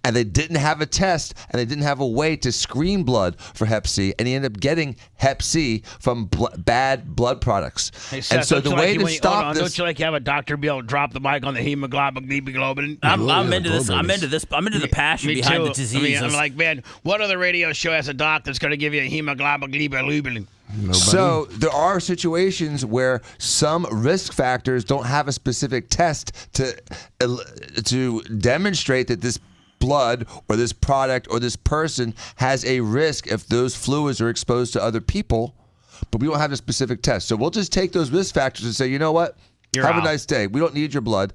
And they didn't have a test and they didn't have a way to screen blood for hep C, and he ended up getting hep C from bad blood products. Hey, Seth, and so the way to stop this, don't you like have a doctor be able to drop the mic on the hemoglobin? I'm into this. I'm into the passion behind the disease. I'm like, man, what other radio show has a doc that's going to give you a hemoglobin? So there are situations where some risk factors don't have a specific test to demonstrate that this blood or this product or this person has a risk if those fluids are exposed to other people, but we don't have a specific test. So we'll just take those risk factors and say, you know what? Have a nice day. We don't need your blood.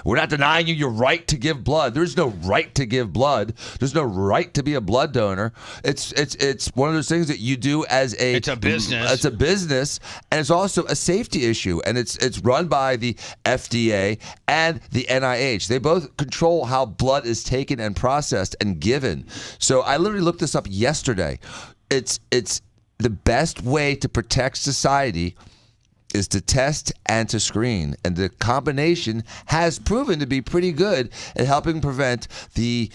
We're not denying you your right to give blood. There's no right to give blood. There's no right to be a blood donor. It's one of those things that you do as a. It's a business. It's a business, and it's also a safety issue, and it's run by the FDA and the NIH. They both control how blood is taken and processed and given. So I literally looked this up yesterday. It's the best way to protect society is to test and to screen. And the combination has proven to be pretty good at helping prevent the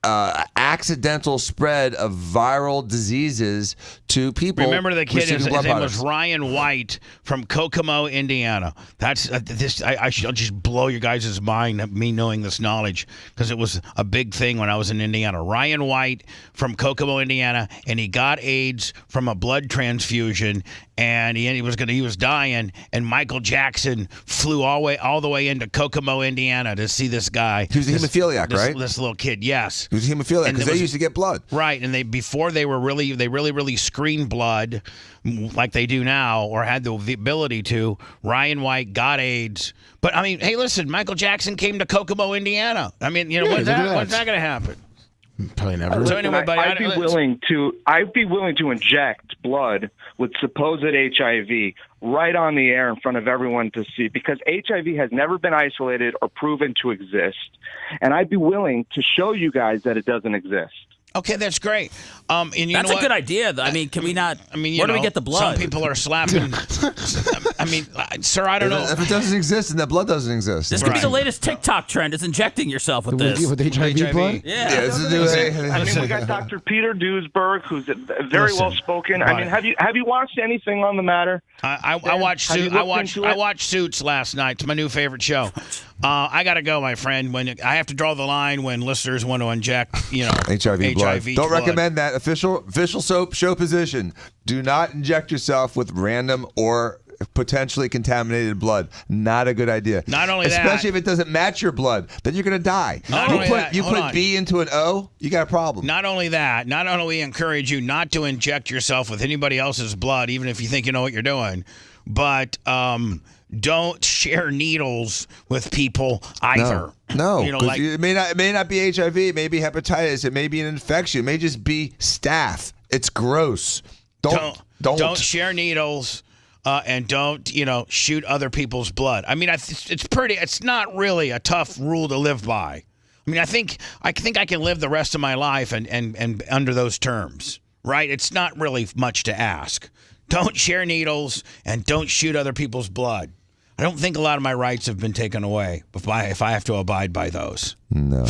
accidental spread of viral diseases to people. Remember the kid, his name products. was Ryan White from Kokomo, Indiana. That's I should just blow your guys' mind, me knowing this knowledge, because it was a big thing when I was in Indiana. Ryan White from Kokomo, Indiana, and he got AIDS from a blood transfusion, and he was dying, and Michael Jackson flew all the way into Kokomo, Indiana to see this guy. He was a hemophiliac, right? This little kid, yes. He was a hemophiliac because they used to get blood. Right, and they really screened blood like they do now, or had the ability to. Ryan White got AIDS. But, I mean, hey, listen, Michael Jackson came to Kokomo, Indiana. I mean, when's that going to happen? Probably never. So anyway, I'd be willing to inject blood with supposed HIV right on the air in front of everyone to see, because HIV has never been isolated or proven to exist, and I'd be willing to show you guys that it doesn't exist. Okay, that's great. And that's a good idea. I mean, can we not? I mean, where do we get the blood? Some people are slapping. I mean, sir, I don't know. If it doesn't exist, then that blood doesn't exist. This could be the latest TikTok trend. Is injecting yourself with this. With HIV blood? Yeah. This is a new I mean, we got Dr. Peter Duesberg, who's very well spoken. I mean, have you watched anything on the matter? I watched Suits last night. It's my new favorite show. I gotta go, my friend. When I have to draw the line when listeners want to inject, HIV blood. Don't blood. recommend that. Official show position. Do not inject yourself with random or potentially contaminated blood. Not a good idea. Not only that, especially if it doesn't match your blood, then you're gonna die. You put B into an O, you got a problem. Not only that, not only we encourage you not to inject yourself with anybody else's blood, even if you think you know what you're doing, but don't share needles with people either. No, it may not be HIV, it may be hepatitis, it may be an infection, it may just be staph. It's gross. Don't share needles. And don't, shoot other people's blood. I mean, it's not really a tough rule to live by. I mean, I think I can live the rest of my life and under those terms, right? It's not really much to ask. Don't share needles and don't shoot other people's blood. I don't think a lot of my rights have been taken away if I have to abide by those. No.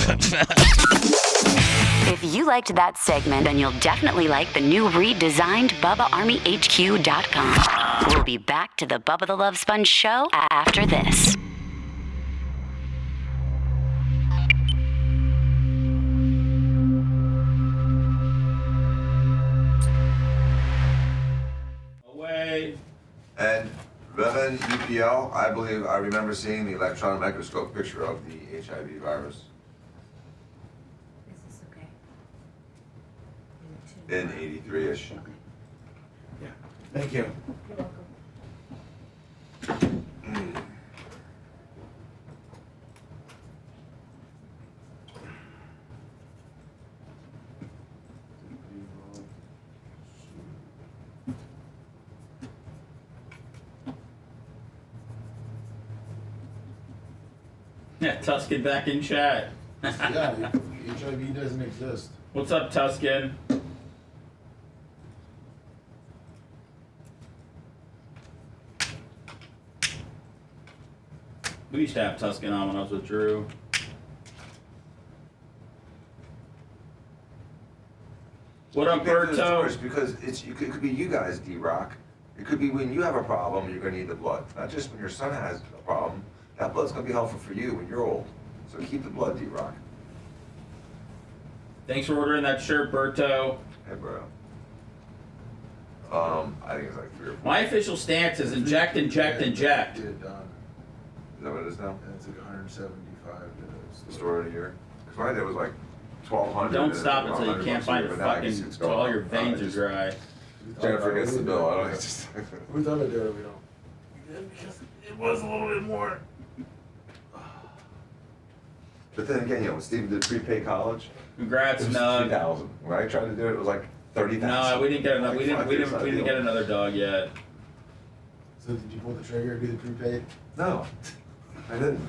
If you liked that segment, then you'll definitely like the new redesigned BubbaArmyHQ.com. We'll be back to the Bubba the Love Sponge show after this. Away. And Bevan UPL, I believe I remember seeing the electron microscope picture of the HIV virus. In 83-ish. Yeah. Thank you. Yeah, Tuscan back in chat. Yeah, HIV doesn't exist. What's up, Tuscan? We used to have Tuscan on when I was with Drew. What up, Berto? Because it could be you guys, D-Rock. It could be when you have a problem, you're going to need the blood. Not just when your son has a problem. That blood's going to be helpful for you when you're old. So keep the blood, D-Rock. Thanks for ordering that shirt, Berto. Hey, bro. I think it's like 3 or 4. My official stance is inject, inject, inject. Is that what it is now? It's like 175 The store of the year. Because when I did it was like 1,200. Don't stop until you can't find your fucking, until all your veins are dry. Jennifer gets the bill. I don't know. We thought it did, we don't. It was a little bit more. But then again, when Steven did prepaid college, Congrats, it was Nug. 3,000. When I tried to do it, it was like 30,000. No, we didn't get another. We Like, didn't fuck, we didn't get another dog yet. So did you pull the trigger, do the prepaid? No, I didn't.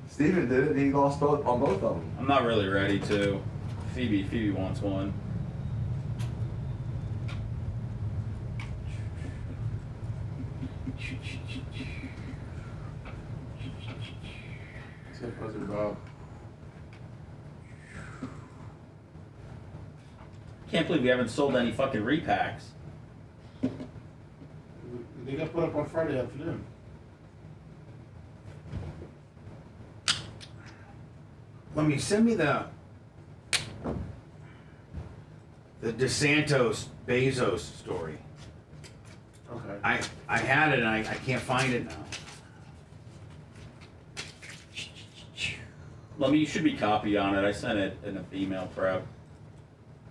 Steven did it. He lost both on both of them. I'm not really ready to. Phoebe wants one. Can't believe we haven't sold any fucking repacks. They got put up on Friday afternoon. Let me send me the DeSantis Bezos story. Okay. I had it and I can't find it now. You should be copied on it. I sent it in an email prep.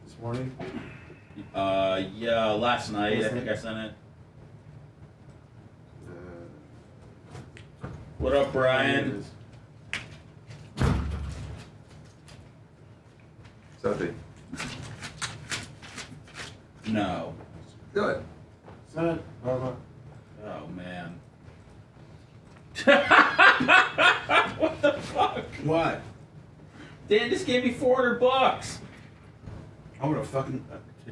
This morning? Yeah, last night I think I sent it. What up, Brian? Something. No. Good. Oh man. What the fuck? What? Dan just gave me $400. I'm gonna fucking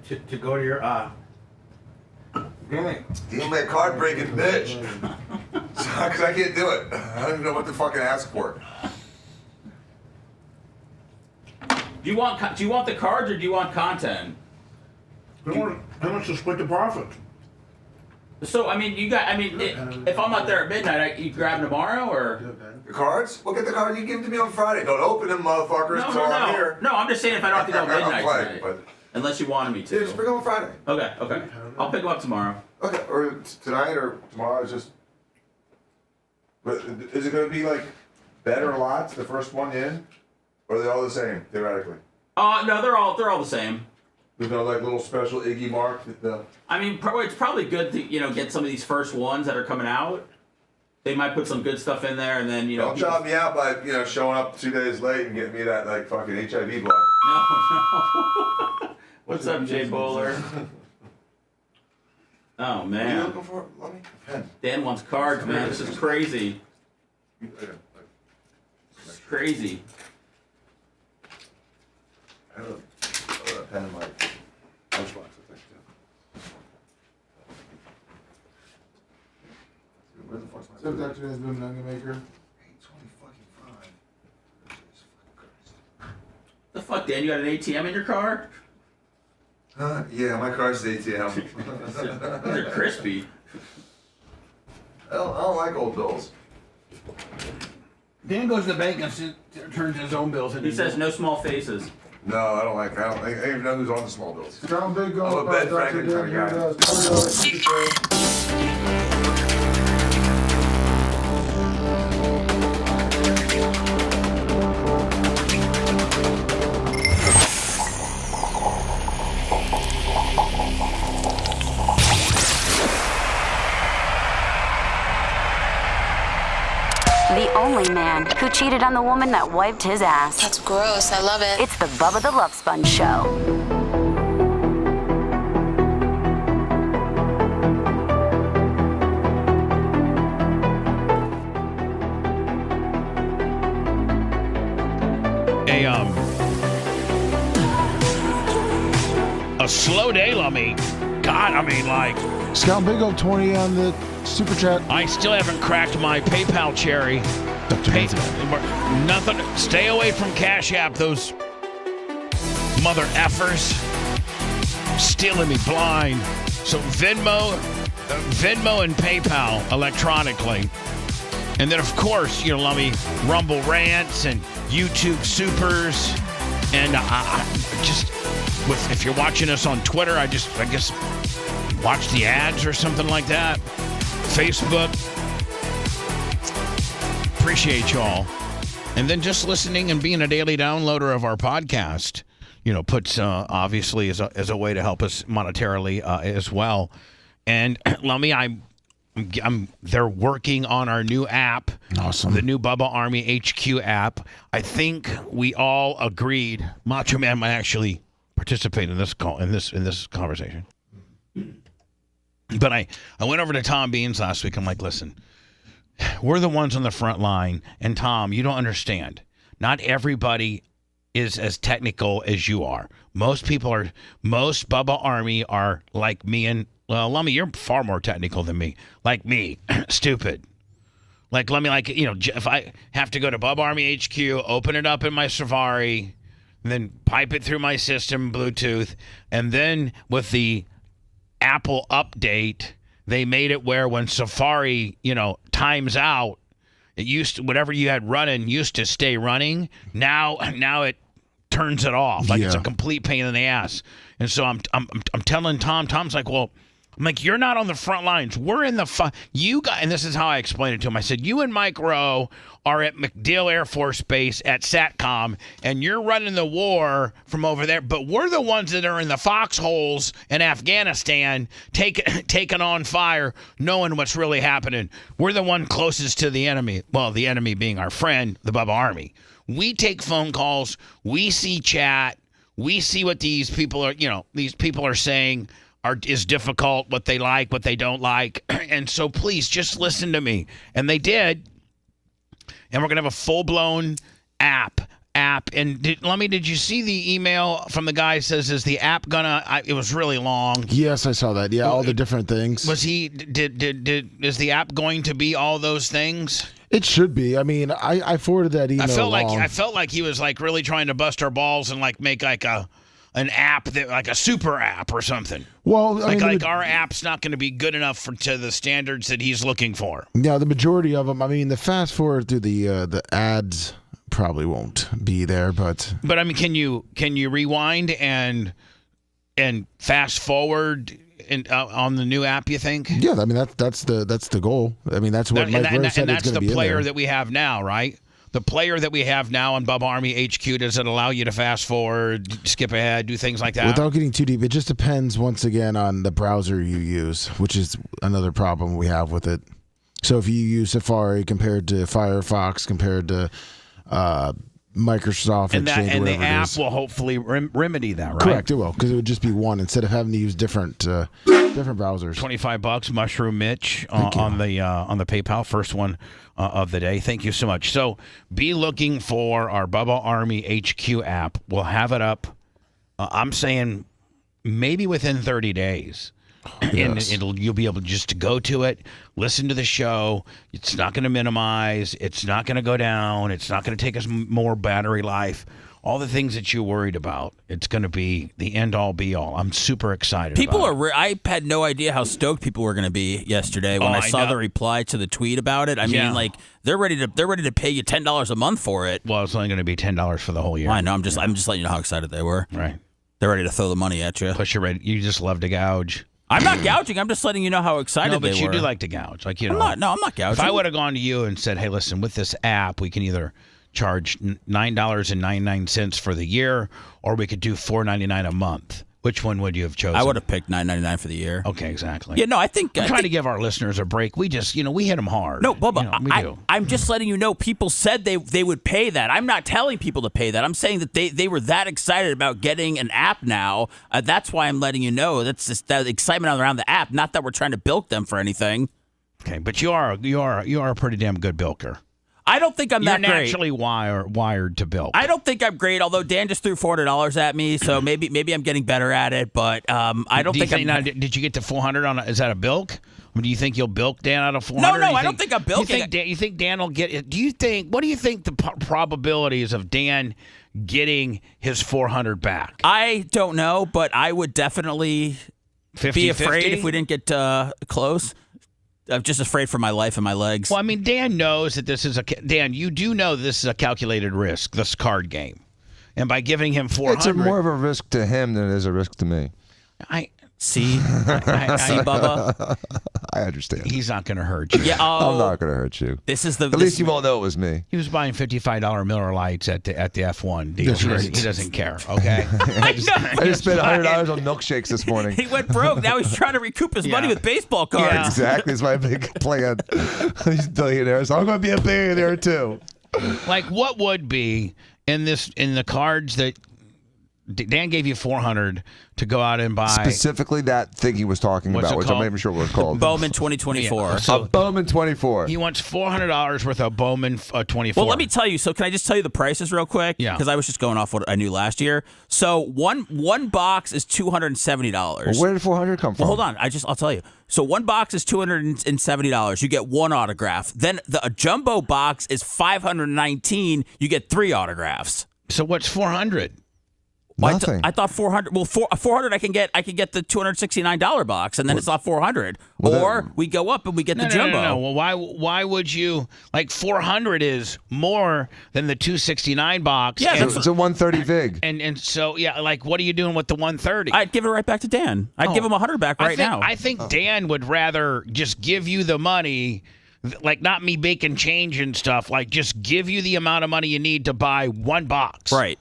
to go to your Really? You're a card breaking bitch. Because I can't do it. I don't even know what to fucking ask for. Do you want the cards or do you want content? How much to split the profit? So if I'm not there at midnight, you grab tomorrow or? The cards? We'll get the cards. You give them to me on Friday. Don't open them, motherfuckers. No, I'm here. No, I'm just saying if I don't have to go midnight playing, tonight. but Unless you wanted me to. Yeah, just bring them on Friday. Okay. I'll pick them up tomorrow. Okay, or tonight or tomorrow. Is just. But is it going to be like better lots, the first one in, or are they all the same theoretically? No, they're all the same. There's no like little special Iggy mark that the. I mean, it's probably good to get some of these first ones that are coming out. They might put some good stuff in there, and then Don't job me out by showing up 2 days late and getting me that like fucking HIV blood. No. What's up, Jay Bowler? Oh man. What are you looking for? Let me pen. Dan wants cards, man. This is crazy. It's crazy. I have a pen in my lunchbox, I think, too. Where the fuck's my So Dr. has been Nugget Maker. 8:25. The fuck, Dan? You got an ATM in your car? Yeah, my car's the ATM. These are crispy. I don't like old bills. Dan goes to the bank and turns his own bills in. He says no small faces. No, I don't like. I don't even know who's on the small bills. Strong big goal. I'm a Ben Franklin kind of The only man who cheated on the woman that wiped his ass. That's gross. I love it. It's the Bubba the Love Sponge Show. A slow day, Lummy. God, I mean, like. Scout Big O 20 on the super chat. I still haven't cracked my PayPal cherry. Nothing. Stay away from Cash App. Those mother effers stealing me blind. So Venmo and PayPal electronically, and then of course Lummy, Rumble rants and YouTube supers, and if you're watching us on Twitter, I guess watch the ads or something like that. Facebook. Appreciate y'all. And then just listening and being a daily downloader of our podcast, puts obviously as a way to help us monetarily as well. And Lummy, They're working on our new app. Awesome. The new Bubba Army HQ app. I think we all agreed Macho Man might actually participate in this call in this conversation. But I went over to Tom Beans last week. I'm like, listen, we're the ones on the front line, and Tom, you don't understand. Not everybody is as technical as you are. Most Bubba Army are like me and, well, Lummy, you're far more technical than me. Like me, stupid. Like, let me, if I have to go to Bubba Army HQ, open it up in my Safari, and then pipe it through my system, Bluetooth, and then with the Apple update, they made it where when Safari, times out, it used to, whatever you had running used to stay running. Now it turns it off. Like it's a complete pain in the ass. And so I'm telling Tom. Tom's like, well, I'm like, you're not on the front lines. We're in the you guys, and this is how I explained it to him. I said, you and Mike Rowe are at MacDill Air Force Base at SATCOM, and you're running the war from over there. But we're the ones that are in the foxholes in Afghanistan, taking on fire, knowing what's really happening. We're the one closest to the enemy. Well, the enemy being our friend, the Bubba Army. We take phone calls. We see chat. We see what these people are saying. Is difficult, what they like, what they don't like. And so please just listen to me. And they did. And we're going to have a full-blown app. And did you see the email from the guy that says, is the app it was really long. Yes, I saw that. Yeah, all the different things. Was is the app going to be all those things? It should be. I mean, I forwarded that email I felt like he was like really trying to bust our balls and like make like an app that like a super app or something. Well, our app's not going to be good enough to the standards that he's looking for. Yeah, the majority of them. I mean, the fast forward through the ads probably won't be there, but I mean, can you rewind and fast forward on the new app? You think? Yeah, I mean that's the goal. I mean that's what Mike Rose said it's going to be. And that's the player that we have now, right? The player that we have now on Bubba Army HQ, does it allow you to fast forward, skip ahead, do things like that? Without getting too deep, it just depends, once again, on the browser you use, which is another problem we have with it. So if you use Safari compared to Firefox, compared to Microsoft Exchange, and the app will hopefully remedy that, right? Correct, it will, because it would just be one instead of having to use different browsers. $25, Mushroom Mitch on the PayPal, first one of the day. Thank you so much. So be looking for our Bubba Army HQ app. We'll have it up. I'm saying maybe within 30 days. Yes. And you'll be able just to go to it, listen to the show. It's not going to minimize. It's not going to go down. It's not going to take us more battery life. All the things that you worried about, it's going to be the end-all, be-all. I'm super excited. I had no idea how stoked people were going to be yesterday when I saw the reply to the tweet about it. I mean, like they're ready to pay you $10 a month for it. Well, it's only going to be $10 for the whole year. I know. I'm just letting you know how excited they were. Right. They're ready to throw the money at you. Plus, you're ready. You just love to gouge. I'm not gouging. I'm just letting you know how excited they were. No, but you do like to gouge. Like, I'm not gouging. If I would have gone to you and said, hey, listen, with this app, we can either charge $9.99 for the year, or we could do $4.99 a month. Which one would you have chosen? I would have picked $9.99 for the year. Okay, exactly. Yeah, no, I think I'm trying to give our listeners a break. We just, we hit them hard. No, Bubba, I'm just letting you know. People said they would pay that. I'm not telling people to pay that. I'm saying that they were that excited about getting an app now. That's why I'm letting you know. That's just that excitement around the app. Not that we're trying to bilk them for anything. Okay, but you are a pretty damn good bilker. I don't think I'm that great. You're naturally wired to bilk. I don't think I'm great, although Dan just threw $400 at me, so maybe I'm getting better at it. But I don't think I'm. Now, did you get to 400 on? Is that a bilk? Do you think you'll bilk Dan out of 400? No, I don't think I'm bilking. You think Dan will get it? What do you think the probabilities of Dan getting his 400 back? I don't know, but I would definitely be afraid if we didn't get close. I'm just afraid for my life and my legs. Well, I mean, Dan knows that this is Dan, you do know this is a calculated risk, this card game. And by giving him 400... It's more of a risk to him than it is a risk to me. See, Bubba. I understand. He's not going to hurt you. Yeah, I'm not going to hurt you. This is the. At least you won't know it was me. He was buying $55 Miller Lights at the F1 deal. He doesn't care. Okay. I just spent $100 on milkshakes this morning. He went broke. Now he's trying to recoup his money with baseball cards. Yeah. Exactly. It's my big plan. These billionaires. I'm going to be a billionaire too. Like, what would be in the cards that Dan gave you $400 to go out and buy? Specifically that thing he was talking What's about, it which called? I'm not even sure what it's called. Bowman 2024. Yeah, so a Bowman 24. He wants $400 worth of Bowman 24. Well, let me tell you. So, can I just tell you the prices real quick? Yeah. Because I was just going off what I knew last year. So, one box is $270. Well, where did 400 come from? Well, hold on. I'll tell you. So, one box is $270. You get one autograph. Then a jumbo box is $519. You get 3 autographs. So, what's $400? Nothing. I thought 400. Well, 400. I can get the $269 box, and then it's not 400. Well, or we go up and we get the jumbo. No. Well, why would you like 400 is more than the 269 box? Yeah, it's a 130 vig. And so like what are you doing with the 130? I'd give it right back to Dan. I'd give him 100 back right now. I think Dan would rather just give you the money. Like, not me making change and stuff. Like, just give you the amount of money you need to buy one box. Right.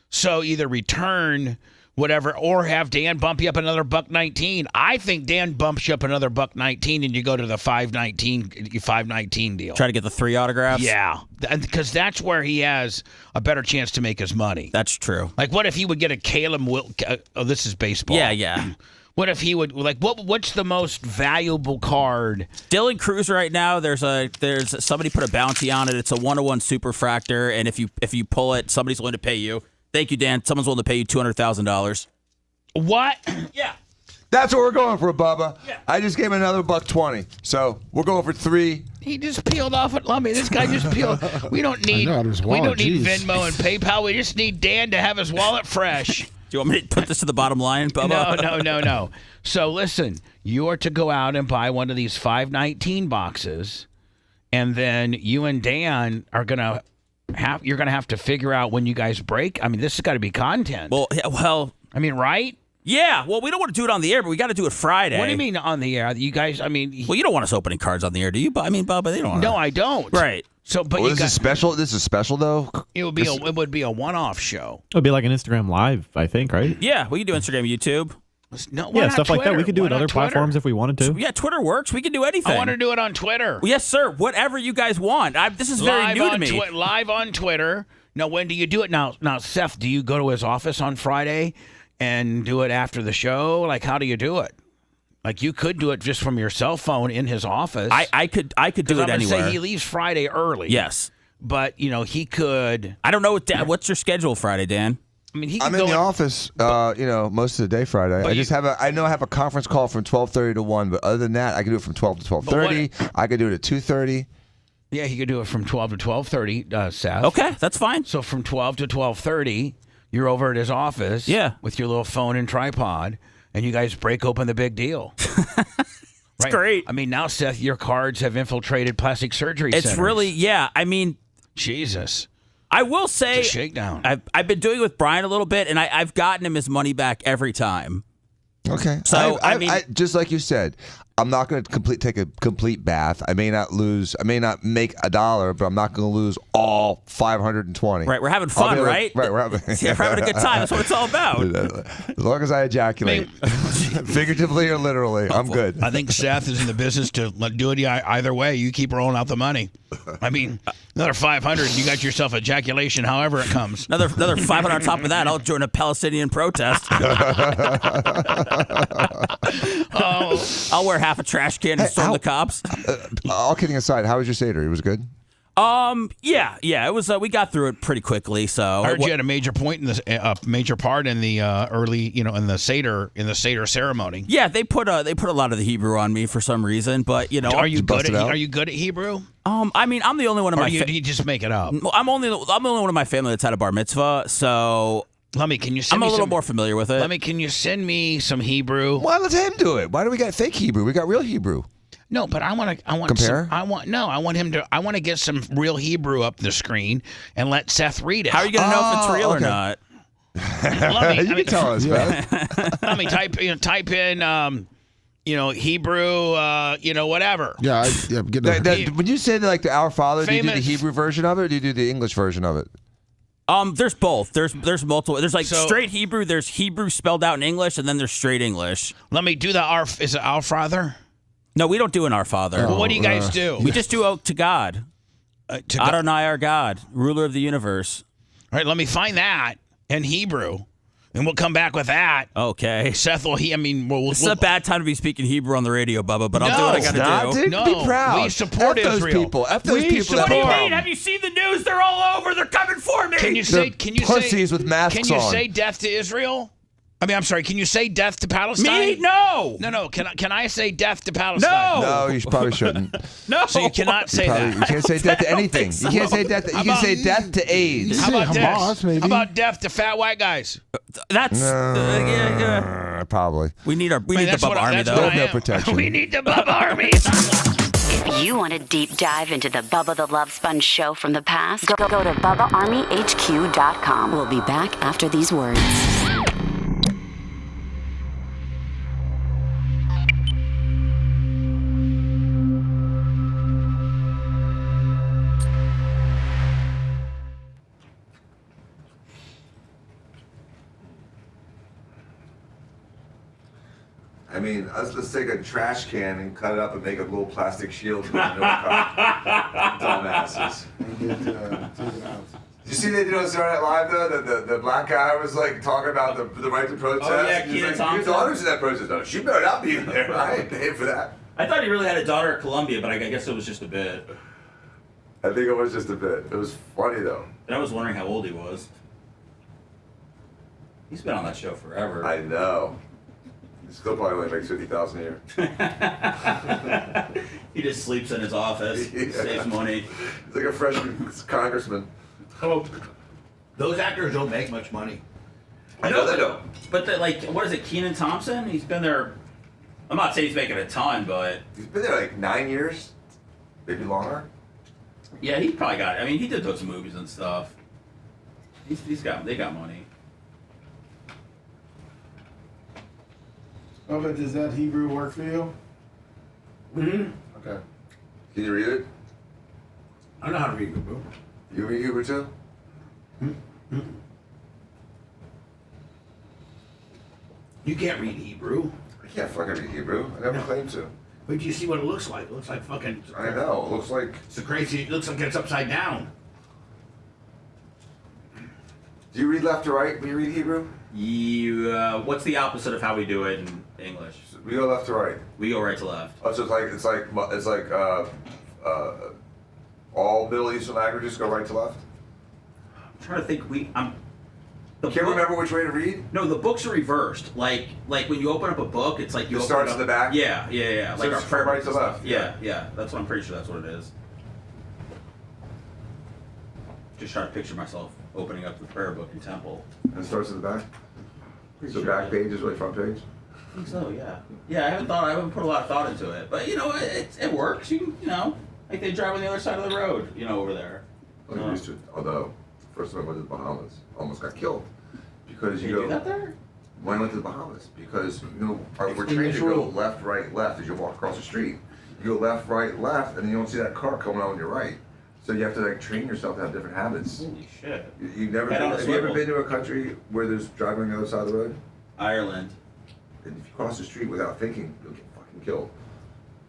So either return whatever or have Dan bump you up another $119. I think Dan bumps you up another $119 and you go to the $519 deal. Try to get the 3 autographs? Yeah. Because that's where he has a better chance to make his money. That's true. Like, what if he would get a Caleb this is baseball. Yeah. What if he would what's the most valuable card? Dylan Cruz right now, there's somebody put a bounty on it. It's a 101 superfractor, and if you pull it, somebody's willing to pay you. Thank you, Dan. Someone's willing to pay you $200,000. What? Yeah. That's what we're going for, Bubba. Yeah. I just gave him another $120. So we're going for 3. He just peeled off at Lummy. This guy just peeled. We don't need Venmo and PayPal. We just need Dan to have his wallet fresh. Do you want me to put this to the bottom line, Bubba? No. So listen, you are to go out and buy one of these 519 boxes, and then you and Dan are gonna have to figure out when you guys break. I mean, this has got to be content. Well, I mean, right? Yeah. Well, we don't want to do it on the air, but we got to do it Friday. What do you mean on the air? You guys, I mean, well, you don't want us opening cards on the air, do you? I mean, Bubba, they don't. No, I don't. Right. So, but this is special. This is special, though. It would be a one-off show. It would be like an Instagram Live, I think, right? Yeah, we can do Instagram, YouTube. No, yeah, stuff Twitter? like that. We could do Why it other not Twitter? platforms if we wanted to. Yeah, Twitter works. We can do anything. I want to do it on Twitter. Yes, sir. Whatever you guys want. This is very new to me. Live on Twitter. Now, when do you do it? Now, Seth, do you go to his office on Friday and do it after the show? Like, how do you do it? Like, you could do it just from your cell phone in his office. I could do it anywhere. Say he leaves Friday early. Yes. But, he could. I don't know. What's your schedule Friday, Dan? I mean, I'm in the office, most of the day Friday. I know I have a conference call from 12:30 to 1, but other than that, I can do it from 12 to 12:30. I could do it at 2:30. Yeah, he could do it from 12 to 12:30, Seth. Okay, that's fine. So from 12 to 12:30, you're over at his office. Yeah. With your little phone and tripod, and you guys break open the big deal. It's great. I mean, now, Seth, your cards have infiltrated plastic surgery It's centers. really, yeah. I mean, Jesus. I will say, it's a shakedown. I've been doing it with Brian a little bit, and I've gotten him his money back every time. Okay. So I mean, just like you said, I'm not going to take a complete bath. I may not make $1, but I'm not going to lose all 520. Right. We're having fun, right? Right. We're having a good time. That's what it's all about. As long as I ejaculate, figuratively or literally, I'm good. I think Seth is in the business to do it either way. You keep rolling out the money. I mean, another 500, you got yourself ejaculation, however it comes. Another 500 on top of that. I'll join a Palestinian protest. I'll wear half a trash can and storm the cops. All kidding aside, how was your Seder? It was good? Yeah. It was. We got through it pretty quickly. So I heard you had a major point in the major part in the early, in the Seder ceremony. Yeah, they put a lot of the Hebrew on me for some reason, but are you good at Hebrew? I mean, I'm the only one of my. You just make it up. I'm the only one of my family that's had a bar mitzvah, so. Lemmy, can you send me I'm a little more familiar with it. Lemmy, can you send me some Hebrew? Why let him do it? Why do we got fake Hebrew? We got real Hebrew. No, but I want compare. I want him to. I want to get some real Hebrew up the screen and let Seth read it. How are you going to know if it's real or not? You can tell us, man. Let me type in Hebrew, whatever. Yeah, When you say like the Our Father, do you do the Famous- Hebrew version of it, or do you do the English version of it? There's both. There's multiple. There's straight Hebrew. There's Hebrew spelled out in English, and then there's straight English. Let me do is it Our Father? No, we don't do an Our Father. Well, what do you guys do? We just do to God. To Adonai our God, ruler of the universe. All right, let me find that in Hebrew, and we'll come back with that. Okay. Seth will. This is a bad time to be speaking Hebrew on the radio, Bubba, but I'll do what I got to do. Dude, be proud. We support F those Israel. people. F those people. What do you that mean? Have you seen the news? They're all over. They're coming for me. Can you say? pussies with masks Can you on. say death to Israel? I mean, I'm sorry. Can you say death to Palestine? Me? No. No. Can I say death to Palestine? No, you probably shouldn't. No. So you cannot say that. You can't say death to anything. You can't say death. You can say death to AIDS. How about Hamas, this? maybe. How about death to fat white guys? That's probably. We need the that's Bubba what I- Army that's though. what I There's no am. protection. We need the Bubba Army. If you want a deep dive into the Bubba the Love Sponge show from the past, go to BubbaArmyHQ.com. We'll be back after these words. I mean, let's take a trash can and cut it up and make a little plastic shield for the dumbasses. Did you see they did on Saturday Night Live though? The black guy was like talking about the right to protest. Oh, yeah, He was Kenan like, Thompson. your daughter's in that protest. No, she better not be in there. I ain't paying for that. I thought he really had a daughter at Columbia, but I guess it was just a bit. I think it was just a bit. It was funny though. And I was wondering how old he was. He's been on that show forever. I know. He still probably only makes $50,000 a year. He just sleeps in his office, saves money. He's like a freshman congressman. Oh, those actors don't make much money. I know they don't. But what is it, Kenan Thompson? He's been there. I'm not saying he's making a ton, but He's been there like 9 years, maybe longer. yeah, he probably got. I mean, he did those movies and stuff. They got money. Oh, but does that Hebrew work for you? Mm-hmm. Okay. Can you read it? I know how to read Hebrew. You read Hebrew too? You can't read Hebrew. I can't fucking read Hebrew. I never claimed to. But you see what it looks like. It looks like fucking. I know. It looks like. It's crazy. It looks like it's upside down. Do you read left to right when you read Hebrew? What's the opposite of how we do it in English? We go left to right. We go right to left. Oh, so it's like all Middle Eastern languages go right to left. I'm trying to think. Can't remember which way to read. No, the books are reversed. Like when you open up a book, it's like you It open starts it at up. the back? Yeah. So Like it's our from prayer right books to and stuff. left, Yeah. That's what I'm pretty sure that's what it is. Just trying to picture myself opening up the prayer book in temple. And it starts at the back. Pretty So sure. back page is right front page. I think so. Yeah. Yeah. I haven't put a lot of thought into it, but it works. You can like they drive on the other side of the road. Over there. I'm used to it. Although, first time I went to the Bahamas, almost got killed because They do that there? When I went to the Bahamas, because we're trained to go left, right, left as you walk across the street. You go left, right, left, and you don't see that car coming out on your right. So you have to train yourself to have different habits. Holy shit! Have you ever been to a country where there's driving on the other side of the road? Ireland. And if you cross the street without thinking, you'll get fucking killed.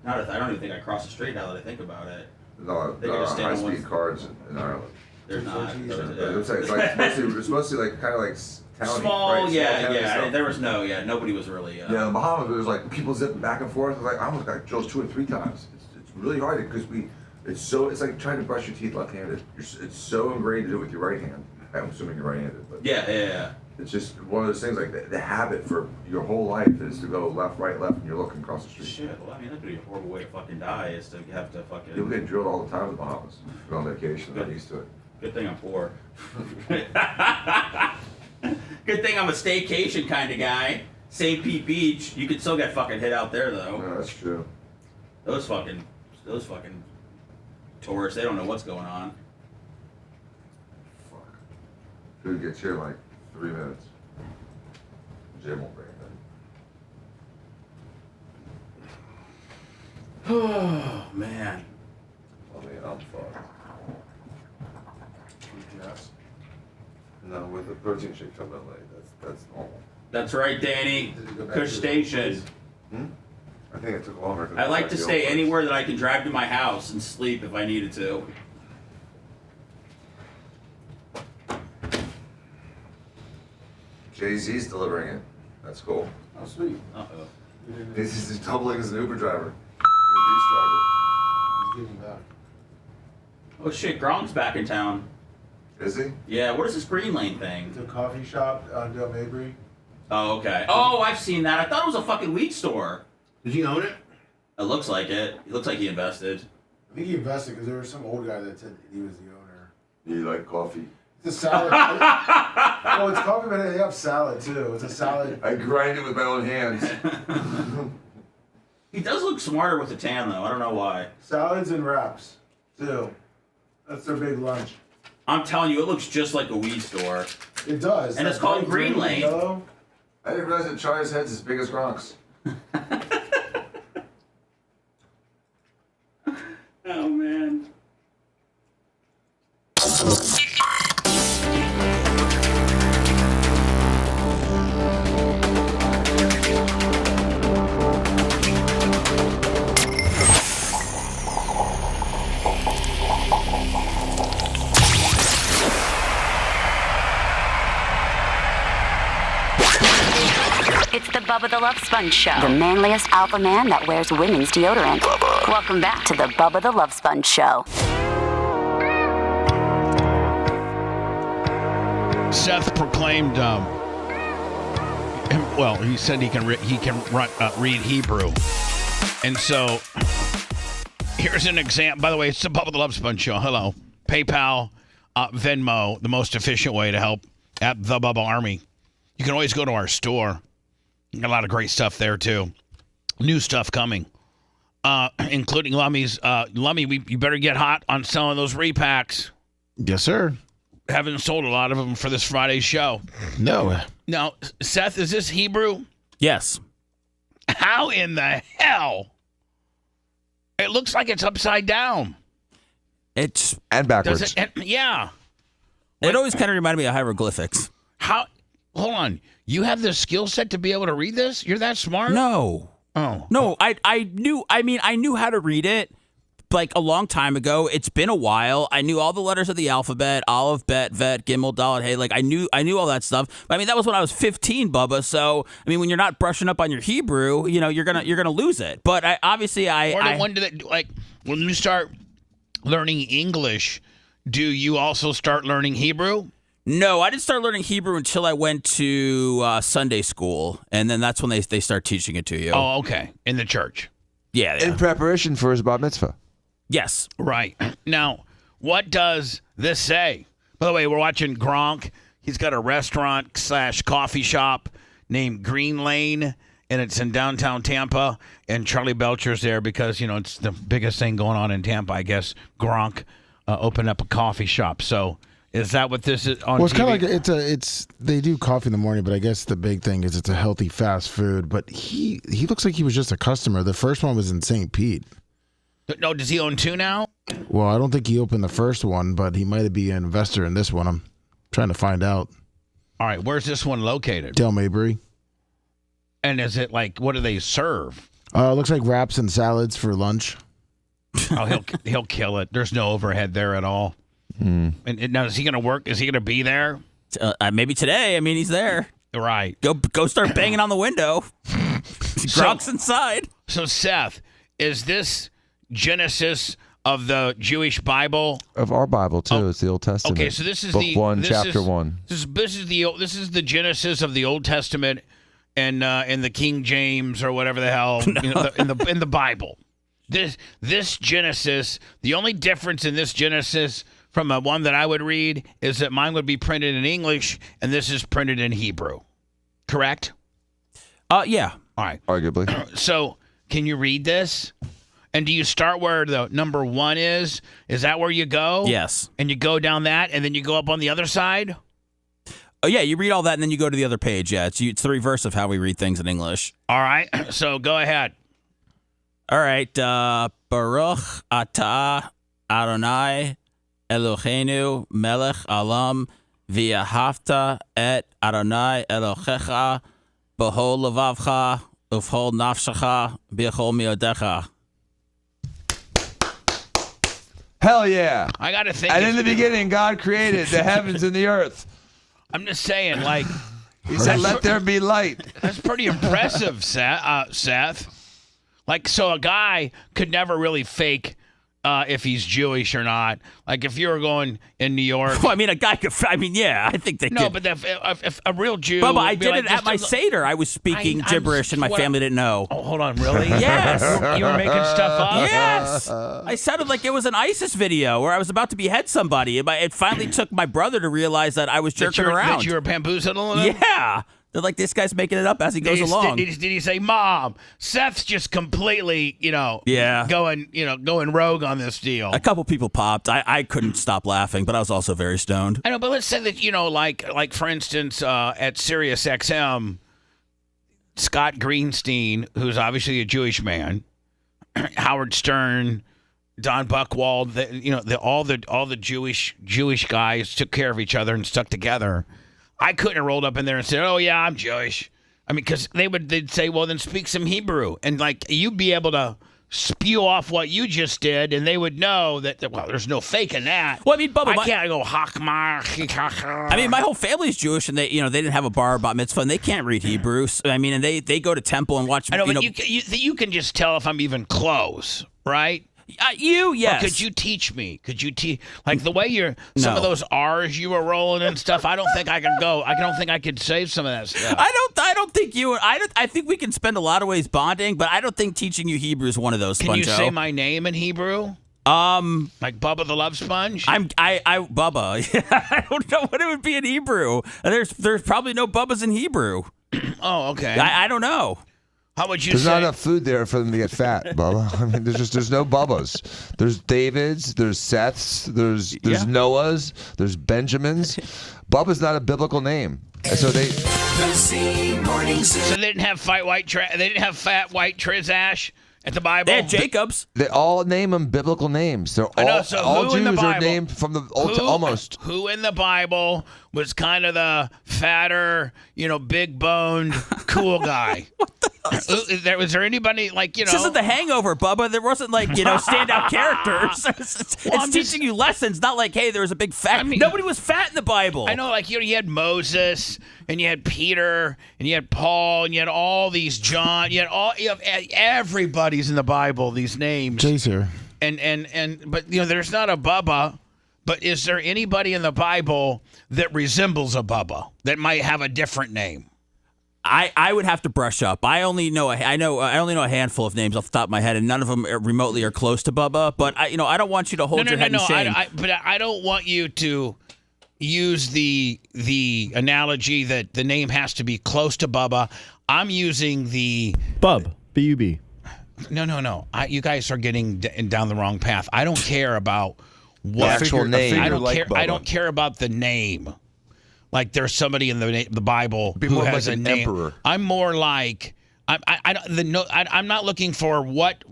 I don't even think I crossed the street now that I think about it. No, They there can are just stand on high-speed one- cars in Ireland. There's not. It's mostly like kind of like towny, Small, right? yeah. Small towny stuff. There was nobody was really. Yeah, in the Bahamas, there was like people zipping back and forth. I almost got drilled 2 or 3 times. It's really hard because it's like trying to brush your teeth left-handed. It's so ingrained to do it with your right hand. I'm assuming you're right-handed, but Yeah. it's just one of those things like the habit for your whole life is to go left, right, left, and you're looking across the street. Shit. Well, I mean, that'd be a horrible way to fucking die. Is to have to fucking. You'll get drilled all the time in the Bahamas. You're on vacation. I'm used to it. Good thing I'm poor. Good thing I'm a staycation kind of guy. St. Pete Beach. You could still get fucking hit out there though. No, that's true. Those fucking tourists. They don't know what's going on. Food gets here like 3 minutes. Jay won't bring it Oh, man. in. I mean, I'm fucked. Yes. No, with the protein shake coming in late, that's normal. That's right, Danny. Did you go back Kush to the Station. I think it took longer. I like to stay anywhere that I can drive to my house and sleep if I needed to. Jay-Z's delivering it. That's cool. Oh, sweet. Uh-oh. He's doubling as an Uber driver. He's giving back. Oh, shit. Gronk's back in town. Is he? Yeah, what is this Green Lane thing? The coffee shop on Del Mabry. Oh, okay. Oh, I've seen that. I thought it was a fucking weed store. Did he own it? It looks like it. It looks like he invested. I think he invested because there was some old guy that said he was the owner. You like coffee? It's a salad. Well, it's coffee, but they have salad too. It's a salad. I grind it with my own hands. He does look smarter with the tan, though. I don't know why. Salads and wraps too. That's their big lunch. I'm telling you, it looks just like a weed store. It does. And it's called Green Lane. Yellow. I didn't realize that Charlie's head's as big as Gronk's. Oh, man. It's the Bubba the Love Sponge Show. The manliest alpha man that wears women's deodorant. Bubba. Welcome back to the Bubba the Love Sponge Show. Seth proclaimed, well, he said he can read Hebrew. And so here's an example. By the way, it's the Bubba the Love Sponge Show. Hello. PayPal, Venmo, the most efficient way to help at the Bubba Army. You can always go to our store. Got a lot of great stuff there, too. New stuff coming, including Lummy's. Lummy, you better get hot on selling those repacks. Yes, sir. Haven't sold a lot of them for this Friday's show. No. Now, Seth, is this Hebrew? Yes. How in the hell? It looks like it's upside down. It's and backwards. Yeah. It always kind of reminded me of hieroglyphics. How? Hold on. You have the skill set to be able to read this? You're that smart? No. Oh. No, I knew how to read it like a long time ago. It's been a while. I knew all the letters of the alphabet, Aleph, Bet, Vet, Gimel, Dalet, Hey. Like I knew all that stuff. I mean, that was when I was 15, Bubba. So, I mean, when you're not brushing up on your Hebrew, you know, you're going to lose it. But when did it, like when you start learning English, do you also start learning Hebrew? No, I didn't start learning Hebrew until I went to Sunday school, and then that's when they start teaching it to you. Oh, okay. In the church. Yeah. In preparation for his bat mitzvah. Yes. Right. Now, what does this say? By the way, we're watching Gronk. He's got a restaurant/coffee shop named Green Lane, and it's in downtown Tampa. And Charlie Belcher's there because, you know, it's the biggest thing going on in Tampa, I guess. Gronk opened up a coffee shop. So is that what this is on Well, it's TV? kind of like they do coffee in the morning, but I guess the big thing is it's a healthy fast food. But he looks like he was just a customer. The first one was in St. Pete. No, does he own two now? Well, I don't think he opened the first one, but he might be an investor in this one. I'm trying to find out. All right, where's this one located? Del Mabry. And is it like, what do they serve? It looks like wraps and salads for lunch. Oh, he'll kill it. There's no overhead there at all. And now, is he going to work? Is he going to be there? Maybe today. I mean, he's there. Right. Go start banging on the window. Gronk's inside. So, Seth, is this Genesis of the Jewish Bible? Of our Bible, too. It's the Old Testament. Okay, so this is Book 1, chapter 1. This is the Genesis of the Old Testament and in the King James or whatever the hell in the Bible. This Genesis, the only difference in this Genesis from the one that I would read is that mine would be printed in English and this is printed in Hebrew. Correct? Yeah. All right. Arguably. So, can you read this? And do you start where the number 1 is? Is that where you go? Yes. And you go down that and then you go up on the other side? Oh, yeah, you read all that, and then you go to the other page. Yeah, it's the reverse of how we read things in English. All right, so go ahead. All right, Baruch atah Adonai Eloheinu melech alam v'ahavta et Adonai Elohecha b'chol levavcha uv'chol nafshecha b'chol miodecha. Hell yeah. I got to think. And in the beginning, God created the heavens and the earth. I'm just saying, like. He said, let there be light. That's pretty impressive, Seth. Like, so a guy could never really fake if he's Jewish or not. Like, if you were going in New York. Well, I mean, a guy could. I mean, yeah, I think they could. No, but if a real Jew. Bubba, I did it at my Seder. I was speaking gibberish, and my family didn't know. Oh, hold on, really? Yes. You were making stuff up? Yes. I sounded like it was an ISIS video where I was about to behead somebody. It finally took my brother to realize that I was jerking around. That you were bamboozling him? Yeah. They're like, this guy's making it up as he goes along. Did he say, Mom, Seth's just completely, going rogue on this deal? A couple people popped. I couldn't stop laughing, but I was also very stoned. I know, but let's say that, like for instance, at Sirius XM, Scott Greenstein, who's obviously a Jewish man, Howard Stern, Don Buchwald, all the Jewish guys took care of each other and stuck together. I couldn't have rolled up in there and said, "Oh yeah, I'm Jewish." I mean, because they'd say, "Well, then speak some Hebrew," and like you'd be able to spew off what you just did, and they would know that. Well, there's no faking that. Well, I mean, Bubba, I can't go hakmar. I mean, my whole family's Jewish, and they didn't have a bar bat mitzvah, and they can't read Hebrew. So, I mean, and they go to temple and watch. I know, but you can just tell if I'm even close, right? Yes. Or could you teach me? Could you teach, like the way some of those R's you were rolling and stuff? I don't think I can go. I don't think I could save some of that stuff. I don't think you. I think we can spend a lot of ways bonding, but I don't think teaching you Hebrew is one of those. Can Sponge. You say my name in Hebrew? Like Bubba the Love Sponge? Bubba. I don't know what it would be in Hebrew. There's probably no Bubbas in Hebrew. Oh, okay. I don't know. How would you There's say? not enough food there for them to get fat, Bubba. I mean, there's no Bubbas. There's Davids, there's Seths, there's Noahs, there's Benjamins. Bubba's not a biblical name. And so they. So they didn't have fat white Trizash at the Bible. They had Jacobs. They all name them biblical names. They're all Jews are named from the almost. Who in the Bible was kind of the fatter, big boned, cool guy? Was there anybody like This isn't The Hangover, Bubba. There wasn't like standout characters. It's teaching you lessons, not like hey, there was a big fat. Nobody was fat in the Bible. I know, like you had Moses and you had Peter and you had Paul and you had all these John. You have everybody's in the Bible. These names. Jay's here. But there's not a Bubba. But is there anybody in the Bible that resembles a Bubba that might have a different name? I would have to brush up. I only know a handful of names off the top of my head, and none of them remotely are close to Bubba. But I don't want you to hold your head in shame. But I don't want you to use the analogy that the name has to be close to Bubba. I'm using the Bub, B-U-B. No. You guys are getting down the wrong path. I don't care about what actual name. I don't care about the name. Like there's somebody in the Bible who has like a name. Emperor. I'm more like I'm not looking for what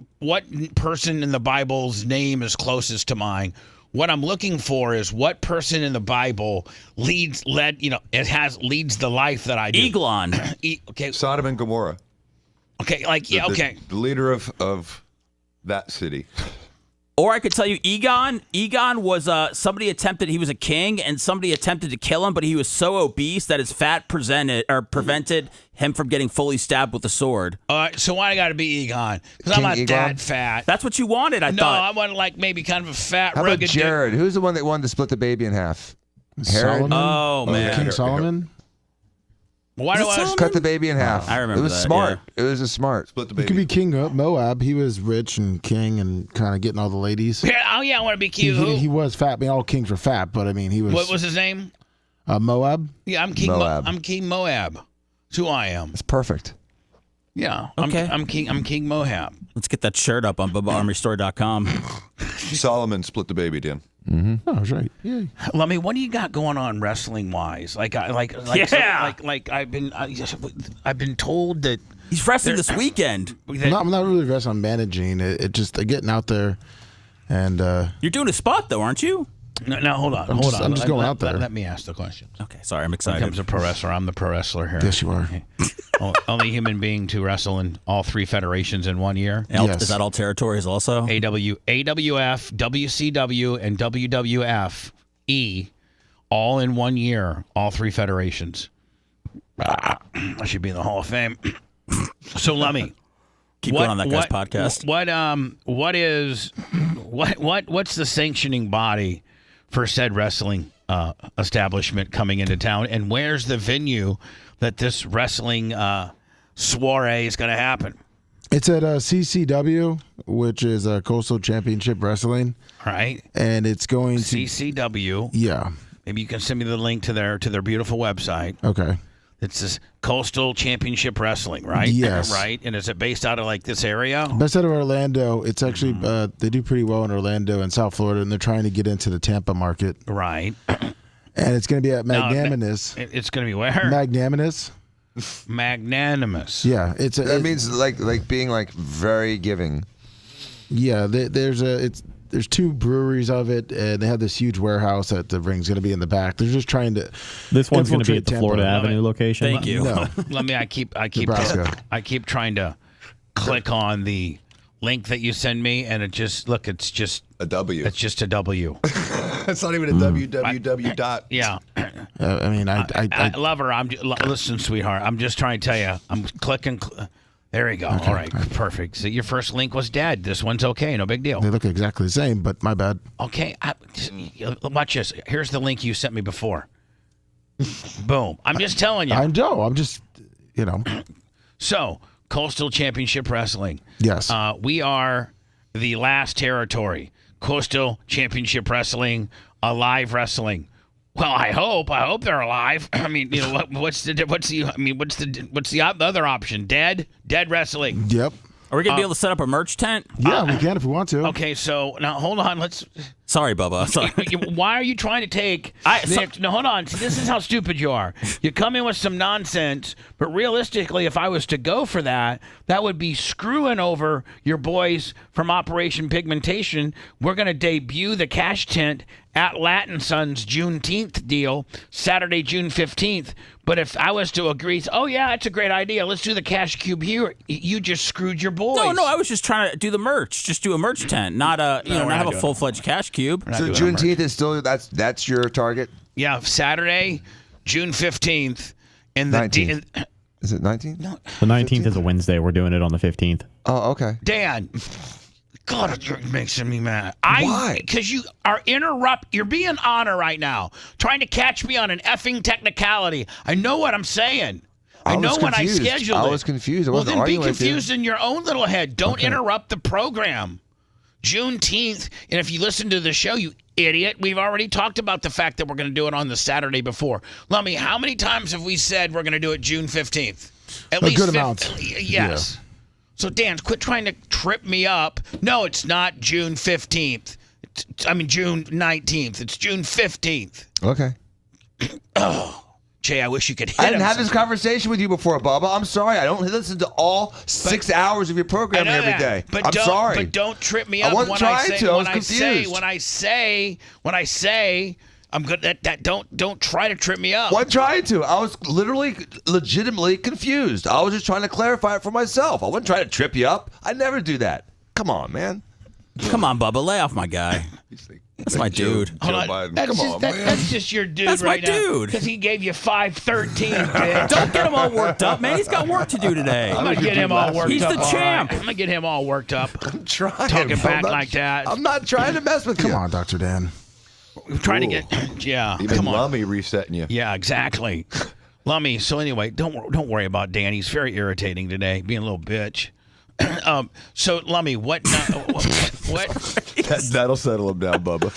person in the Bible's name is closest to mine. What I'm looking for is what person in the Bible leads the life that I do. Eglon. Okay. Sodom and Gomorrah. Okay, okay. The leader of that city. Or I could tell you Egon. Egon was he was a king, and somebody attempted to kill him, but he was so obese that his fat prevented him from getting fully stabbed with a sword. All right, so why I got to be Egon? Because I'm not that fat. That's what you wanted, I thought. No, I wanted like maybe kind of a fat, How about rugged Jared? Who's the one that wanted to split the baby in half? Solomon? Oh, man. King Solomon? Why do I cut the baby in half? I remember it was that, smart. yeah. It was a smart. Split the He baby. could be King of Moab. He was rich and king and kind of getting all the ladies. Yeah, I want to be cute. He was fat. I mean, all kings were fat, but I mean, he was. What was his name? Moab. Yeah, I'm King Moab. I'm King Moab. That's who I am. It's perfect. Yeah. Okay. I'm King Moab. Let's get that shirt up on BubbaArmyStore.com. Solomon split the baby, Dan. Mm-hmm. Oh, that's right. Yeah. Lummy, what do you got going on wrestling wise? I've been told that he's wrestling this weekend. I'm not really wrestling. I'm managing it. It just getting out there, and you're doing a spot though, aren't you? No, hold on. I'm just going out there. Let me ask the questions. Okay, sorry, I'm excited. When it comes to pro wrestler, I'm the pro wrestler here. Yes, you are. Only human being to wrestle in all 3 federations in 1 year. Yes. Is that all territories also? AWF, WCW, and WWF all in 1 year, all 3 federations. I should be in the Hall of Fame. So let me keep going on that guy's podcast. What's the sanctioning body for said wrestling establishment coming into town, and where's the venue that this wrestling soiree is going to happen? It's at CCW, which is Coastal Championship Wrestling. Right. And it's going to CCW. Yeah. Maybe you can send me the link to their beautiful website. Okay. It's this Coastal Championship Wrestling, right? Yes. Right. And is it based out of like this area? Based out of Orlando. It's actually they do pretty well in Orlando and South Florida, and they're trying to get into the Tampa market. Right. And it's going to be at Magnanimous. It's going to be where? Magnanimous. Magnanimous. Yeah, that means like being like very giving. Yeah, there's 2 breweries of it, and they have this huge warehouse that the ring's going to be in the back. They're just trying to. This one's going to be at the Tampa. Florida Avenue location. Thank you. No. I keep trying to click on the link that you send me, and it's just a W. It's just a W. It's not even a www dot. Yeah. I mean, I love her. Listen, sweetheart. I'm just trying to tell you. I'm clicking. There you go. Okay. All right. Perfect. So your first link was dead. This one's okay. No big deal. They look exactly the same, but my bad. Okay. Watch this. Here's the link you sent me before. Boom. I'm just telling you. I know. I'm just, So, Coastal Championship Wrestling. Yes. We are the last territory. Coastal Championship Wrestling, Alive Wrestling. Well, I hope they're alive. I mean, what's the other option? Dead wrestling. Yep. Are we gonna be able to set up a merch tent? Yeah, we can if we want to. Okay, so now hold on. Sorry, Bubba. Sorry. Why are you trying to take? No, hold on. See, this is how stupid you are. You come in with some nonsense, but realistically, if I was to go for that, that would be screwing over your boys from Operation Pigmentation. We're going to debut the cash tent at Latin Sun's Juneteenth deal, Saturday, June 15th. But if I was to agree, oh, yeah, it's a great idea. Let's do the cash cube here. You just screwed your boys. No, I was just trying to do the merch. Just do a merch tent, not not have a full-fledged cash cube. So Juneteenth is still that's your target? Yeah, Saturday, June 15th. In the 19th. Is it 19th? No. The 19th is a Wednesday. We're doing it on the 15th. Oh, okay. Dan, God, you're making me mad. Why? Because you are you're being honor right now, trying to catch me on an effing technicality. I know what I'm saying. I know when I scheduled it. I was confused. I well, wasn't then be arguing with you. confused in your own little head. Don't interrupt the program. Juneteenth, and if you listen to the show, you idiot, we've already talked about the fact that we're going to do it on the Saturday before. Lummy, how many times have we said we're going to do it June 15th? At least good amount. Yes. Yeah. So, Dan, quit trying to trip me up. No, it's not June 15th. June 19th. It's June 15th. Okay. Oh. Jay, I wish you could hit I didn't him have this conversation with you before, Bubba. I'm sorry. I don't listen to all 6 hours of your programming every day. But I'm sorry. But don't trip me up. I wasn't trying to. I was confused. When I say I'm good. Don't try to trip me up. Wasn't trying to. I was legitimately confused. I was just trying to clarify it for myself. I wasn't trying to trip you up. I never do that. Come on, man. Come on, Bubba. Lay off my guy. That's my dude. That's just your dude. That's right my dude. Because he gave you 513. Don't get him all worked up, man. He's got work to do today. I'm gonna get him all worked up. He's the champ. I'm gonna get him all worked up. I'm trying. Talking back like that. I'm not trying to mess with you. Come on, Dr. Dan. We're trying to get. Yeah. Even Lummy resetting you. Yeah, exactly. Lummy. So anyway, don't worry about Dan. He's very irritating today, being a little bitch. So Lummy, what? That'll settle him down, Bubba.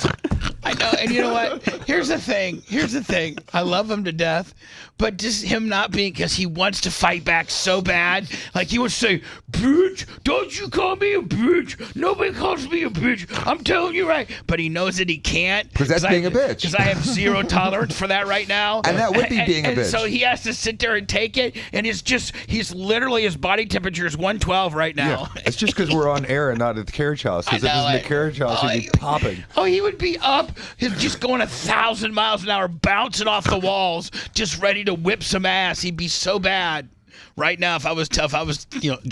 I know, and you know what? Here's the thing. I love him to death, but just him not being, because he wants to fight back so bad. Like he would say, "Bitch, don't you call me a bitch? Nobody calls me a bitch. I'm telling you right." But he knows that he can't. Because that's being a bitch. Because I have zero tolerance for that right now. And that would be being a bitch. And so he has to sit there and take it, and he's literally, his body temperature is 112 right now. Yeah, it's just because we're on air and not at the carriage house. Because if it was in the carriage house, he'd be popping. Oh, he would be up. He's just going 1,000 miles an hour, bouncing off the walls, just ready to whip some ass. He'd be so bad. Right now, if I was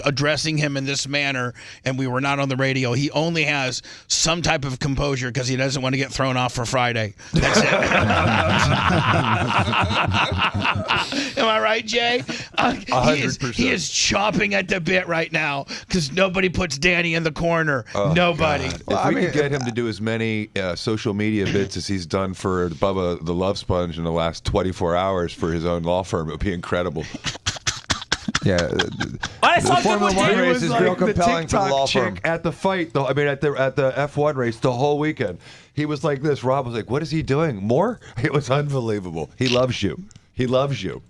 addressing him in this manner and we were not on the radio, he only has some type of composure because he doesn't want to get thrown off for Friday. That's it. Am I right, Jay? 100%. He is chomping at the bit right now because nobody puts Danny in the corner. Nobody. If we could get him to do as many social media bits as he's done for Bubba the Love Sponge in the last 24 hours for his own law firm, it would be incredible. Yeah, the Formula One race is real compelling for the law firm. At the fight, though, at the F1 race, the whole weekend, he was like this. Rob was like, "What is he doing? More?" It was unbelievable. He loves you. He loves you.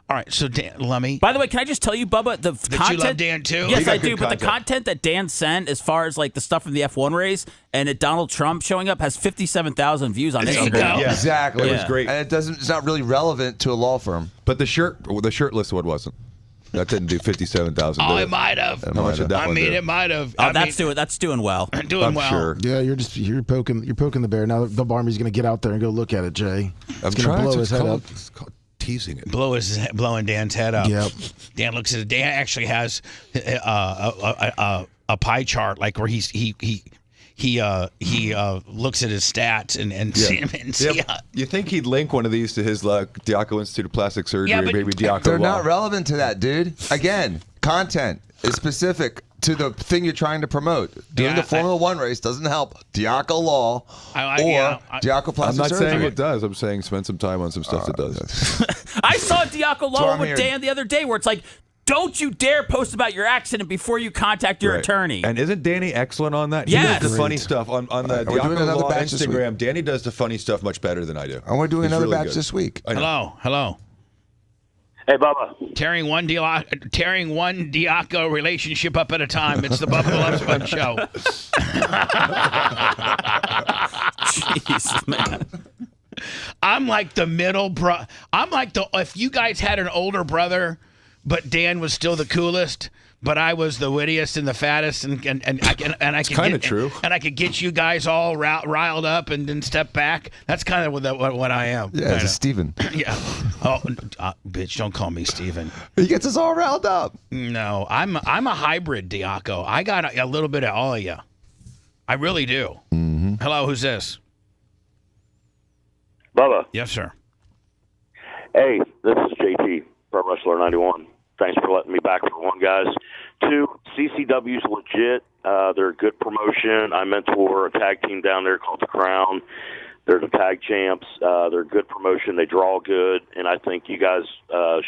All right, so Dan, let me. By the way, can I just tell you, Bubba, the content. You love Dan too? Yes, I do. But the content that Dan sent, as far as like the stuff from the F1 race and Donald Trump showing up, has 57,000 views on Instagram. Yeah, exactly. It was great, and it's not really relevant to a law firm. But the shirtless one wasn't. That didn't do 57,000. Oh, it might have. How much did that one do? It might have. Oh, that's doing well. Doing well. Sure. Yeah, you're poking the bear. Now the Army's going to get out there and go look at it, Jay. I'm going to blow his head up. It's called teasing it. Blowing Dan's head up. Yep. Dan looks at it. Dan actually has a pie chart, like where he looks at his stats and see. You think he'd link one of these to his Diaco Institute of Plastic Surgery, Yeah, but maybe Diaco They're Law. not relevant to that, dude. Again, content is specific to the thing you're trying to promote. Doing the Formula One race doesn't help Diaco Law or Diaco Plastic I'm not Surgery. saying it does. I'm saying spend some time on some stuff that does. I saw Diaco Law with Dan the other day where it's like, don't you dare post about your accident before you contact your attorney. And isn't Danny excellent on that? Yes. He does the funny stuff on the We're doing Diaco another Law batch this Instagram. Danny does the funny stuff much better than I do. And we're doing He's another really batch good. this week. Hello. Hey, Bubba. Tearing one Diaco relationship up at a time. It's the Bubba the Love Sponge show. Jeez, man. I'm like the middle bro. If you guys had an older brother, but Dan was still the coolest, but I was the wittiest and the fattest, and I could kind of true. And I could get you guys all riled up and then step back. That's kind of what I am. Yeah, it's a Steven. Yeah. Oh, bitch! Don't call me Steven. He gets us all riled up. No, I'm a hybrid Diaco. I got a little bit of all of you. I really do. Mm-hmm. Hello, who's this? Bubba. Yes, sir. Hey, this is JT, Pro Wrestler 91. Thanks for letting me back for one, guys. 2, CCW's legit. They're a good promotion. I mentor a tag team down there called The Crown. They're the tag champs. They're a good promotion. They draw good, and I think you guys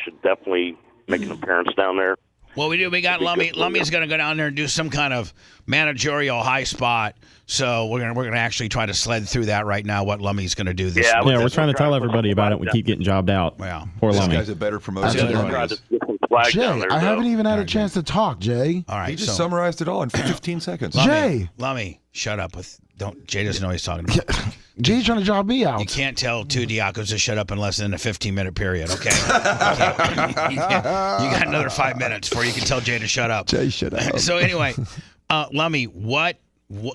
should definitely make an appearance down there. Well, we do. We got Lummy. Lummy's going to go down there and do some kind of managerial high spot. So we're gonna actually try to sled through that right now. What Lummy's going to do this? Yeah, we're trying to tell everybody about it. We keep getting jobbed out. Yeah, poor Lummy. This guy's a better promotion than Lummy is. Jay, I haven't even had a chance to talk, Jay. All right, He just summarized it all in 15 seconds. Jay. Lummy, shut up with. Don't. Jay doesn't know what he's talking about. Jay's trying to job me out. You can't tell two Diacos to shut up in less than a 15-minute period. Okay. You got another 5 minutes before you can tell Jay to shut up. Jay, shut up. So anyway, Lummy, what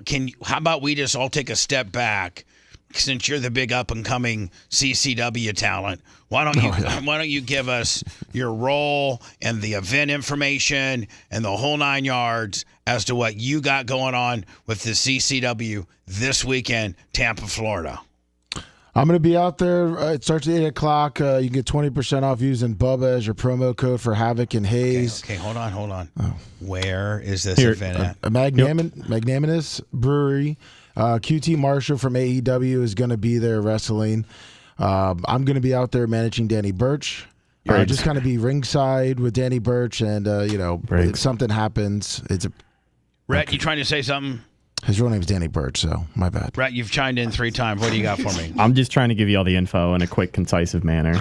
can? How about we just all take a step back? Since you're the big up and coming CCW talent, why don't you give us your role and the event information and the whole 9 yards as to what you got going on with the CCW this weekend, Tampa, Florida? I'm going to be out there. It starts at 8 o'clock. You can get 20% off using Bubba as your promo code for Havoc and Hayes. Okay, hold on. Oh. Where is this event at? A Magnanimous Brewery. QT Marshall from AEW is going to be there wrestling. I'm going to be out there managing Danny Burch. Just kind of be ringside with Danny Burch, and if something happens, it's a. Rhett, you trying to say something? His real name's Danny Birch, so my bad. Brett, you've chimed in 3 times. What do you got for me? I'm just trying to give you all the info in a quick, concisive manner.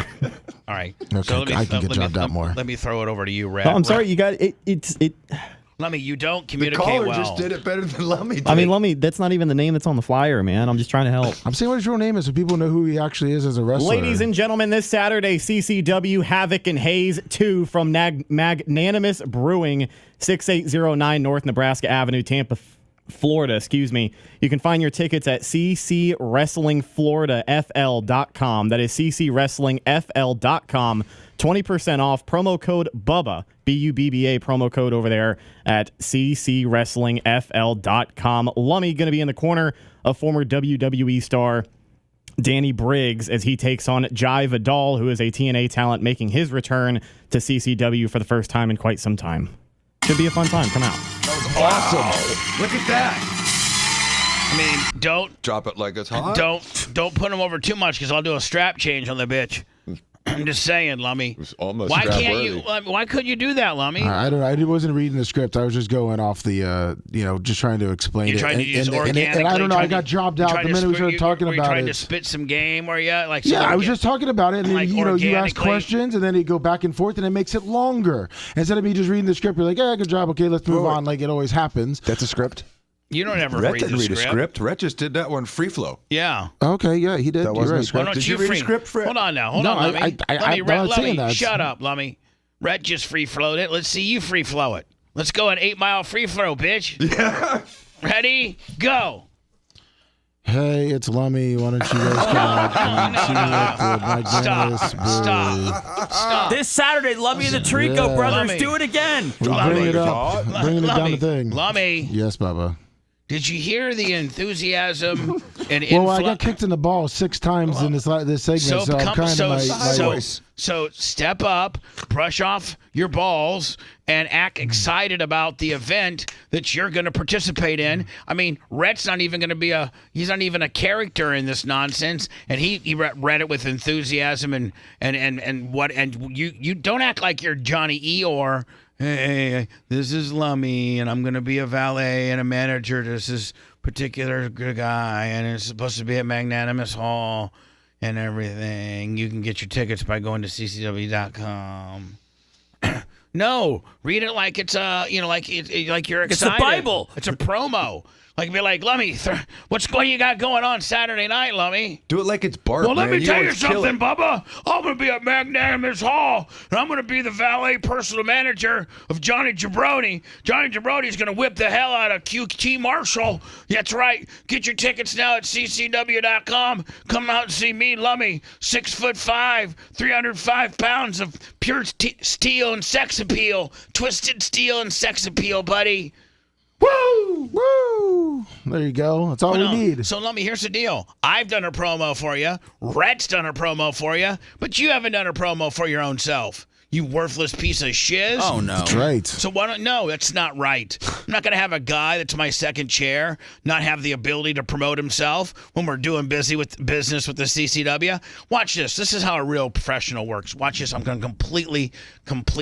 All right. Okay, I can get jobbed out more. Let me throw it over to you, Red. Oh, I'm sorry, you got it. Lummy, you don't The communicate caller well. just did it better than Lummy did. I mean, Lummy, that's not even the name that's on the flyer, man. I'm just trying to help. I'm saying what his real name is so people know who he actually is as a wrestler. Ladies and gentlemen, this Saturday, CCW Havoc and Hayes 2 from Magnanimous Brewing, 6809 North Nebraska Avenue, Tampa, Florida. Excuse me. You can find your tickets at ccwrestlingfloridafl.com. That is ccwrestlingfl.com. 20% off. Promo code BUBBA, BUBBA promo code over there at ccwrestlingfl.com. Lummy going to be in the corner of former WWE star Danny Briggs as he takes on Jai Vidal, who is a TNA talent making his return to CCW for the first time in quite some time. Should be a fun time. Come out. That was awesome. Look at that. I mean, don't drop it like it's hot. Don't put him over too much because I'll do a strap change on the bitch. I'm just saying, Lummy. Almost why can't you? Why couldn't you do that, Lummy? I don't know. I wasn't reading the script. I was just going off the, just trying to explain You're it. trying to use organically. And I don't know. I got jobbed out the minute we started talking were you about trying it. to spit some game, or yeah, like Yeah, I was just talking about it, and then like you ask organically. questions, and then you go back and forth, and it makes it longer. Instead of me just reading the script, you're like, "Yeah, good job. Okay, let's move on." Like it always happens. That's a script. You don't ever Rhett read didn't the read a script. Rhett just did that one free flow. Yeah. Okay, yeah, he did. That wasn't a script. Why don't Did you you read a free? script, Fred? Hold on now. Hold No, on, Lummy. I'm not saying that. Shut up, Lummy. Rhett just free flowed it. Let's see you free flow it. Let's go an 8-mile free throw, bitch. Yeah. Ready? Go. Hey, it's Lummy. Why don't you guys come out and see me at the Magnanimous Brewery? Stop. This Saturday, Lummy and the Trico Yeah. brothers Lummy. do it again. Bring it up. Bringing it down the thing. Lummy, Yes, Bubba. did you hear the enthusiasm and Well, I got influx? kicked in the ball 6 times in this segment, so I'm kind of So step up, brush off your balls, and act excited about the event that you're going to participate in. I mean, Rhett's not even going to be he's not even a character in this nonsense, and he read it with enthusiasm and you don't act like you're Johnny Eeyore. Hey, this is Lummy, and I'm going to be a valet and a manager to this particular guy, and it's supposed to be at Magnanimous Hall and everything. You can get your tickets by going to ccw.com. No, read it like it's like you're excited. It's the Bible. It's a promo. Like be like, Lummy, what do you got going on Saturday night, Lummy? Do it like it's Bart. Well, let man. me tell you always kill something, it. Bubba. I'm going to be at Magnanimous Hall, and I'm going to be the valet personal manager of Johnny Jabroni. Johnny Jabroni's going to whip the hell out of QT Marshall. That's right. Get your tickets now at ccw.com. Come out and see me, Lummy, 6'5", 305 pounds of pure steel and sex appeal. Twisted steel and sex appeal, buddy. Woo! Woo! There you go. That's all we need. So, Lummy, here's the deal. I've done a promo for you. Rhett's done a promo for you. But you haven't done a promo for your own self. You worthless piece of shiz. Oh, no. That's right. So why don't? No, that's not right. I'm not going to have a guy that's my second chair not have the ability to promote himself when we're doing business with the CCW. Watch this. This is how a real professional works. Watch this. I'm going to complete.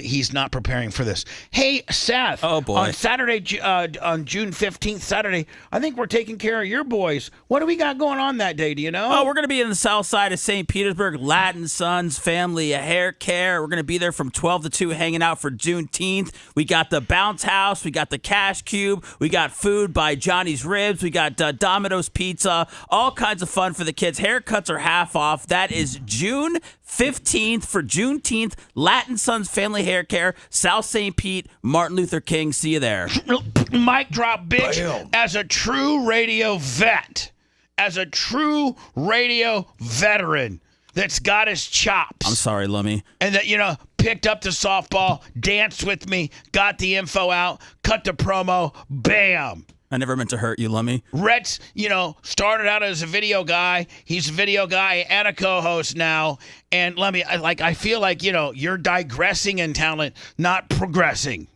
He's not preparing for this. Hey, Seth. Oh, boy. On Saturday, on June 15th, Saturday, I think we're taking care of your boys. What do we got going on that day? Do you know? Oh, we're going to be in the south side of St. Petersburg, Latin Sons Family Hair Care. We're going to be there from 12 to 2 hanging out for Juneteenth. We got the Bounce House. We got the Cash Cube. We got food by Johnny's Ribs. We got Domino's Pizza. All kinds of fun for the kids. Haircuts are half off. That is June 15th for Juneteenth. Latin Sons Family Hair Care, South St. Pete, Martin Luther King. See you there. Mic drop, bitch. Bam. As a true radio vet, as a true radio veteran that's got his chops. I'm sorry, Lummy. And that, picked up the softball, danced with me, got the info out, cut the promo, bam. I never meant to hurt you, Lummy. Rhett's, started out as a video guy. He's a video guy and a co-host now. And Lummy, I feel like, you're digressing in talent, not progressing.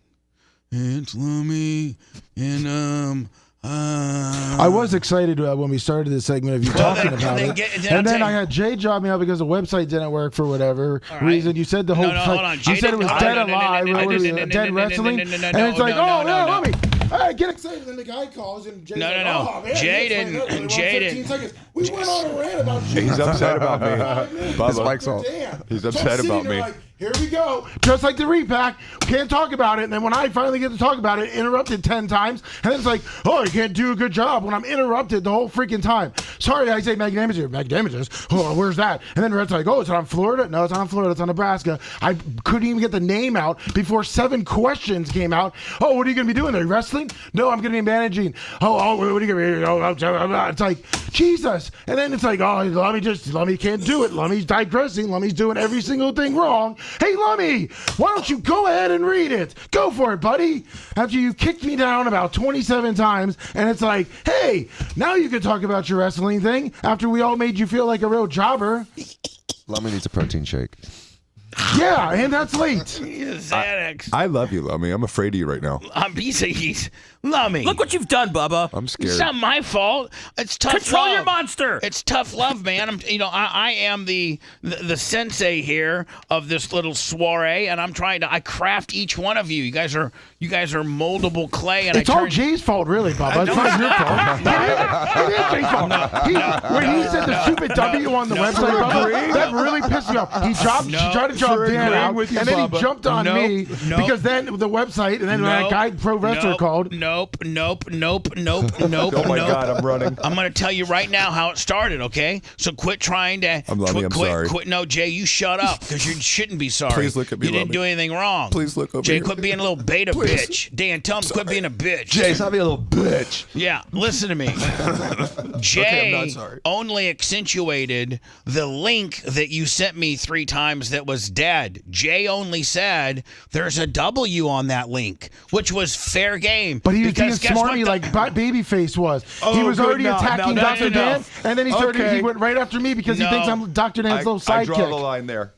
It's Lummy, and I was excited when we started this segment of you talking about it. And then I had Jay job me out because the website didn't work for whatever reason. You said the whole hold on. you said it was dead alive, dead wrestling. And it's like, oh, no, let me. I get excited. Then the guy calls and Jay's No. Oh, man, Jay you explained that really well in 15 seconds. We went on a rant about shit. He's upset about me. His mic's off. He's So I'm upset sitting about there me. like, here we go. Just like the repack. Can't talk about it. And then when I finally get to talk about it, interrupted 10 times. And then it's like, oh, you can't do a good job when I'm interrupted the whole freaking time. Sorry, I say magnanimous. Oh, where's that? And then Red's like, oh, it's on Florida? No, it's not on Florida. It's on Nebraska. I couldn't even get the name out before 7 questions came out. Oh, what are you going to be doing there? Wrestling? No, I'm going to be managing. Oh, what are you going to be doing? It's like, Jesus. And then it's like, oh, Lummy can't do it. Lummy's digressing. Lummy's doing every single thing wrong. Hey, Lummy, why don't you go ahead and read it? Go for it, buddy. After you kicked me down about 27 times, and it's like, hey, now you can talk about your wrestling thing after we all made you feel like a real jobber. Lummy needs a protein shake. Yeah, and that's late. Xanax. I love you, Lummy. I'm afraid of you right now. He's Lummy. Look what you've done, Bubba. I'm scared. It's not my fault. It's tough Control love. your monster. It's tough love, man. I am the sensei here of this little soiree, and I'm trying to. I craft each one of you. You guys are moldable clay, and it's all Jay's fault, really, Bubba. It's not your fault. It is Jay's fault. When he said the stupid W on the website, Bubba, that really pissed me off. He tried to drop Dan out, and then he jumped on me because then the website, and then that guy pro wrestler called. Nope. Oh my God, I'm running. I'm going to tell you right now how it started, okay? So quit trying to. I'm sorry. Quit. No, Jay, you shut up because you shouldn't be sorry. Please look at me, You didn't do anything wrong. Please look over Jay, here. quit being a little beta bitch. Dan, tell him to quit being a bitch. Jay, stop being a little bitch. Yeah, listen to me. Jay Okay, I'm not sorry. only accentuated the link that you sent me 3 times that was dead. Jay only said there's a W on that link, which was fair game. But he was being Because guess smarmy what? like Babyface was. He was good. already No, attacking no, that's Dr. Dan, enough. and then he started. Okay. He went right after me because he No. thinks I'm Dr. Dan's little sidekick. I draw the line there.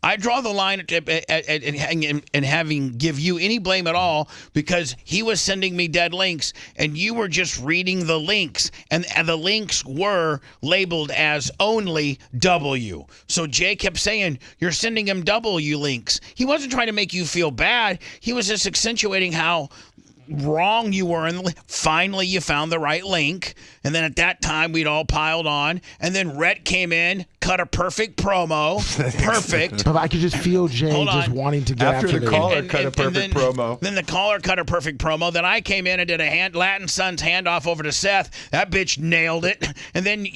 I draw the line at having give you any blame at all because he was sending me dead links and you were just reading the links and the links were labeled as only W. So Jay kept saying, you're sending him W links. He wasn't trying to make you feel bad. He was just accentuating how wrong you were. And finally you found the right link. And then at that time we'd all piled on. And then Rhett came in, cut a perfect promo. Perfect. But I could just feel Jay just wanting to get After the me. caller cut a perfect promo. Then the caller cut a perfect promo. Then I came in and did a Latin Son's handoff over to Seth. That bitch nailed it. And then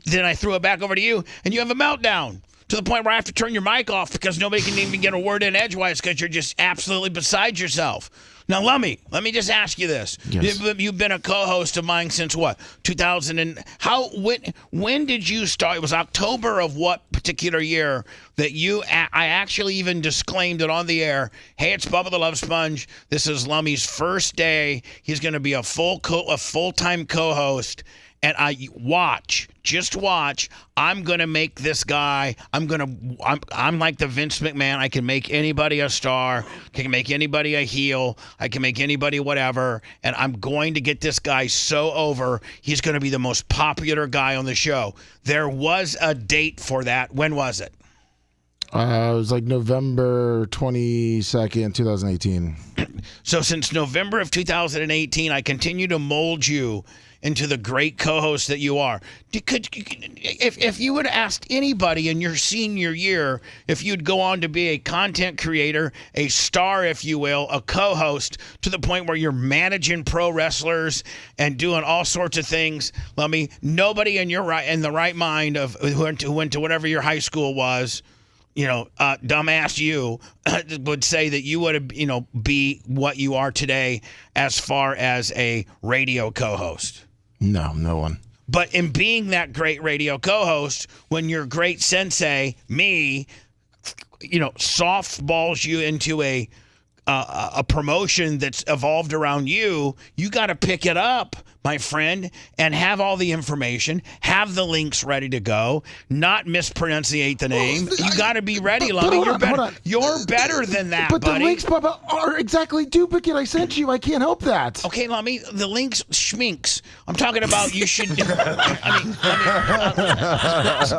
then I threw it back over to you, and you have a meltdown. To the point where I have to turn your mic off because nobody can even get a word in edgewise because you're just absolutely beside yourself. Now, Lummy, let me just ask you this. Yes. You've been a co-host of mine since what? 2000 and when did you start? It was October of what particular year that I actually even disclaimed it on the air. Hey, it's Bubba the Love Sponge. This is Lummy's first day. He's going to be a full-time co-host. And just watch. I'm gonna make this guy. I'm like the Vince McMahon. I can make anybody a star. I can make anybody a heel. I can make anybody whatever. And I'm going to get this guy so over. He's gonna be the most popular guy on the show. There was a date for that. When was it? It was like November 22nd, 2018. So since November of 2018, I continue to mold you into the great co-host that you are. If you would have asked anybody in your senior year if you'd go on to be a content creator, a star, if you will, a co-host to the point where you're managing pro wrestlers and doing all sorts of things, nobody in the right mind of who went to whatever your high school was, dumbass you would say that you would be what you are today as far as a radio co-host. No one. But in being that great radio co-host, when your great sensei, me, softballs you into a promotion that's evolved around you, you got to pick it up my friend, and have all the information, have the links ready to go, not mispronunciate the name. You got to be ready, Lummy. You're better than that, but buddy. the links, Bubba, are exactly duplicate. I sent you. I can't help that. Okay, Lummy, the links schminks. I'm talking about you should. When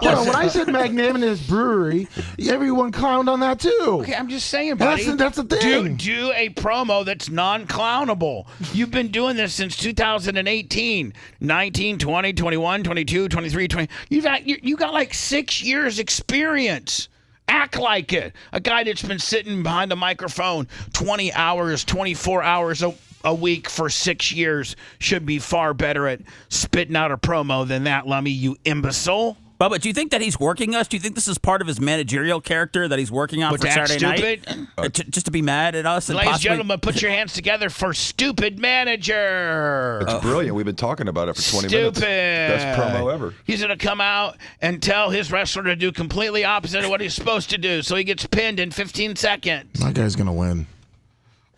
I said Magnanimous Brewery, everyone clowned on that too. Okay, I'm just saying, buddy. That's the thing. Do a promo that's non-clownable. You've been doing this since 2018, 19, 20, 21, 22, 23, 20. You got like 6 years experience. Act like it. A guy that's been sitting behind a microphone 20 hours, 24 hours a week for 6 years should be far better at spitting out a promo than that, Lummy, you imbecile. Bubba, do you think that he's working us? Do you think this is part of his managerial character that he's working on for Saturday night? Just to be mad at us? And ladies and gentlemen, put your hands together for Stupid Manager. It's brilliant. We've been talking about it for 20 minutes. Best promo ever. He's going to come out and tell his wrestler to do completely opposite of what he's supposed to do, so he gets pinned in 15 seconds. My guy's going to win.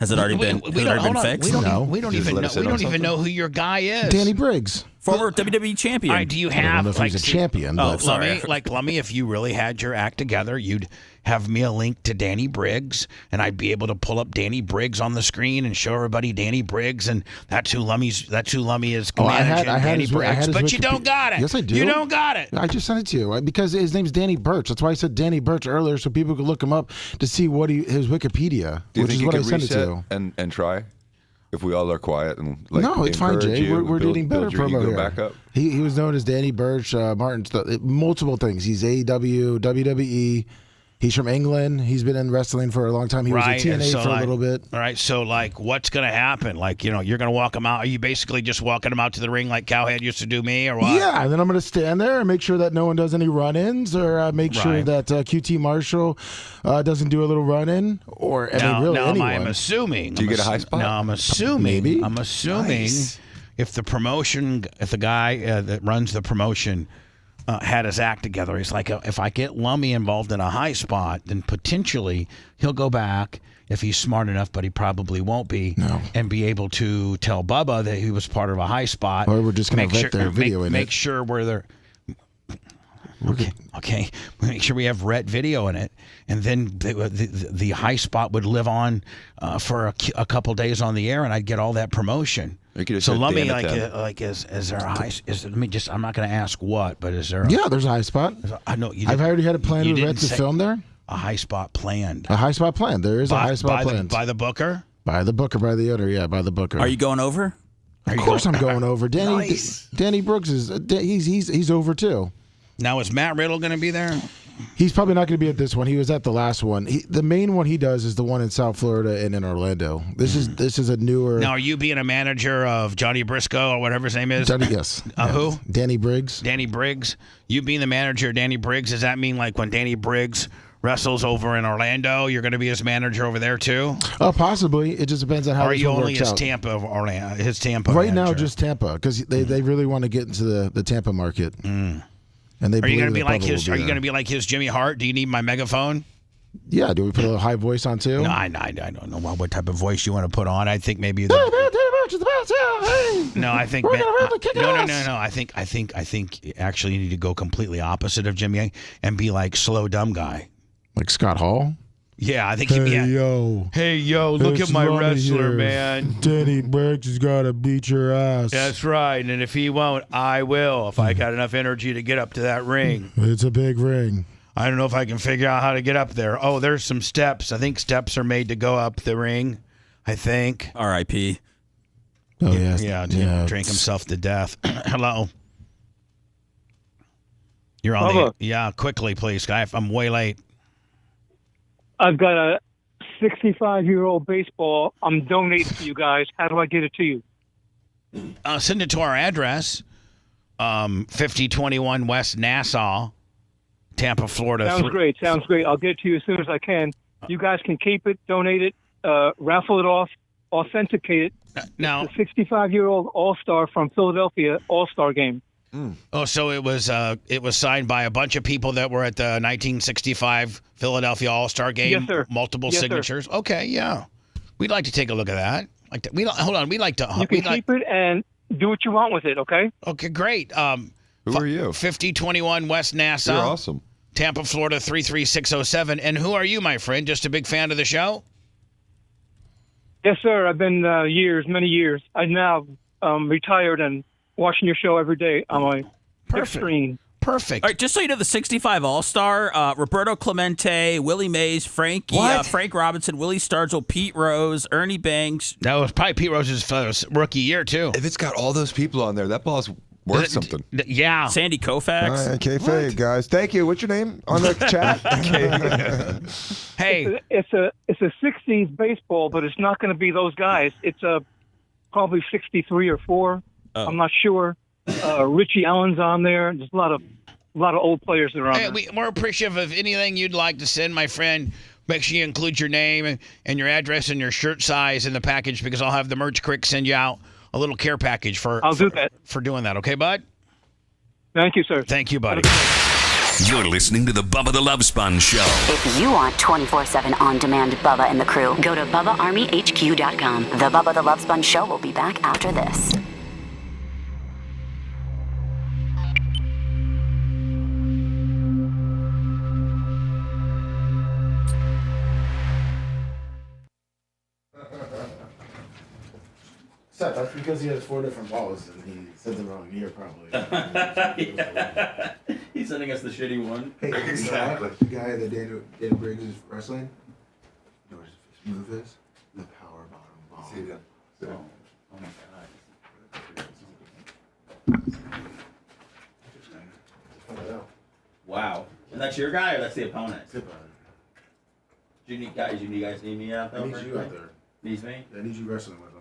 Has it already been fixed? We don't even know who your guy is. Danny Briggs. Former WWE champion. All right, do you have I don't know if he's a champion? But Lummy, if you really had your act together, you'd have me a link to Danny Briggs, and I'd be able to pull up Danny Briggs on the screen and show everybody Danny Briggs, and that's who Lummy is managing. Danny Briggs, but you don't got it. Yes, I do. You don't got it. I just sent it to you because his name's Danny Birch. That's why I said Danny Birch earlier, so people could look him up to see what his Wikipedia, Do you which think is you what I could sent it reset to. and try? If we all are quiet and no, it's fine, Jay. We're getting better build your promo ego here. back up. He was known as Danny Birch, Martin, multiple things. He's AEW, WWE. He's from England. He's been in wrestling for a long time. He was a TNA for a little bit. All right, so what's going to happen? You're going to walk him out. Are you basically just walking him out to the ring like Cowhead used to do me, or what? Yeah, and then I'm going to stand there and make sure that no one does any run-ins, or make sure that QT Marshall doesn't do a little run-in, or anyone. I'm assuming. Do you get a high spot? No, I'm assuming. Maybe. I'm assuming if the guy that runs the promotion had his act together, he's like, if I get Lummy involved in a high spot, then potentially he'll go back if he's smart enough, but he probably won't be, and be able to tell Bubba that he was part of a high spot. Or we're just going to vet their video in it. Make sure we're there. Okay. Make sure we have ret video in it, and then the high spot would live on for a couple days on the air, and I'd get all that promotion. So let me is there a high? I'm not going to ask what, but is there? There's a high spot. I know I've already had a plan with Ret to film there. A high spot planned. A high spot planned. There is a high spot planned by the booker. By the booker, by the owner. Yeah, by the booker. Are you going over? Of course, I'm going over. Danny Brooks is he's over too. Now is Matt Riddle going to be there? He's probably not going to be at this one. He was at the last one. The main one he does is the one in South Florida and in Orlando. This is a newer. Now, are you being a manager of Johnny Briscoe or whatever his name is? Yes. Who? Danny Briggs. Danny Briggs. You being the manager of Danny Briggs, does that mean when Danny Briggs wrestles over in Orlando, you're going to be his manager over there too? Possibly. It just depends on how. Or are you only his out. Tampa Orlando? His Tampa. Right manager? now, just Tampa, because they really want to get into the Tampa market. And are you going to be like his? Are you going to be like his Jimmy Hart? Do you need my megaphone? Yeah. Do we put a little high voice on too? No, I don't know what type of voice you want to put on. I think maybe. No, I think. No. I think actually you need to go completely opposite of Jimmy and be like slow dumb guy, like Scott Hall. Yeah, I think hey, he'd be. Hey yo! Look at my wrestler, here. Man. Danny Briggs has got to beat your ass. That's right, and if he won't, I will. If I got enough energy to get up to that ring. It's a big ring. I don't know if I can figure out how to get up there. Oh, there's some steps. I think steps are made to go up the ring. I think. R.I.P. Oh yeah. Drink himself to death. Hello. You're on Bubba. Yeah, quickly, please, guy. I'm way late. I've got a 65-year-old baseball. I'm donating to you guys. How do I get it to you? Send it to our address, 5021 West Nassau, Tampa, Florida. Sounds great. I'll get it to you as soon as I can. You guys can keep it, donate it, raffle it off, authenticate it. Now, the 65-year-old All-Star from Philadelphia All-Star game. Oh, so it was signed by a bunch of people that were at the 1965 Philadelphia All-Star game. Yes, sir. Multiple Yes, signatures. Sir. Okay, yeah. We'd like to take a look at that. We'd like to. You can keep it, and do what you want with it. Okay. Okay, great. Who are you? 5021 West Nassau. You're awesome. Tampa, Florida 33607. And who are you, my friend? Just a big fan of the show? Yes, sir. I've been many years. I'm now retired and watching your show every day on my big screen. Perfect. All right, just so you know, the 65 All-Star, Roberto Clemente, Willie Mays, Frank Robinson, Willie Stargell, Pete Rose, Ernie Banks. That was probably Pete Rose's rookie year, too. If it's got all those people on there, that ball's worth something. Yeah. Sandy Koufax. All right, kayfabe, guys. Thank you. What's your name on the chat? Hey. It's a 60s baseball, but it's not going to be those guys. It's probably 63 or 4. Oh. I'm not sure. Richie Allen's on there. There's a lot of old players that are on there. We're appreciative of anything you'd like to send, my friend. Make sure you include your name and your address and your shirt size in the package, because I'll have the Merch Crick send you out a little care package I'll do that. for doing that. Okay, bud? Thank you, sir. Thank you, buddy. You're listening to the Bubba the Love Sponge Show. If you want 24/7 on-demand Bubba and the crew, go to BubbaArmyHQ.com. The Bubba the Love Sponge Show will be back after this. That's because he has 4 different balls and he said the wrong year, probably. Yeah. He's sending us the shitty one. Hey, exactly. The guy that Daniel Briggs is wrestling, you know what his move is? The power bottom bomb. See that? Oh my God. Wow. And that's your guy, or that's the opponent? It's the opponent. Do you guys need me out there? I need you out there. Needs me? I need you wrestling with him.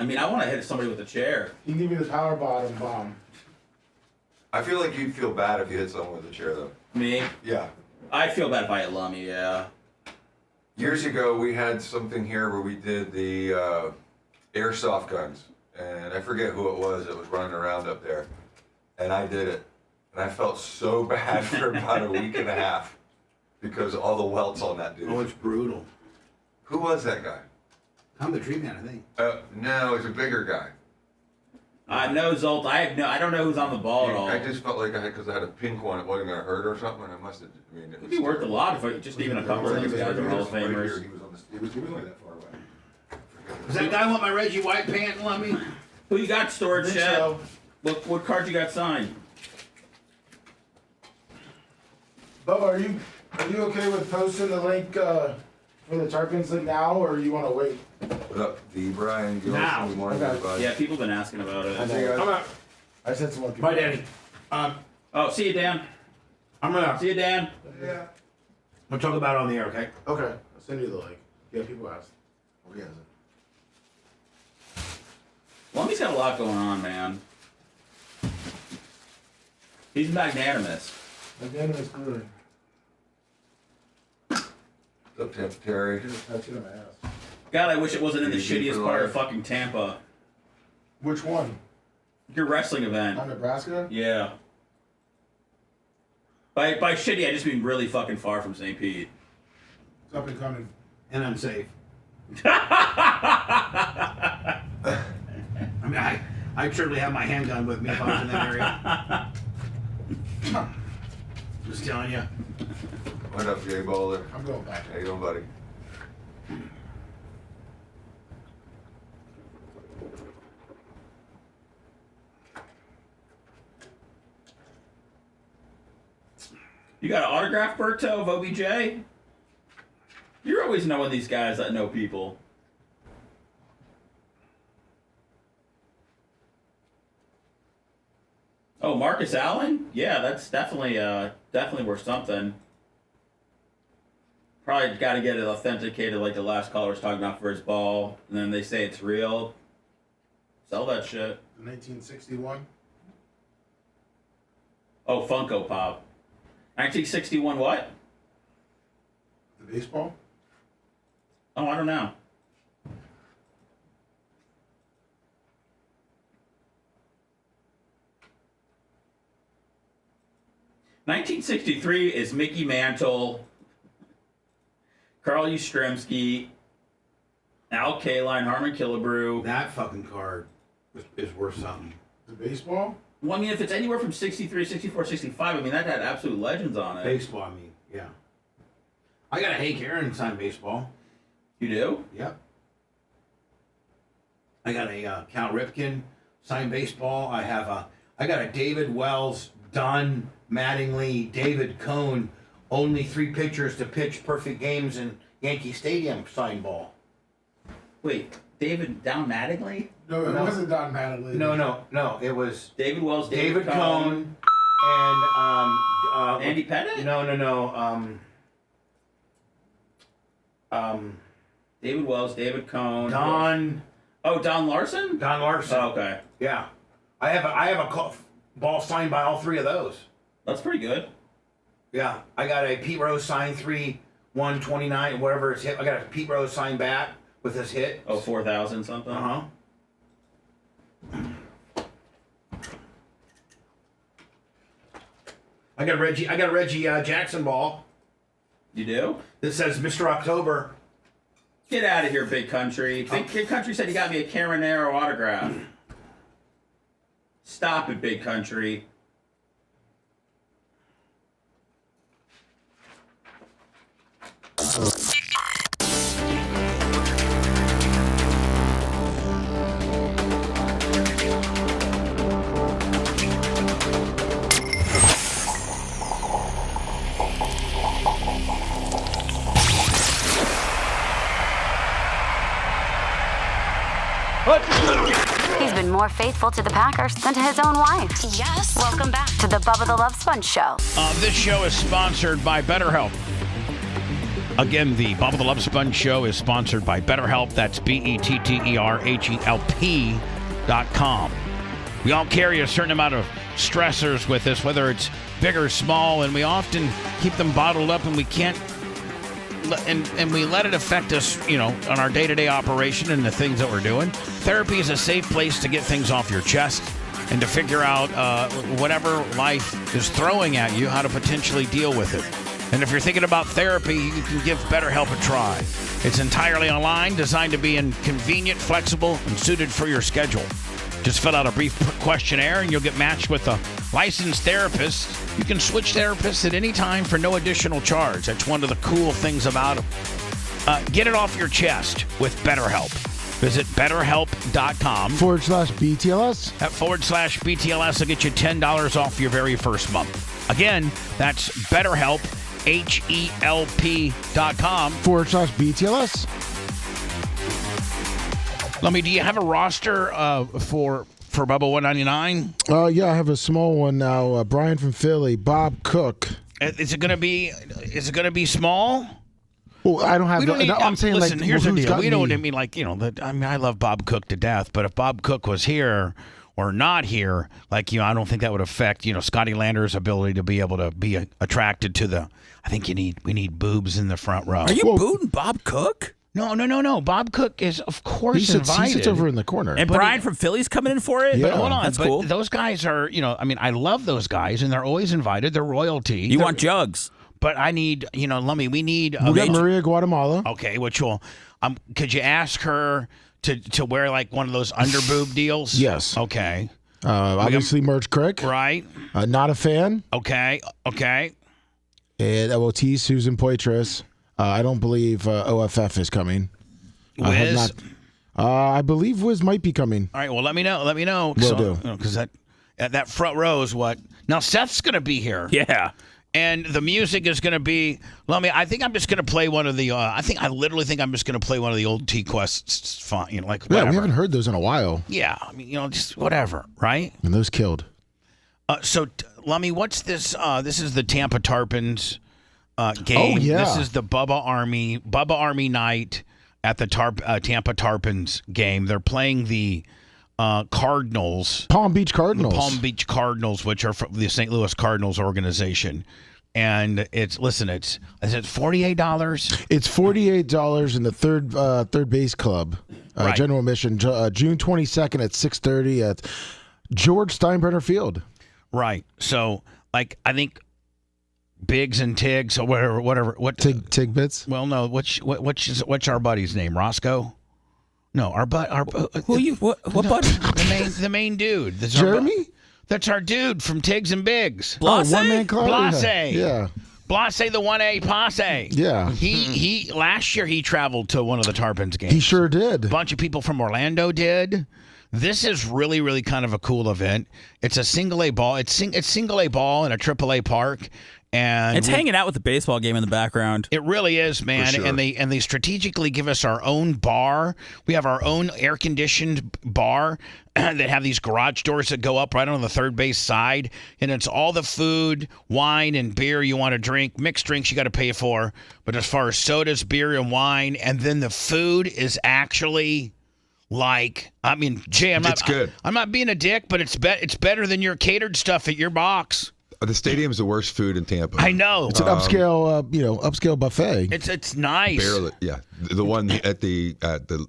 I mean, I want to hit somebody with a chair. He can give me the power bottom bomb. I feel like you'd feel bad if you hit someone with a chair, though. Me? Yeah. I feel bad if I hit Lummy, yeah. Years ago, we had something here where we did the airsoft guns, and I forget who it was that was running around up there, and I did it, and I felt so bad for about a week and a half because of all the welts on that dude. Oh, it's brutal. Who was that guy? I'm the tree man, I think. No, he's a bigger guy. No, Zolt. I don't know who's on the ball at all. I just felt like because I had a pink one, it wasn't going to hurt or something. I must have. I mean, It'd be worth a lot if just even a couple of these guys are Hall of Famers. He was only that far away. Does that guy want my Reggie White pant, Lummy? Who you got, storage Chet? So. What card you got signed? Bubba, are you okay with posting the link for the Tarpons link now, or you want to wait? What up, D. Brian? Now. Good morning, Okay. everybody. Yeah, people have been asking about it. I'm out. I sent some more people. Bye, Danny. Oh, see you, Dan. I'm gonna. See you, Dan. Yeah. We'll talk about it on the air, okay? Okay, I'll send you the link. Yeah, people asked. Oh, he hasn't. Lummy's got a lot going on, man. He's magnanimous. Magnanimous clearly. What's up, Tampa Terry? Tattoo on my ass. God, I wish it wasn't in the Easy shittiest for part life. of fucking Tampa. Which one? Your wrestling event. On Nebraska? Yeah. By shitty, I just mean really fucking far from St. Pete. It's up and coming. And unsafe. I mean, I'd certainly have my handgun with me if I was in that area. Just telling you. What up, Jay Bowler? I'm going back. How you doing, buddy? You got an autograph, Berto, of OBJ? You're always knowing these guys that know people. Oh, Marcus Allen? Yeah, that's definitely worth something. Probably got to get it authenticated like the last caller was talking about for his ball, and then they say it's real. Sell that shit. 1961. Oh, Funko Pop. 1961 what? The baseball? Oh, I don't know. '63 is Mickey Mantle, Carl Yastrzemski, Al Kaline, Harmon Killebrew. That fucking card is worth something. The baseball? Well, I mean, if it's anywhere from 63, 64, 65, I mean, that had absolute legends on it. Baseball, I mean, yeah. I got a Hank Aaron signed baseball. You do? Yep. I got a Cal Ripken signed baseball. I got a David Wells, Don Mattingly, David Cohn, only 3 pitchers to pitch perfect games in Yankee Stadium signed ball. Wait, Don Mattingly? No, it wasn't Don Mattingly. No. It was David Wells, David Cohn, and Andy Pettit? No. David Wells, David Cohn. Don Larson? Don Larson. Oh, okay. Yeah. I have a ball signed by all 3 of those. That's pretty good. Yeah. I got a Pete Rose signed 3/129, whatever his hit. I got a Pete Rose signed bat with his hit. Oh, 4,000 something? Uh-huh. I got a Reggie Jackson ball. You do? That says Mr. October. Get out of here, Big Country. Big Country said you got me a Caronero autograph. Stop it, Big Country. He's been more faithful to the Packers than to his own wife. Yes. Welcome back to the Bubba the Love Sponge Show. This show is sponsored by BetterHelp. Again, the Bubba the Love Sponge Show is sponsored by BetterHelp. That's BetterHelp.com. We all carry a certain amount of stressors with us, whether it's big or small, and we often keep them bottled up, and we can't. And we let it affect us, on our day-to-day operation and the things that we're doing. Therapy is a safe place to get things off your chest and to figure out whatever life is throwing at you, how to potentially deal with it. And if you're thinking about therapy, you can give BetterHelp a try. It's entirely online, designed to be convenient, flexible, and suited for your schedule. Just fill out a brief questionnaire and you'll get matched with a licensed therapist. You can switch therapists at any time for no additional charge. That's one of the cool things about them. Get it off your chest with BetterHelp. Visit BetterHelp.com/BTLS. That /BTLS will get you $10 off your very first month. Again, that's BetterHelp, HELP.com /BTLS. Lummy, do you have a roster for Bubba 199? Yeah, I have a small one now. Brian from Philly, Bob Cook. Is it going to be small? Well, I don't have. I'm saying, listen, here's the deal. We don't. Me? I mean, I love Bob Cook to death, but if Bob Cook was here or not here, I don't think that would affect Scotty Lander's ability to be able to be attracted to the. I think we need boobs in the front row. Are you booting Bob Cook? No. Bob Cook is, of course, invited. He sits over in the corner. And Brian from Philly's coming in for it? Yeah. But hold on. That's cool. Those guys are, I love those guys, and they're always invited. They're royalty. You want jugs. But I need, Lummy, we need... We got Maria Guatemala. Okay, which will... could you ask her to wear, one of those underboob deals? Yes. Okay. Obviously, Merch Crick. Right. Not a fan. Okay. And LOT, Susan Poitras. I don't believe OFF is coming. Wiz? I believe Wiz might be coming. All right, well, let me know. Will do. Because that front row is what... Now, Seth's going to be here. Yeah. And the music is going to be... I think I'm just going to play one of the... I literally think I'm just going to play one of the old T-Quests. Whatever. Yeah, we haven't heard those in a while. Yeah, just whatever, right? And those killed. So, Lummy, what's this? This is the Tampa Tarpons game. Oh, yeah. This is the Bubba Army night at the Tampa Tarpons game. They're playing the Cardinals. Palm Beach Cardinals. The Palm Beach Cardinals, which are from the St. Louis Cardinals organization. And is it $48? It's $48 in the third base club. Right. General admission, June 22nd at 6:30 at George Steinbrenner Field. Right. So, I think Biggs and Tiggs or whatever. What Tigbits? Well, no. What's our buddy's name? Roscoe. No, our who you? What buddy? The main dude. That's Jeremy? That's our dude from Tiggs and Biggs. Blase? One Man Club? Blase. Yeah. Blase, the 1A posse. Yeah. He last year he traveled to one of the Tarpons games. He sure did. A bunch of people from Orlando did. This is really, really kind of a cool event. It's a single A ball. It's single A ball in a triple A park. And it's hanging out with the baseball game in the background. It really is, man. For sure. And they strategically give us our own bar. We have our own air conditioned bar that have these garage doors that go up right on the third base side, and it's all the food, wine, and beer you want to drink. Mixed drinks you got to pay for, but as far as sodas, beer, and wine, and then the food is actually. Like, I mean, Jay, It's good. I'm not being a dick, but it's better than your catered stuff at your box. The stadium's the worst food in Tampa. I know. It's an upscale buffet. It's nice. Barely, yeah. The one at the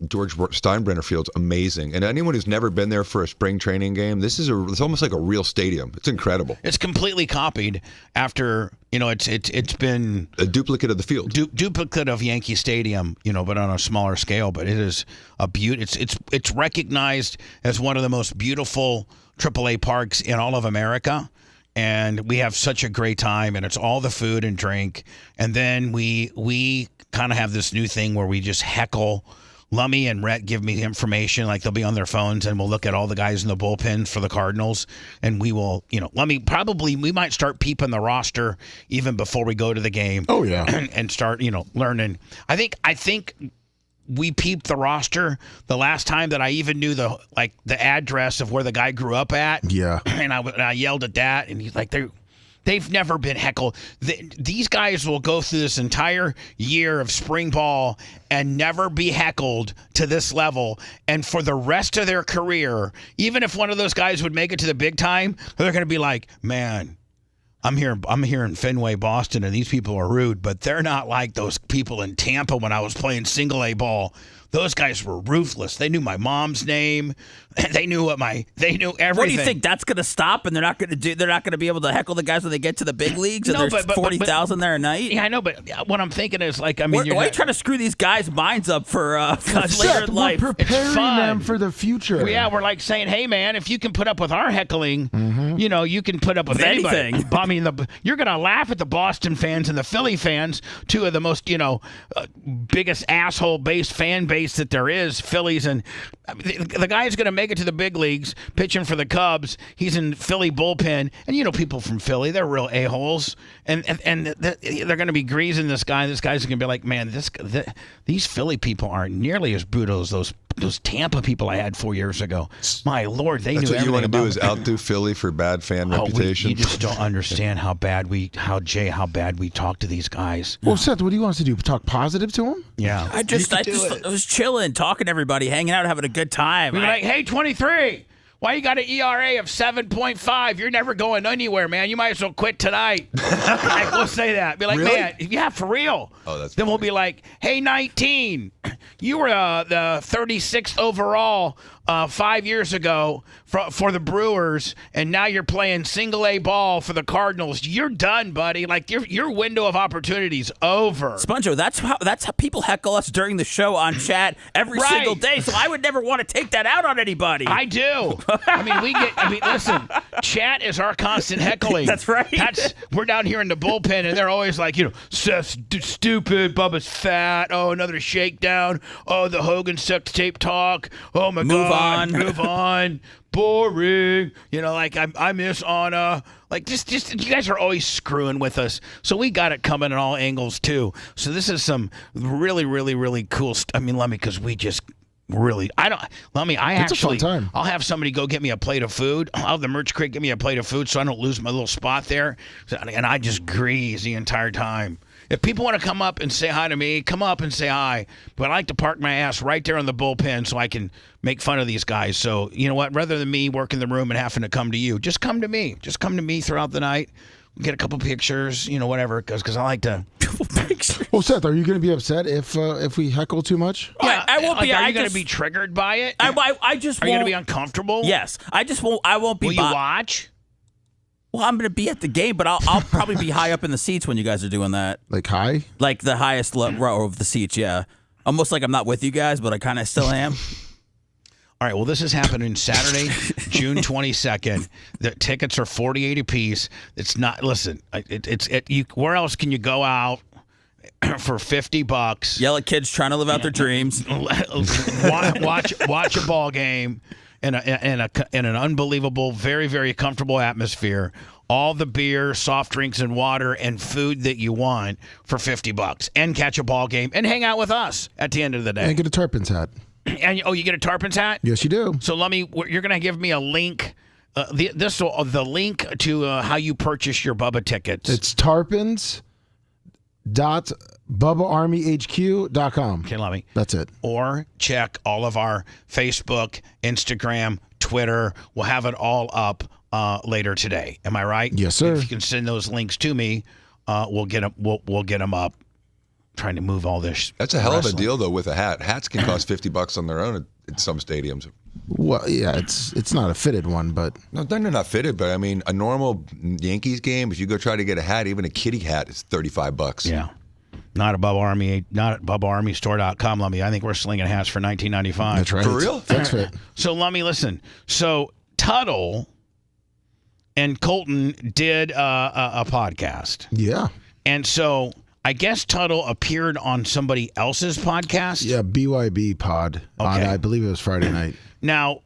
George Steinbrenner Field's amazing. And anyone who's never been there for a spring training game, it's almost like a real stadium. It's incredible. It's completely copied after, it's been a duplicate of the field. Duplicate of Yankee Stadium, but on a smaller scale, but it is a beauty. It's recognized as one of the most beautiful AAA parks in all of America. And we have such a great time, and it's all the food and drink. And then we kind of have this new thing where we just heckle. Lummy and Rhett give me the information, like they'll be on their phones, and we'll look at all the guys in the bullpen for the Cardinals, and we will, Lummy, we might start peeping the roster even before we go to the game. Oh yeah, and start, learning. I think we peeped the roster the last time that I even knew the address of where the guy grew up at. Yeah. And I yelled at that, and he's like, they've never been heckled. These guys will go through this entire year of spring ball and never be heckled to this level. And for the rest of their career, even if one of those guys would make it to the big time, they're going to be like, man, I'm here in Fenway, Boston, and these people are rude, but they're not like those people in Tampa when I was playing single A ball. Those guys were ruthless. They knew my mom's name. They knew everything. What do you think? That's going to stop, and they're not going to be able to heckle the guys when they get to the big leagues, and there's 40,000 there a night? Yeah, I know, but what I'm thinking is why are you trying to screw these guys' minds up for later in life? We're preparing them for the future. Well, yeah, we're like saying, hey, man, if you can put up with our heckling, you can put up with anything. I mean, you're going to laugh at the Boston fans and the Philly fans, two of the most, biggest asshole-based fan base that there is, Phillies, and the guy's going to make it to the big leagues pitching for the Cubs. He's in Philly bullpen, and people from Philly, they're real a-holes, and they're going to be greasing this guy. This guy's going to be like, man, these Philly people aren't nearly as brutal as those Tampa people I had 4 years ago. My Lord, they knew everything. That's what you want to do about is outdo Philly for bad fan reputation. You just don't understand how bad we talk to these guys. Well, Seth, what do you want us to do? Talk positive to him? Yeah. I was chilling, talking to everybody, hanging out, having a good time. We were like, hey, 23. Why you got an ERA of 7.5? You're never going anywhere, man. You might as well quit tonight. We'll say that. Be like, really? Man, yeah, for real. Oh, that's then funny. We'll be like, hey, 19, you were the 36th overall 5 years ago for the Brewers, and now you're playing single A ball for the Cardinals. You're done, buddy. Like your window of opportunity's over. Sponjo, that's how people heckle us during the show on chat every single day. So I would never want to take that out on anybody. I do. Listen, chat is our constant heckling. That's right. We're down here in the bullpen, and they're always like, Seth's stupid, Bubba's fat. Oh, another shakedown. Oh, the Hogan sex tape talk. Oh my God, move on. Boring. I miss Anna. Just you guys are always screwing with us. So we got it coming at all angles too. So this is some really, really, really cool stuff. I mean, let me, because we just. Really, It's a fun time. I'll have somebody go get me a plate of food. I'll have the merch crate get me a plate of food so I don't lose my little spot there. And I just grease the entire time. If people want to come up and say hi to me, come up and say hi. But I like to park my ass right there on the bullpen so I can make fun of these guys. So, you know what? Rather than me working the room and having to come to you, just come to me. Just come to me throughout the night. Get a couple pictures, whatever, because I like to. Well, Seth, are you going to be upset if we heckle too much? Yeah, I won't be. Are you going to be triggered by it? I just. Are you going to be uncomfortable? Yes, I just won't. I won't be. Will you watch? Well, I'm going to be at the game, but I'll probably be high up in the seats when you guys are doing that. Like high? Like the highest row of the seats. Yeah, almost like I'm not with you guys, but I kind of still am. All right, well, this is happening Saturday, June 22nd. The tickets are $48 apiece. It's not. Listen, where else can you go out for $50? Yell at kids trying to live out their dreams. watch a ball game in an unbelievable, very, very comfortable atmosphere. All the beer, soft drinks, and water and food that you want for $50, and catch a ball game and hang out with us at the end of the day. And get a Turpin's hat. And you get a Tarpons hat? Yes, you do. So you're going to give me a link. The link to how you purchase your Bubba tickets. It's tarpins.bubbaarmyhq.com. Okay, let me. That's it. Or check all of our Facebook, Instagram, Twitter. We'll have it all up later today. Am I right? Yes, sir. If you can send those links to me, we'll get them. We'll get them up. Trying to move all this. That's a hell of a deal, though, with a hat. Hats can cost $50 on their own at some stadiums. Well, yeah, it's not a fitted one, but no, they're not fitted. But I mean, a normal Yankees game, if you go try to get a hat, even a kitty hat, is $35. Yeah, not at BubbaArmyStore.com. Let me. I think we're slinging hats for $19.95. That's right. For real? That's fit. So let me listen. So Tuttle and Colton did a podcast. Yeah, and so. I guess Tuttle appeared on somebody else's podcast. Yeah, BYB pod. Okay. I believe it was Friday night. Now,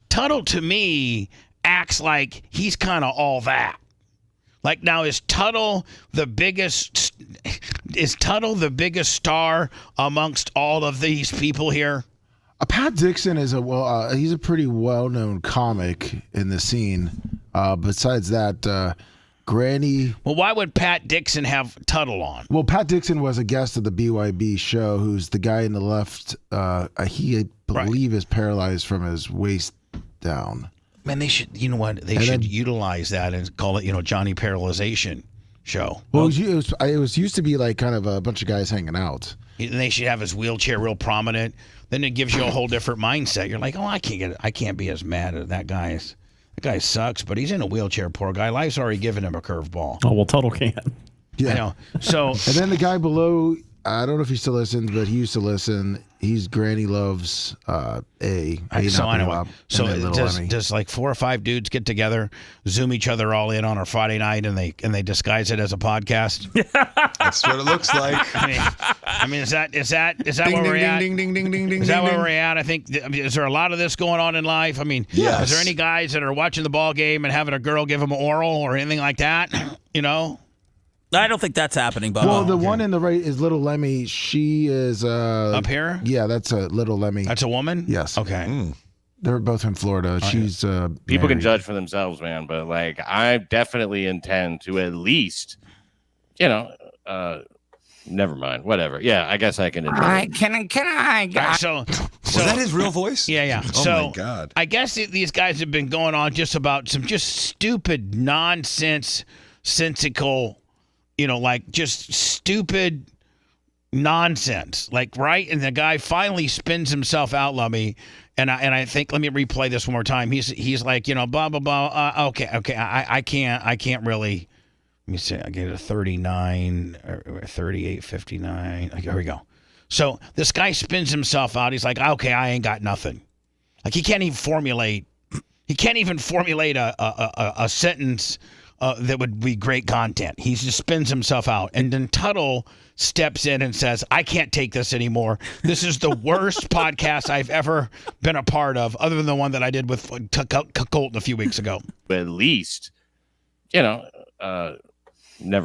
Tuttle to me acts like he's kind of all that. Like now, is Tuttle the biggest? Is Tuttle the biggest star amongst all of these people here? Pat Dixon is he's a pretty well-known comic in the scene. Besides that. Granny. Well, why would Pat Dixon have Tuttle on? Well, Pat Dixon was a guest of the BYB show, who's the guy in the left. He, I believe, is paralyzed from his waist down. Man, they should, you know what? They should utilize that and call it, Johnny Paralyzation show. Well, it was used to be like kind of a bunch of guys hanging out. And they should have his wheelchair real prominent. Then it gives you a whole different mindset. You're like, I can't be as mad at that guy. That guy sucks, but he's in a wheelchair, poor guy. Life's already given him a curveball. Oh, well, Tuttle can. Yeah. I know. So, and then the guy below, I don't know if he still listens, but he used to listen. He's Granny Loves A. So anyway, does like 4 or 5 dudes get together, Zoom each other all in on a Friday night, and they disguise it as a podcast? That's what it looks like. I mean, is that ding, where we're ding, at? Ding, ding, ding, ding, ding, is that ding, where ding. we're at? I think. Is there a lot of this going on in life? I mean, yes. Is there any guys that are watching the ball game and having a girl give them oral or anything like that? I don't think that's happening, Bubba. Well, the one in the right is Little Lemmy. She is up here. Yeah, that's a Little Lemmy. That's a woman. Yes. Okay. They're both in Florida. She's people can married. judge for themselves, man. But like, I definitely intend to at least, never mind. Whatever. Yeah, I guess I can. Can I? So was that his real voice? Yeah. Oh my God. I guess these guys have been going on just about some just stupid nonsense, sensical. Like just stupid nonsense, like right. And the guy finally spins himself out, Lummy, and I think let me replay this one more time. He's like, blah blah blah. Okay. I can't really. Let me see. I get a 39 or 38.59. Okay, here we go. So this guy spins himself out. He's like, okay, I ain't got nothing. Like he can't even formulate a sentence. That would be great content. He just spins himself out. And then Tuttle steps in and says, I can't take this anymore. This is the worst podcast I've ever been a part of, other than the one that I did with Colton a few weeks ago. But at least, never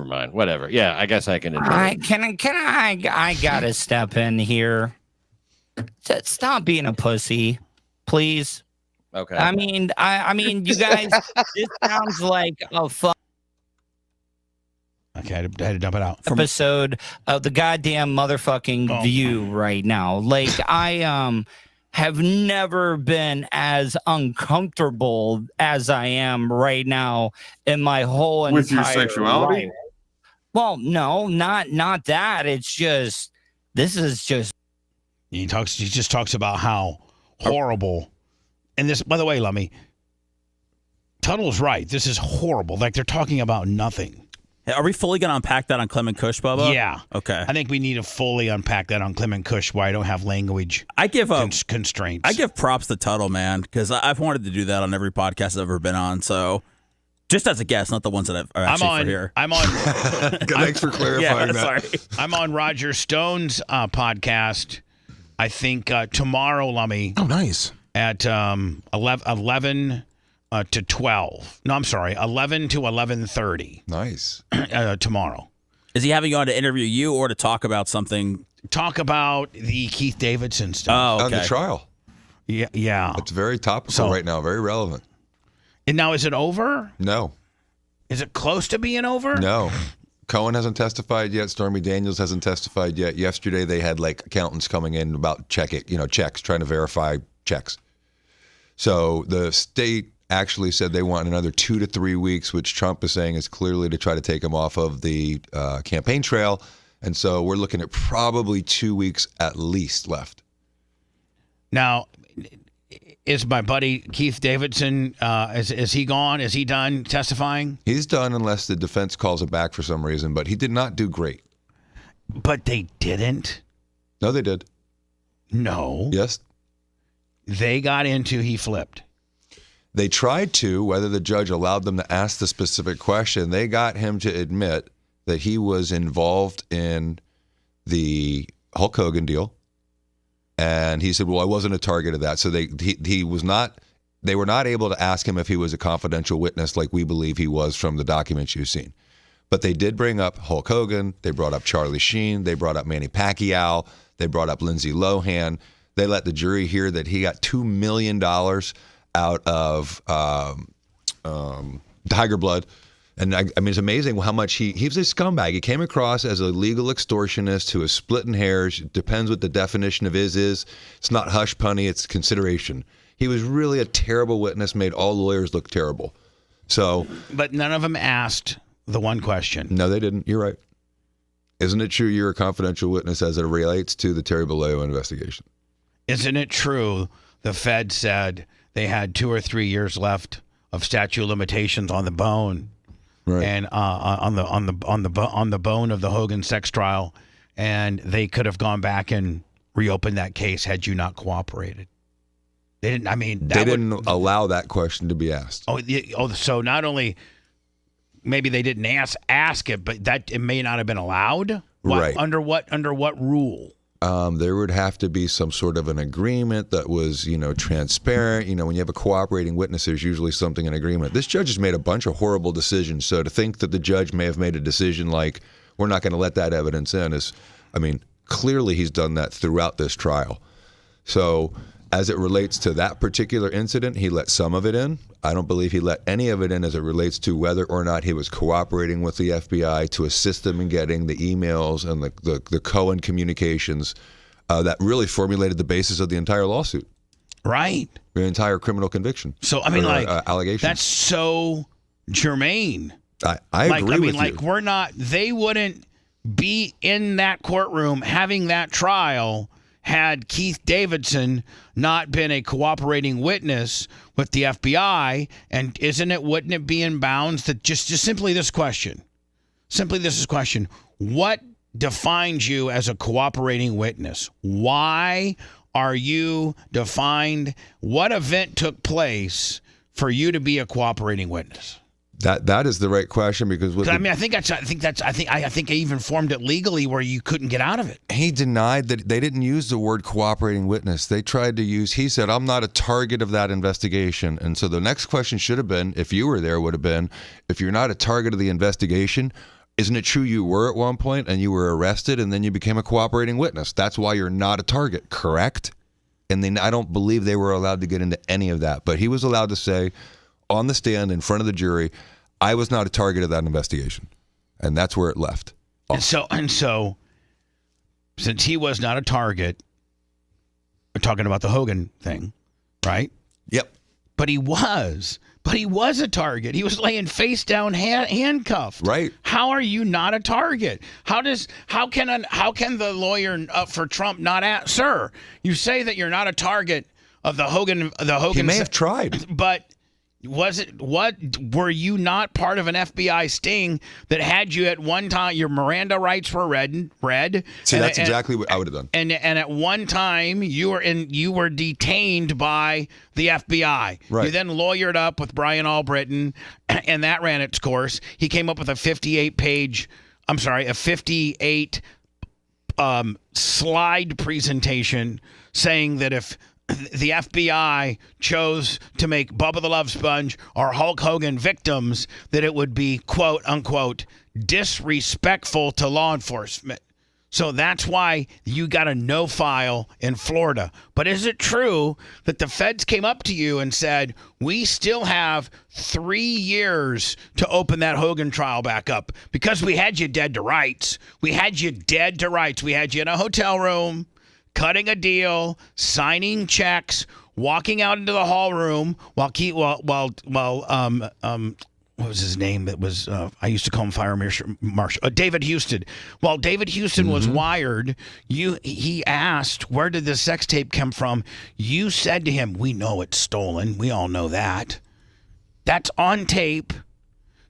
mind. Whatever. Yeah, I guess I can. I gotta step in here. Stop being a pussy, please. Okay. I mean, you guys. This sounds like a fun Okay, I had to dump it out. episode of the goddamn motherfucking View right now. Like I have never been as uncomfortable as I am right now in my whole entire With your sexuality? life. Well, no, not that. It's just this is just. He just talks about how horrible. And this, by the way, Lummy, Tuttle's right. This is horrible. Like they're talking about nothing. Are we fully going to unpack that on Clement Kush, Bubba? Yeah. Okay. I think we need to fully unpack that on Clement Kush, why I don't have language constraints. I give props to Tuttle, man, because I've wanted to do that on every podcast I've ever been on. So just as a guest, not the ones that I've actually for here. I'm on. Thanks for clarifying that. Sorry. I'm on Roger Stone's podcast, I think tomorrow, Lummy. Oh, nice. At 11 to 12. No, I'm sorry, 11 to 11:30. Nice. Tomorrow. Is he having you on to interview you or to talk about something? Talk about the Keith Davidson stuff. Oh, okay. On the trial. Yeah. It's very topical right now, very relevant. And now, is it over? No. Is it close to being over? No. Cohen hasn't testified yet. Stormy Daniels hasn't testified yet. Yesterday, they had accountants coming in about checks, trying to verify checks. So the state actually said they want another 2 to 3 weeks, which Trump is saying is clearly to try to take him off of the campaign trail. And so we're looking at probably 2 weeks at least left. Now, is my buddy Keith Davidson, is he gone? Is he done testifying? He's done unless the defense calls him back for some reason, but he did not do great. But they didn't? No, they did. No. Yes. They got into, he flipped. They tried to, whether the judge allowed them to ask the specific question, they got him to admit that he was involved in the Hulk Hogan deal. And he said, well, I wasn't a target of that. So they were not able to ask him if he was a confidential witness like we believe he was from the documents you've seen. But they did bring up Hulk Hogan. They brought up Charlie Sheen. They brought up Manny Pacquiao. They brought up Lindsay Lohan. They let the jury hear that he got $2 million out of Tiger Blood. And I mean, it's amazing how much he was a scumbag. He came across as a legal extortionist who is splitting hairs. It depends what the definition of is. It's not hush punny, it's consideration. He was really a terrible witness, made all lawyers look terrible. So, but none of them asked the one question. No, they didn't. You're right. Isn't it true you're a confidential witness as it relates to the Terry Bollea investigation? Isn't it true the Fed said they had 2 or 3 years left of statute of limitations on the bone? Right. And on the bone of the Hogan sex trial, and they could have gone back and reopened that case had you not cooperated. They didn't. I mean, they didn't allow that question to be asked. So not only maybe they didn't ask it, but that it may not have been allowed. Right. Under what rule? There would have to be some sort of an agreement that was, transparent. When you have a cooperating witness, there's usually something in agreement. This judge has made a bunch of horrible decisions. So to think that the judge may have made a decision like, we're not going to let that evidence in is, clearly he's done that throughout this trial. So as it relates to that particular incident, he let some of it in. I don't believe he let any of it in as it relates to whether or not he was cooperating with the FBI to assist them in getting the emails and the Cohen communications that really formulated the basis of the entire lawsuit. Right. The entire criminal conviction. So, allegations. That's so germane. I agree with you. They wouldn't be in that courtroom having that trial had Keith Davidson not been a cooperating witness with the FBI. And wouldn't it be in bounds that just simply this question? Simply this question. What defines you as a cooperating witness? Why are you defined? What event took place for you to be a cooperating witness? That is the right question because I think I even formed it legally where you couldn't get out of it. He denied that they didn't use the word cooperating witness. They tried to use. He said, "I'm not a target of that investigation." And so the next question should have been, if you were there, would have been, if you're not a target of the investigation, isn't it true you were at one point and you were arrested and then you became a cooperating witness? That's why you're not a target, correct? And then I don't believe they were allowed to get into any of that, but he was allowed to say, on the stand in front of the jury, I was not a target of that investigation. And that's where it left. And so, since he was not a target, we're talking about the Hogan thing, right? Yep. But he was a target. He was laying face down, handcuffed. Right. How are you not a target? How can the lawyer for Trump not ask, sir? You say that you're not a target of the Hogan. He may have tried, but What were you not part of an FBI sting that had you at one time? Your Miranda rights were read. See, that's exactly what I would have done. And at one time you were detained by the FBI. Right. You then lawyered up with Brian Albritton, and that ran its course. He came up with a 58 slide presentation saying that if the FBI chose to make Bubba the Love Sponge or Hulk Hogan victims, that it would be, quote unquote, disrespectful to law enforcement. So that's why you got a no file in Florida. But is it true that the feds came up to you and said, we still have 3 years to open that Hogan trial back up because we had you dead to rights? We had you dead to rights. We had you in a hotel room, cutting a deal, signing checks, walking out into the hall room while what was his name? That was I used to call him Fire Marshal David Houston. While David Houston was wired, he asked, "Where did this sex tape come from?" You said to him, "We know it's stolen. We all know that. That's on tape."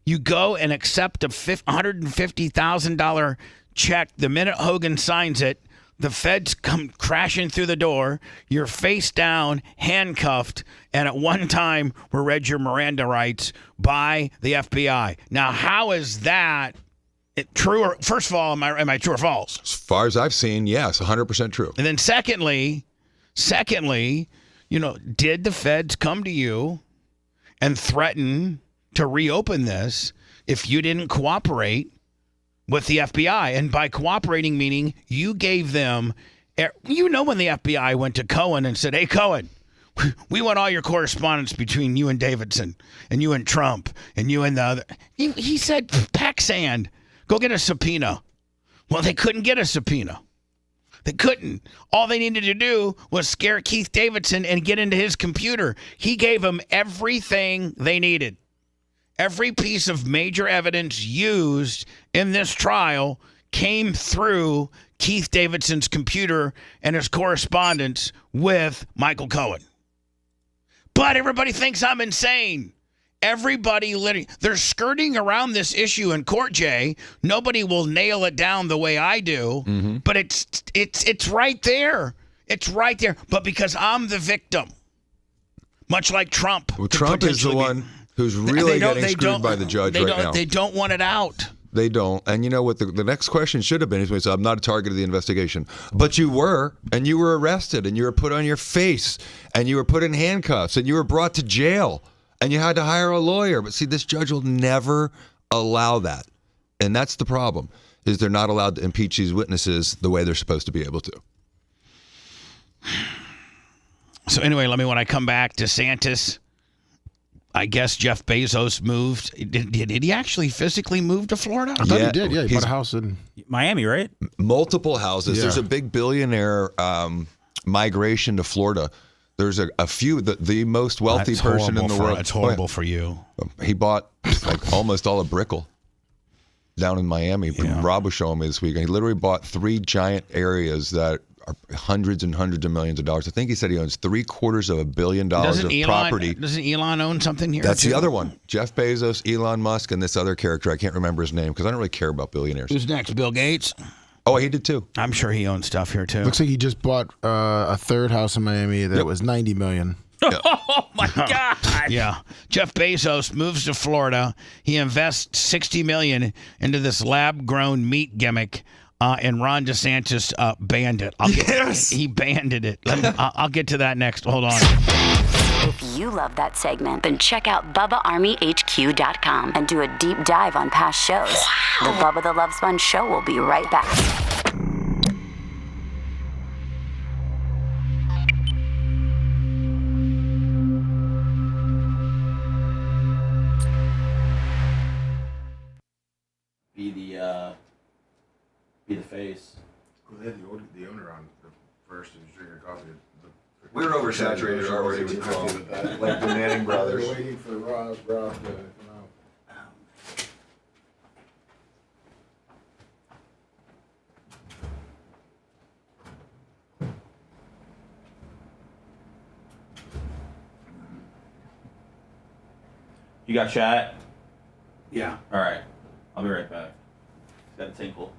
You go and accept a $150,000 check the minute Hogan signs it. The feds come crashing through the door. You're face down, handcuffed, and at one time were read your Miranda rights by the FBI. Now, how is that true? Or first of all, am I true or false? As far as I've seen, yes, 100% true. And then secondly, did the feds come to you and threaten to reopen this if you didn't cooperate with the FBI? And by cooperating, meaning you gave them, when the FBI went to Cohen and said, "Hey, Cohen, we want all your correspondence between you and Davidson and you and Trump and you and the other." He said, "Pack sand, go get a subpoena." Well, they couldn't get a subpoena. They couldn't. All they needed to do was scare Keith Davidson and get into his computer. He gave them everything they needed. Every piece of major evidence used in this trial came through Keith Davidson's computer and his correspondence with Michael Cohen. But everybody thinks I'm insane. Everybody, they're skirting around this issue in court, Jay. Nobody will nail it down the way I do, but it's right there. It's right there. But because I'm the victim, much like Trump. Well, Trump is the one who's really getting screwed by the judge right now. They don't want it out. They don't. And you know what the next question should have been? Is I'm not a target of the investigation. But you were, and you were arrested, and you were put on your face, and you were put in handcuffs, and you were brought to jail, and you had to hire a lawyer. But see, this judge will never allow that. And that's the problem, is they're not allowed to impeach these witnesses the way they're supposed to be able to. So anyway, when I come back, DeSantis, I guess Jeff Bezos moved. Did he actually physically move to Florida? I thought he did. Yeah, he bought a house in Miami, right? Multiple houses. Yeah. There's a big billionaire migration to Florida. There's a few. The most wealthy person in the world. It's horrible for you. He bought like almost all of Brickell down in Miami. Yeah. Rob was showing me this week. He literally bought 3 giant areas that are hundreds and hundreds of millions of dollars. I think he said he owns $750 million of property. Doesn't Elon own something here? That's the other one. Jeff Bezos, Elon Musk, and this other character. I can't remember his name because I don't really care about billionaires. Who's next? Bill Gates? Oh, he did too. I'm sure he owns stuff here too. Looks like he just bought a third house in Miami that was $90 million. Oh my God! Yeah, Jeff Bezos moves to Florida. He invests $60 million into this lab-grown meat gimmick. And Ron DeSantis banned it. He banned it. I'll get to that next. Hold on. If you love that segment, then check out BubbaArmyHQ.com and do a deep dive on past shows. The Bubba the Love Sponge Show will be right back. Be the face. Well, they had the owner on the first and drinking coffee. We were oversaturated already with coffee. Like the Manning brothers. We're waiting for Rob to come out. You got chat? Yeah. All right. I'll be right back. Got a tinkle.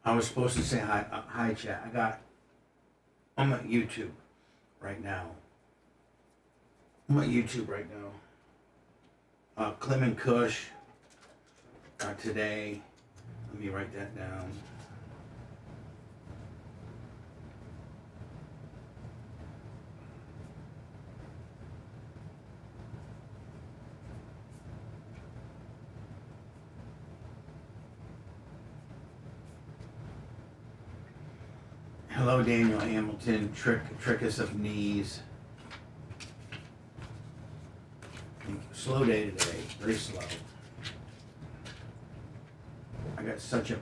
I was supposed to say hi, chat. I'm at YouTube right now. Clem and Kush today. Let me write that down. Hello, Daniel Hamilton. Trickus of knees. Slow day today. Very slow. I got such a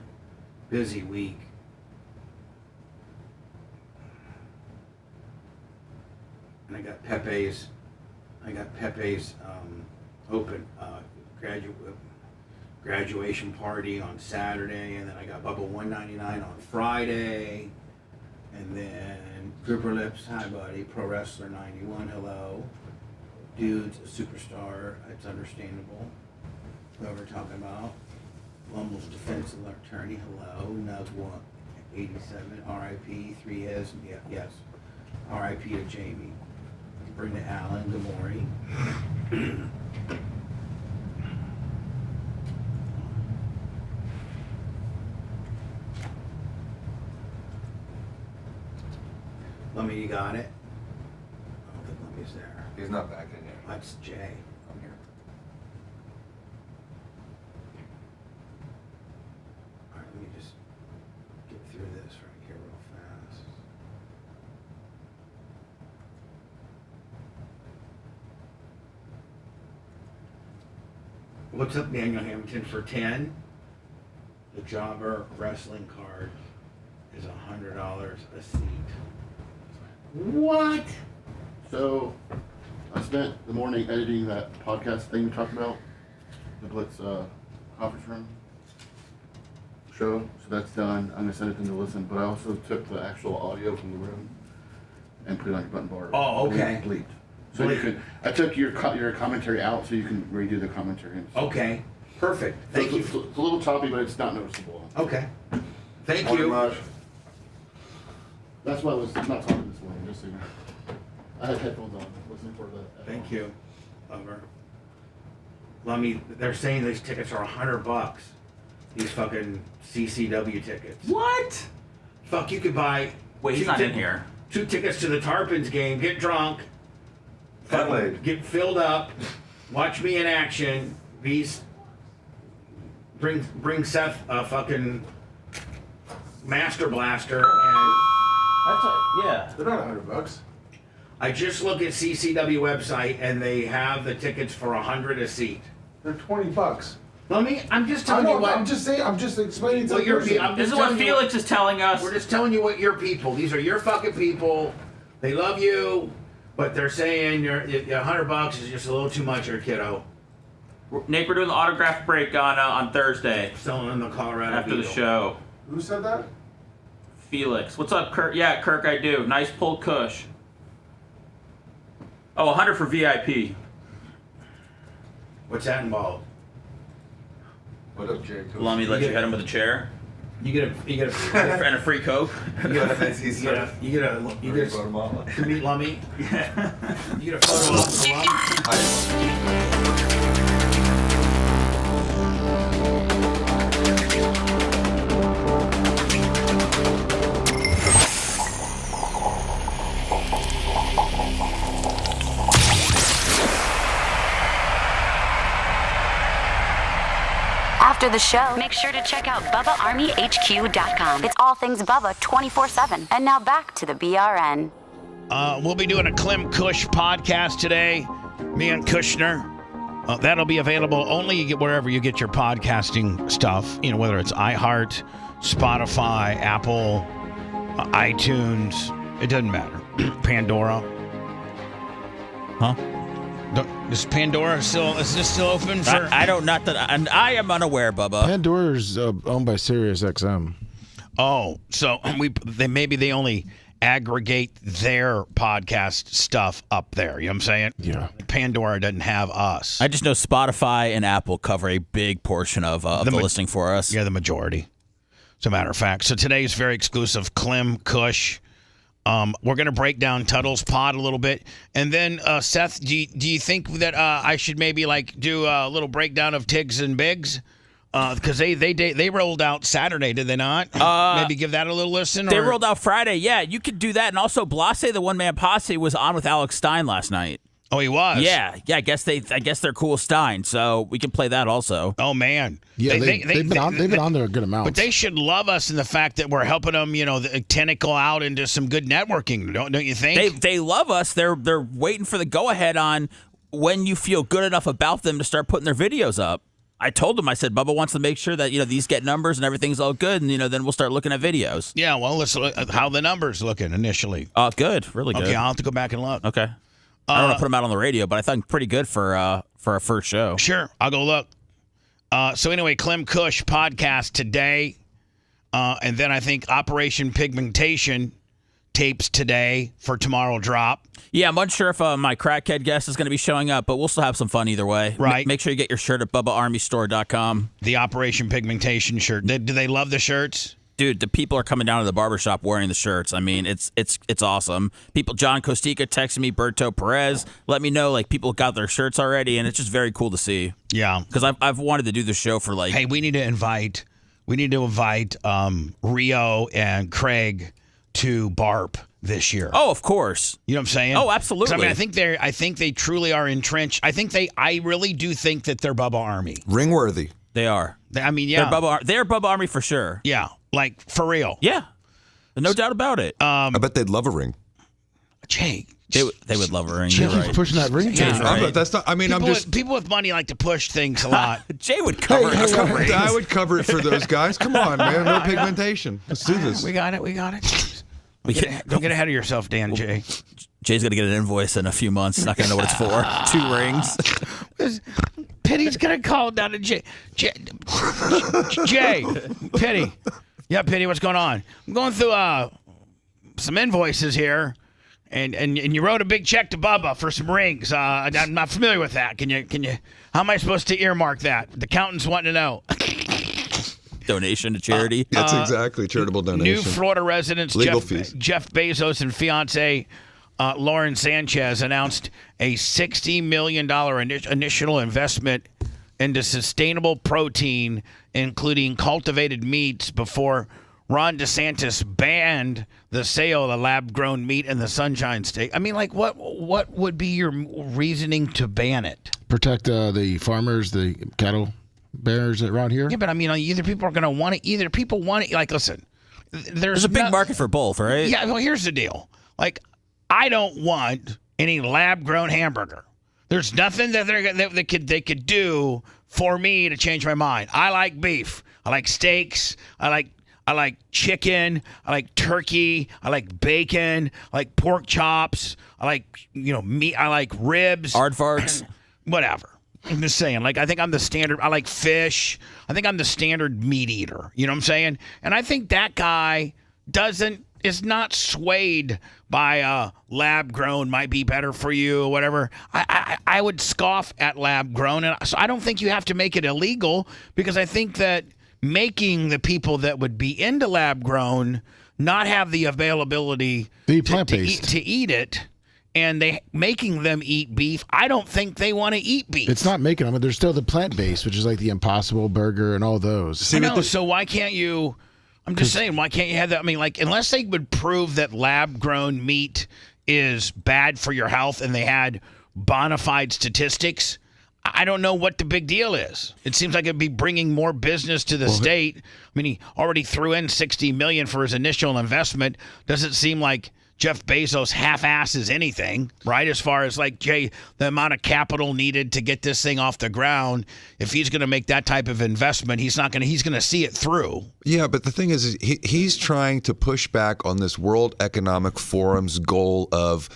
busy week. And I got Pepe's open graduation party on Saturday, and then I got Bubba 199 on Friday. And then Grouper Lips, hi buddy. Pro Wrestler 91, hello. Dudes, a superstar, it's understandable. Whoever we're talking about. Lumble's defense attorney, hello. Nug 187, RIP, 3 his, yeah, yes. RIP to Jamie. Bring to Alan, Gamori. Lummy, you got it? I don't think Lummy's there. He's not back in yet. That's Jay. I'm here. All right, let me just get through this right here real fast. What's up, Daniel Hamilton? For 10, the Jobber wrestling card is $100 a seat. What? So, I spent the morning editing that podcast thing we talked about, the Blitz conference room show. So that's done. I'm gonna send it to them to listen. But I also took the actual audio from the room and put it on your button bar. Oh, okay. Bleeped. So you could. I took your commentary out, so you can redo the commentary. Okay. Perfect. Thank you. It's a little choppy, but it's not noticeable. Okay. Thank you. you. That's why I was not talking this morning, just so you know. I had headphones on, listening for the. Thank you. Over. Lummy, they're saying these tickets are $100. These fucking CCW tickets. What? Fuck, you could buy. Wait, he's not in here. 2 tickets to the Tarpons game. Get drunk. Adelaide. Get filled up. Watch me in action. Beast. Bring Seth a fucking Master Blaster and. Yeah. They're not $100. I just look at CCW website and they have the tickets for $100 a seat. They're $20. I'm just telling you what. I'm just saying. I'm just explaining to Well, the person. This is what Felix is telling us. We're just telling you what your people. These are your fucking people. They love you, but they're saying $100 is just a little too much, your kiddo. Nate, we're doing the autograph break on Thursday. Selling in the Colorado after the Beetle. show. Who said that? Felix. What's up, Kirk? Yeah, Kirk, I do. Nice pull, Kush. Oh, 100 for VIP. What's that involved? What up, Jay? Lummy let you hit him with a chair. You get a and a free Coke. You get to meet Lummy. You get a photo op for Lummy. After the show, make sure to check out BubbaArmyHQ.com. It's all things Bubba 24/7. And now back to the BRN. We'll be doing a Clem Kush podcast today. Me and Kushner. That'll be available only wherever you get your podcasting stuff. You know, whether it's iHeart, Spotify, Apple, iTunes. It doesn't matter. Pandora. Huh? Is Pandora still? Is this still open for? I don't. Not that. I am unaware, Bubba. Pandora's owned by Sirius XM. Oh, so maybe they only aggregate their podcast stuff up there. You know what I'm saying? Yeah. Pandora doesn't have us. I just know Spotify and Apple cover a big portion of the listening for us. Yeah, the majority. As a matter of fact. So today's very exclusive Clem Kush. We're going to break down Tuttle's pod a little bit. And then, Seth, do you think that I should maybe do a little breakdown of Tiggs and Biggs? Because they rolled out Saturday, did they not? Maybe give that a little listen? They rolled out Friday, yeah. You could do that. And also, Blase, the one-man posse, was on with Alex Stein last night. Oh, he was? Yeah. I guess they're cool with Stein, so we can play that also. Oh, man. Yeah, they've been on there a good amount. But they should love us in the fact that we're helping them, tentacle out into some good networking, don't you think? They love us. They're waiting for the go-ahead on when you feel good enough about them to start putting their videos up. I told him, I said, Bubba wants to make sure that, these get numbers and everything's all good, and, then we'll start looking at videos. Yeah, well, let's look at how the numbers looking initially. Good, really good. Okay, I'll have to go back and look. Okay. I don't want to put them out on the radio, but I thought pretty good for our first show. Sure, I'll go look. So anyway, Clem Kush podcast today, and then I think Operation Pigmentation tapes today for tomorrow drop. Yeah, I'm unsure if my crackhead guest is going to be showing up, but we'll still have some fun either way. Right. Make sure you get your shirt at BubbaArmyStore.com. The Operation Pigmentation shirt. Do they love the shirts? Dude, the people are coming down to the barbershop wearing the shirts. I mean, it's awesome. People, John Costica texted me, Berto Perez, let me know, people got their shirts already, and it's just very cool to see. Yeah. Because I've wanted to do the show for Hey, we need to invite Rio and Craig to BARP this year. Oh, of course. You know what I'm saying? Oh, absolutely. I mean, I think they truly are entrenched. I really do think that they're Bubba Army. Ring-worthy. They are. I mean, yeah. They're Bubba Army for sure. Yeah, for real. Yeah. No doubt about it. I bet they'd love a ring. Jay. They would love a ring. Jay You're keeps right. pushing that ring. Jay's right. That's not. I mean, people with money like to push things a lot. Jay would cover it. I would cover it for those guys. Come on, man. No pigmentation. Let's do this. We got it. Don't get ahead of yourself, Dan. Jay. Jay's gonna get an invoice in a few months. Not gonna know what it's for. 2 rings. Penny's gonna call down to Jay. Penny. Yeah, Penny. What's going on? I'm going through some invoices here, and you wrote a big check to Bubba for some rings. I'm not familiar with that. Can you? How am I supposed to earmark that? The accountant's wanting to know. Donation to charity. That's exactly charitable donation. New Florida residents Legal fees. Jeff Bezos and fiance Lauren Sanchez announced a $60 million initial investment into sustainable protein, including cultivated meats, before Ron DeSantis banned the sale of the lab-grown meat in the Sunshine State. I mean, what would be your reasoning to ban it? Protect the farmers, the cattle bears around here. Yeah, but I mean, either people are going to want it, either people want it. Listen, there's a big market for both, right? Yeah, well, here's the deal. I don't want any lab-grown hamburger. There's nothing that they could do for me to change my mind. I like beef. I like steaks. I like chicken. I like turkey. I like bacon. I like pork chops. I like meat. I like ribs. Aardvarks. Whatever. I'm just saying, I think I'm the standard. I like fish. I think I'm the standard meat eater. You know what I'm saying? And I think that guy is not swayed by lab grown might be better for you or whatever. I would scoff at lab grown, and so I don't think you have to make it illegal, because I think that making the people that would be into lab grown not have the availability to eat it. And making them eat beef, I don't think they want to eat beef. It's not making them, but there's still the plant-based, which is like the Impossible Burger and all those. I know, so why can't you... I'm just saying, why can't you have that? I mean, unless they would prove that lab-grown meat is bad for your health and they had bona fide statistics, I don't know what the big deal is. It seems like it'd be bringing more business to the state. I mean, he already threw in $60 million for his initial investment. Doesn't seem like Jeff Bezos half-asses anything, right? As far as like, Jay, the amount of capital needed to get this thing off the ground, if he's going to make that type of investment, he's going to see it through. Yeah, but the thing is he's trying to push back on this World Economic Forum's goal of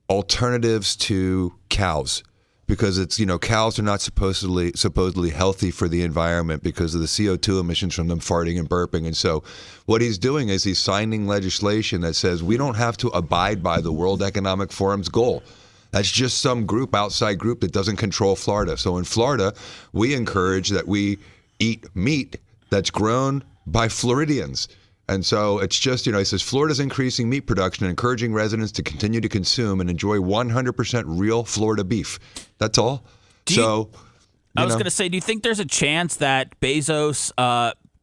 alternatives to cows. Because it's, cows are not supposedly healthy for the environment because of the CO2 emissions from them farting and burping. And so what he's doing is he's signing legislation that says we don't have to abide by the World Economic Forum's goal. That's just some outside group that doesn't control Florida. So in Florida, we encourage that we eat meat that's grown by Floridians. And so it's just, he says Florida's increasing meat production and encouraging residents to continue to consume and enjoy 100% real Florida beef. That's all. I was going to say, do you think there's a chance that Bezos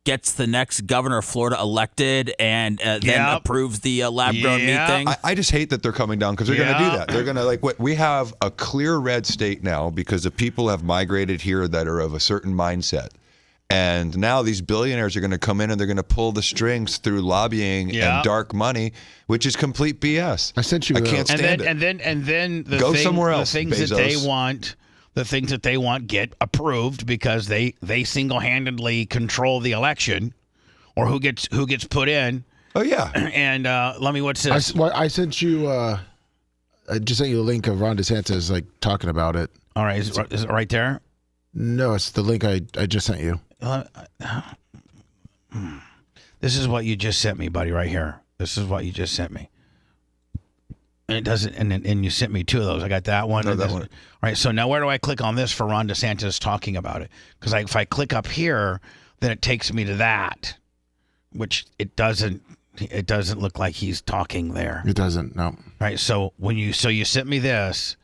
gets the next governor of Florida elected and then approves the lab-grown meat thing? I just hate that they're coming down because they're going to do that. They're going to, we have a clear red state now because the people have migrated here that are of a certain mindset. And now these billionaires are going to come in and they're going to pull the strings through lobbying and dark money, which is complete BS. I sent you. I can't stand it. And then Go somewhere else. The things Bezos. that they want get approved because they single-handedly control the election, or who gets put in. Oh yeah. And let me what's this? I sent you. I just sent you a link of Ron DeSantis talking about it. All right, is it right there? No, it's the link I just sent you. This is what you just sent me, buddy, right here. This is what you just sent me. And it doesn't, and you sent me two of those. I got that one. No, that one. All right, so now where do I click on this for Ron DeSantis talking about it? Because if I click up here, then it takes me to that, which it doesn't look like he's talking there. It doesn't, no. Right, so you sent me this.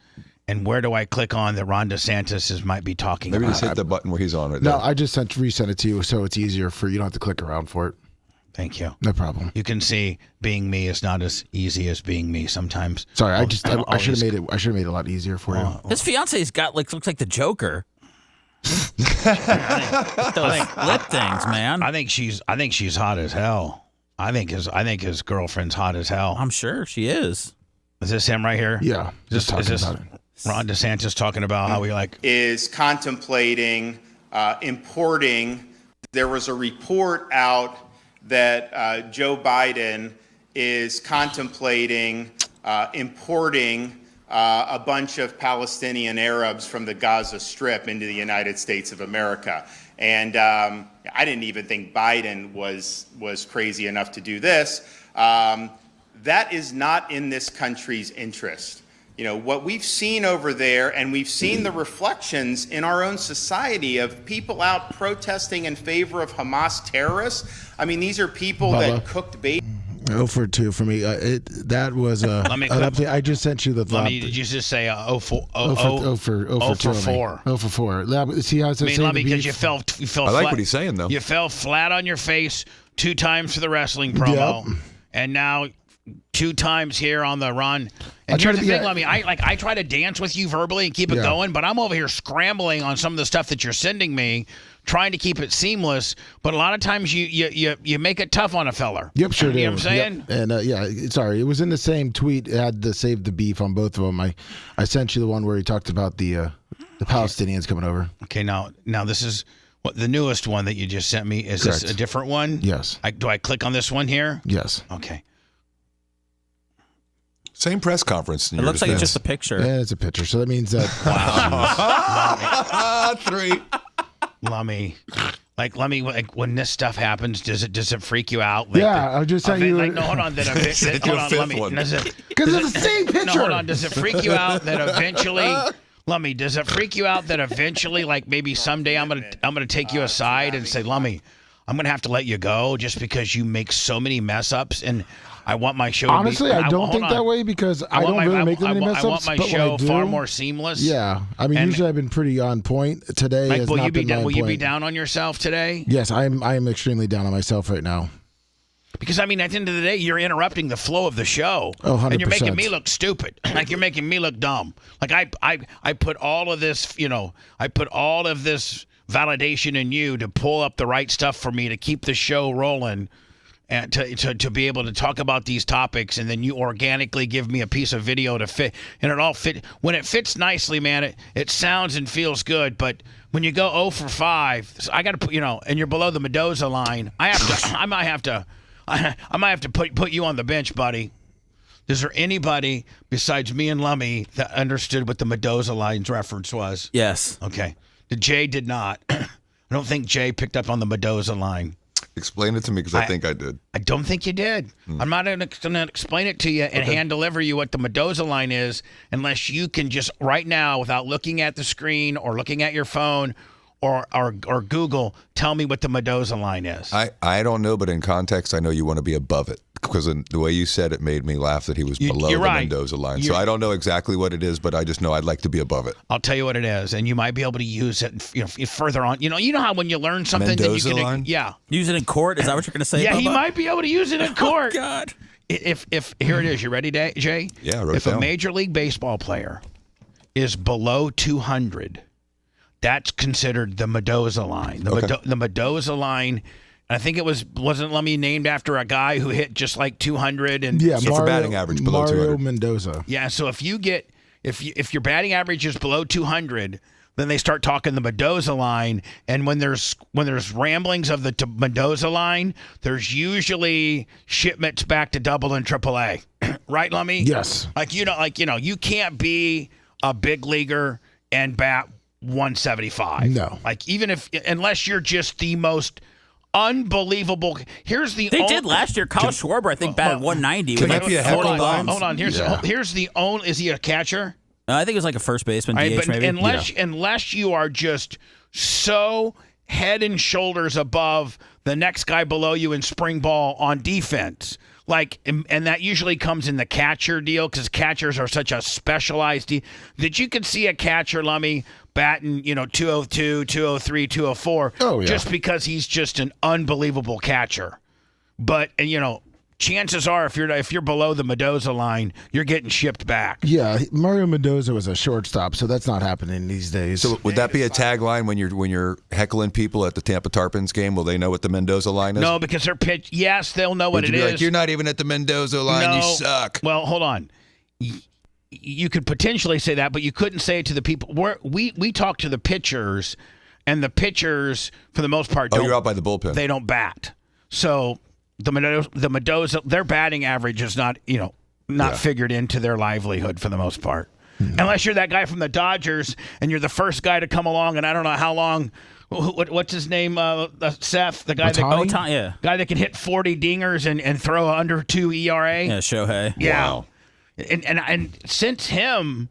And where do I click on that Ron DeSantis might be talking Maybe about? just hit the button where he's on right there. No, I just resent it to you so it's easier you don't have to click around for it. Thank you. No problem. You can see being me is not as easy as being me sometimes. Sorry, I should have made it. I should have made it a lot easier for you. His fiance's got looks like the Joker. Those lip things, man. I think she's hot as hell. I think his girlfriend's hot as hell. I'm sure she is. Is this him right here? Yeah. Is this Ron DeSantis talking about how we is contemplating importing. There was a report out that Joe Biden is contemplating importing a bunch of Palestinian Arabs from the Gaza Strip into the United States of America. And I didn't even think Biden was crazy enough to do this. That is not in this country's interest. What we've seen over there, and we've seen the reflections in our own society of people out protesting in favor of Hamas terrorists. I mean, these are people that cooked baby. 0 for 2 for me. That was an update. I just sent you the. Did you just say 0 for 4? 0 for 4. See how it's because you fell I like what he's saying though. You fell flat on your face 2 times for the wrestling promo, and now 2 times here on the Ron. And here's the thing, Lemmy, I try to dance with you verbally and keep it going, but I'm over here scrambling on some of the stuff that you're sending me, trying to keep it seamless. But a lot of times you make it tough on a feller. Yep, sure do. You know what I'm saying? Yep. And sorry, it was in the same tweet. It had the save the beef on both of them. I sent you the one where he talked about the Palestinians coming over. Okay, now this is what the newest one that you just sent me. Is Correct. This a different one? Yes. Do I click on this one here? Yes. Okay. Same press conference. It looks like it's just a picture. Yeah, it's a picture. So that means that. Wow. 3. Lummy. When this stuff happens, does it freak you out? I just sent you. No, hold on. Because it's the same picture. No, hold on. Does it freak you out that eventually? Lummy, does it freak you out that eventually, maybe someday I'm gonna take you aside and say, Lummy, I'm gonna have to let you go just because you make so many mess ups, and I want my show. Honestly, I don't think that way because I don't really make that many mess ups. I want my show far more seamless. Yeah, I mean, usually I've been pretty on point. Today has not been on point. Will you be down on yourself today? Yes, I am extremely down on myself right now. Because, at the end of the day, you're interrupting the flow of the show. Oh, 100%. And you're making me look stupid. You're making me look dumb. I put all of this, I put all of this validation in you to pull up the right stuff for me to keep the show rolling. and to be able to talk about these topics, and then you organically give me a piece of video to fit, and it all fit. When it fits nicely, man, it sounds and feels good. But when you go 0 for 5, I got to put, and you're below the Mendoza line. I might have to put you on the bench, buddy. Is there anybody besides me and Lummy that understood what the Mendoza line's reference was? Yes. Okay. Jay did not. I don't think Jay picked up on the Mendoza line. Explain it to me, because I think I did. I don't think you did. I'm not going to explain it to you and hand deliver you what the Mendoza line is unless you can just right now, without looking at the screen or looking at your phone or Google, tell me what the Mendoza line is. I don't know, but in context, I know you want to be above it, because the way you said it made me laugh that he was below the Mendoza line. So I don't know exactly what it is, but I just know I'd like to be above it. I'll tell you what it is, and you might be able to use it further on. You know how when you learn something Mendoza that you can line? Yeah. Use it in court? Is that what you're going to say, Yeah, Bubba? he might be able to use it in court. Oh, God. If here it is. You ready, Jay? Yeah, I wrote If it down. a Major League Baseball player is below 200, that's considered the Mendoza line. The Mendoza line, I think it wasn't Lummy named after a guy who hit just like 200 and so for batting average below 200. Mario Mendoza. Yeah, so if your batting average is below 200, then they start talking the Mendoza line, and when there's ramblings of the Mendoza line, there's usually shipments back to Double and AAA. Right, Lummy? Yes. You can't be a big leaguer and bat 175. No. Unless you're just the most unbelievable. They did last year. Kyle Schwarber, I think, batted 190. Can that be a heckle line? Hold on. Here's the only. Is he a catcher? I think it was like a first baseman, DH maybe. Unless you are just so head and shoulders above the next guy below you in spring ball on defense. And that usually comes in the catcher deal, because catchers are such a specialized deal that you could see a catcher, Lummy, batting, 202, 203, 204, just because he's just an unbelievable catcher. But, chances are if you're below the Mendoza line, you're getting shipped back. Yeah, Mario Mendoza was a shortstop, so that's not happening these days. So would that be a tagline when you're heckling people at the Tampa Tarpons game? Will they know what the Mendoza line is? No, because they're pitched. Yes, they'll know what it is. Like, you're not even at the Mendoza line. You suck. Well, hold on. You could potentially say that, but you couldn't say it to the people. We talk to the pitchers, and the pitchers, for the most part, you're out by the bullpen. They don't bat. So the Mendoza, their batting average is not figured into their livelihood for the most part. Unless you're that guy from the Dodgers and you're the first guy to come along, and I don't know how long. What's his name? Seth, the guy guy that can hit 40 dingers and throw under 2 ERA. Yeah, Shohei. Yeah. Wow. And since him,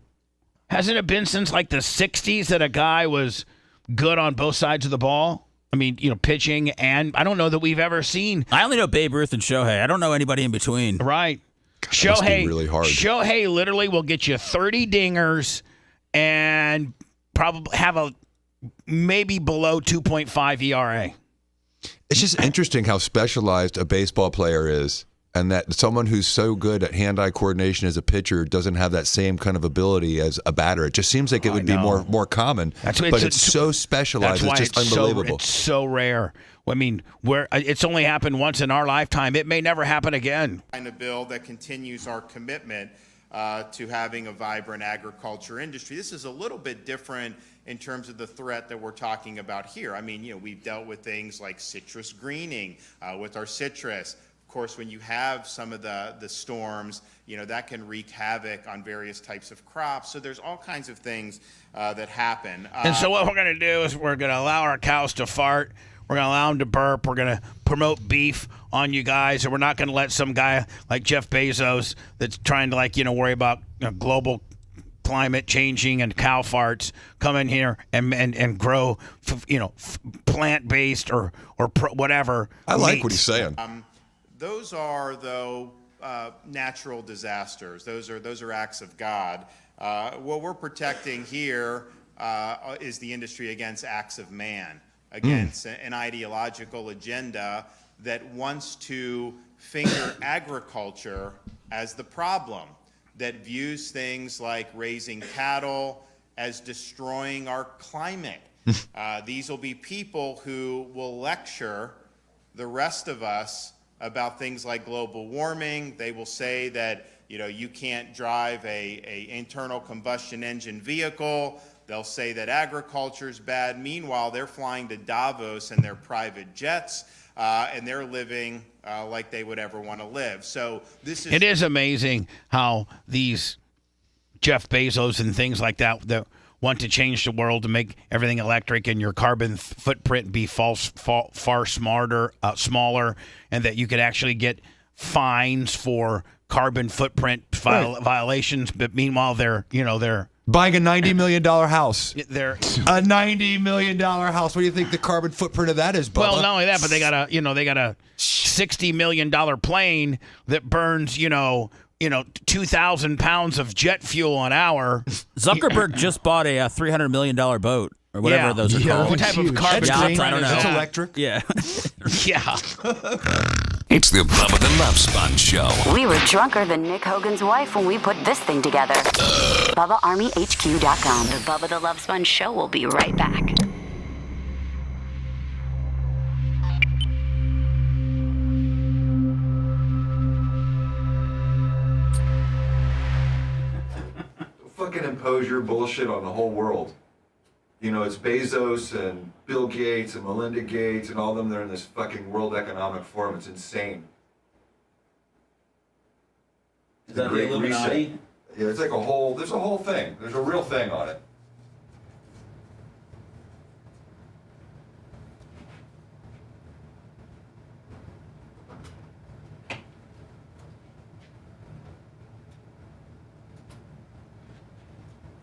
hasn't it been since like the 60s that a guy was good on both sides of the ball? I mean, pitching, and I don't know that we've ever seen. I only know Babe Ruth and Shohei. I don't know anybody in between. Right. Shohei, really hard. Shohei literally will get you 30 dingers and probably have a maybe below 2.5 ERA. It's just interesting how specialized a baseball player is, and that someone who's so good at hand-eye coordination as a pitcher doesn't have that same kind of ability as a batter. It just seems like it would be more common, but it's so specialized. It's just unbelievable. It's so rare. I mean, it's only happened once in our lifetime. It may never happen again. A bill that continues our commitment to having a vibrant agriculture industry. This is a little bit different in terms of the threat that we're talking about here. I mean, we've dealt with things like citrus greening with our citrus. Of course, when you have some of the storms, that can wreak havoc on various types of crops. So there's all kinds of things that happen. And so what we're going to do is we're going to allow our cows to fart. We're going to allow them to burp. We're going to promote beef on you guys. And we're not going to let some guy like Jeff Bezos that's trying to worry about global climate changing and cow farts come in here and grow, plant-based or whatever. I like what he's saying. Those are, though, natural disasters. Those are acts of God. What we're protecting here is the industry against acts of man, against an ideological agenda that wants to finger agriculture as the problem, that views things like raising cattle as destroying our climate. These will be people who will lecture the rest of us about things like global warming. They will say that, you can't drive a internal combustion engine vehicle. They'll say that agriculture is bad. Meanwhile, they're flying to Davos in their private jets, and they're living like they would ever want to live. So it is amazing how these Jeff Bezos and things like that want to change the world to make everything electric and your carbon footprint be far smaller, and that you could actually get fines for carbon footprint violations. But meanwhile, they're buying a $90 million house. They're a $90 million house. What do you think the carbon footprint of that is, Bubba? Well, not only that, but they got a $60 million plane that burns 2,000 pounds of jet fuel an hour. Zuckerberg just bought a $300 million boat or whatever those are called. What type of carbon footprint? I don't know. It's electric. Yeah. Yeah. It's the Bubba the Love Sponge Show. We were drunker than Nick Hogan's wife when we put this thing together. BubbaArmyHQ.com. The Bubba the Love Sponge Show will be right back. Fucking impose your bullshit on the whole world. It's Bezos and Bill Gates and Melinda Gates and all of them. They're in this fucking World Economic Forum. It's insane. Is that the Illuminati? Yeah, it's like there's a whole thing. There's a real thing on it.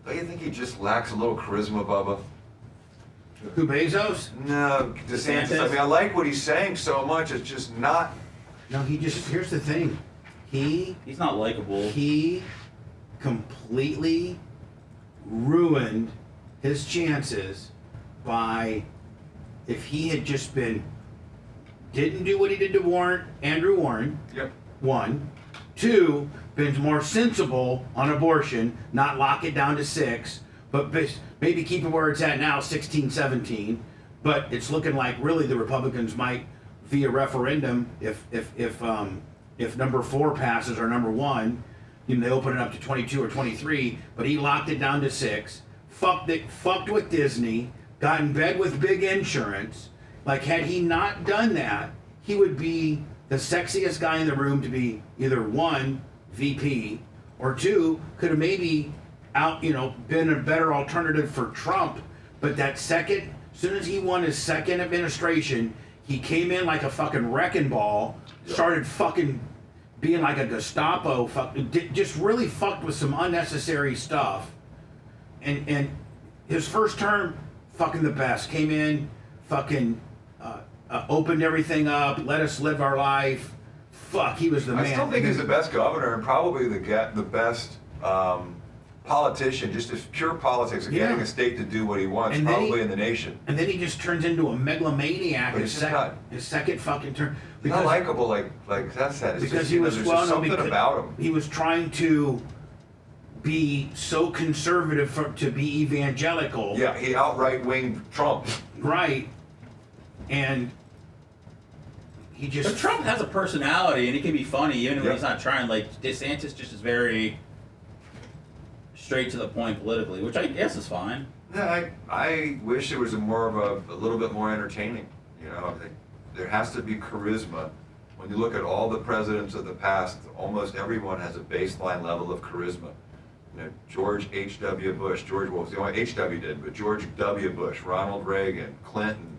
Don't you think he just lacks a little charisma, Bubba? Who, Bezos? No, DeSantis. I mean, I like what he's saying so much. It's just not. No, here's the thing. He's not likable. He completely ruined his chances by, if he had just didn't do what he did to Andrew Warren. Yep. 1. 2, been more sensible on abortion, not lock it down to 6, but maybe keep it where it's at now, 16, 17. But it's looking like really the Republicans might, via referendum, if number 4 passes or number 1, they open it up to 22 or 23. But he locked it down to 6. Fucked with Disney, got in bed with big insurance. Like, had he not done that, he would be the sexiest guy in the room to be either 1, VP, or 2, could have maybe been a better alternative for Trump. But that second, as soon as he won his second administration, he came in like a fucking wrecking ball, started fucking being like a Gestapo, just really fucked with some unnecessary stuff. And his first term, fucking the best. Came in, fucking opened everything up, let us live our life. Fuck, he was the man. I still think he's the best governor and probably the best politician, just as pure politics of getting a state to do what he wants, and probably in the nation. And then he just turns into a megalomaniac his second fucking term. He's not likable like that's sad. It's because just, he was there's just something about him. He was trying to be so conservative to be evangelical. Yeah, he outright winged Trump. Right. And he just... But Trump has a personality, and he can be funny, even when he's not trying. Like, DeSantis just is very straight to the point politically, which I guess is fine. Yeah, I wish there was a little bit more entertaining. There has to be charisma. When you look at all the presidents of the past, almost everyone has a baseline level of charisma. George H.W. Bush, the only H.W. did, but George W. Bush, Ronald Reagan, Clinton,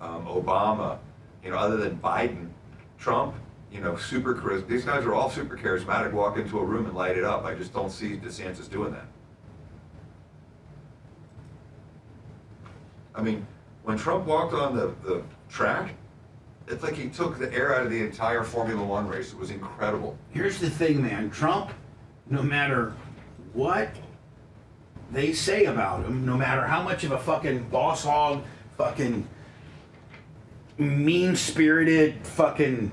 Obama, other than Biden, Trump, super charismatic. These guys are all super charismatic, walk into a room and light it up. I just don't see DeSantis doing that. I mean, when Trump walked on the track, it's like he took the air out of the entire Formula One race. It was incredible. Here's the thing, man. Trump, no matter what they say about him, no matter how much of a fucking boss hog, fucking mean-spirited, fucking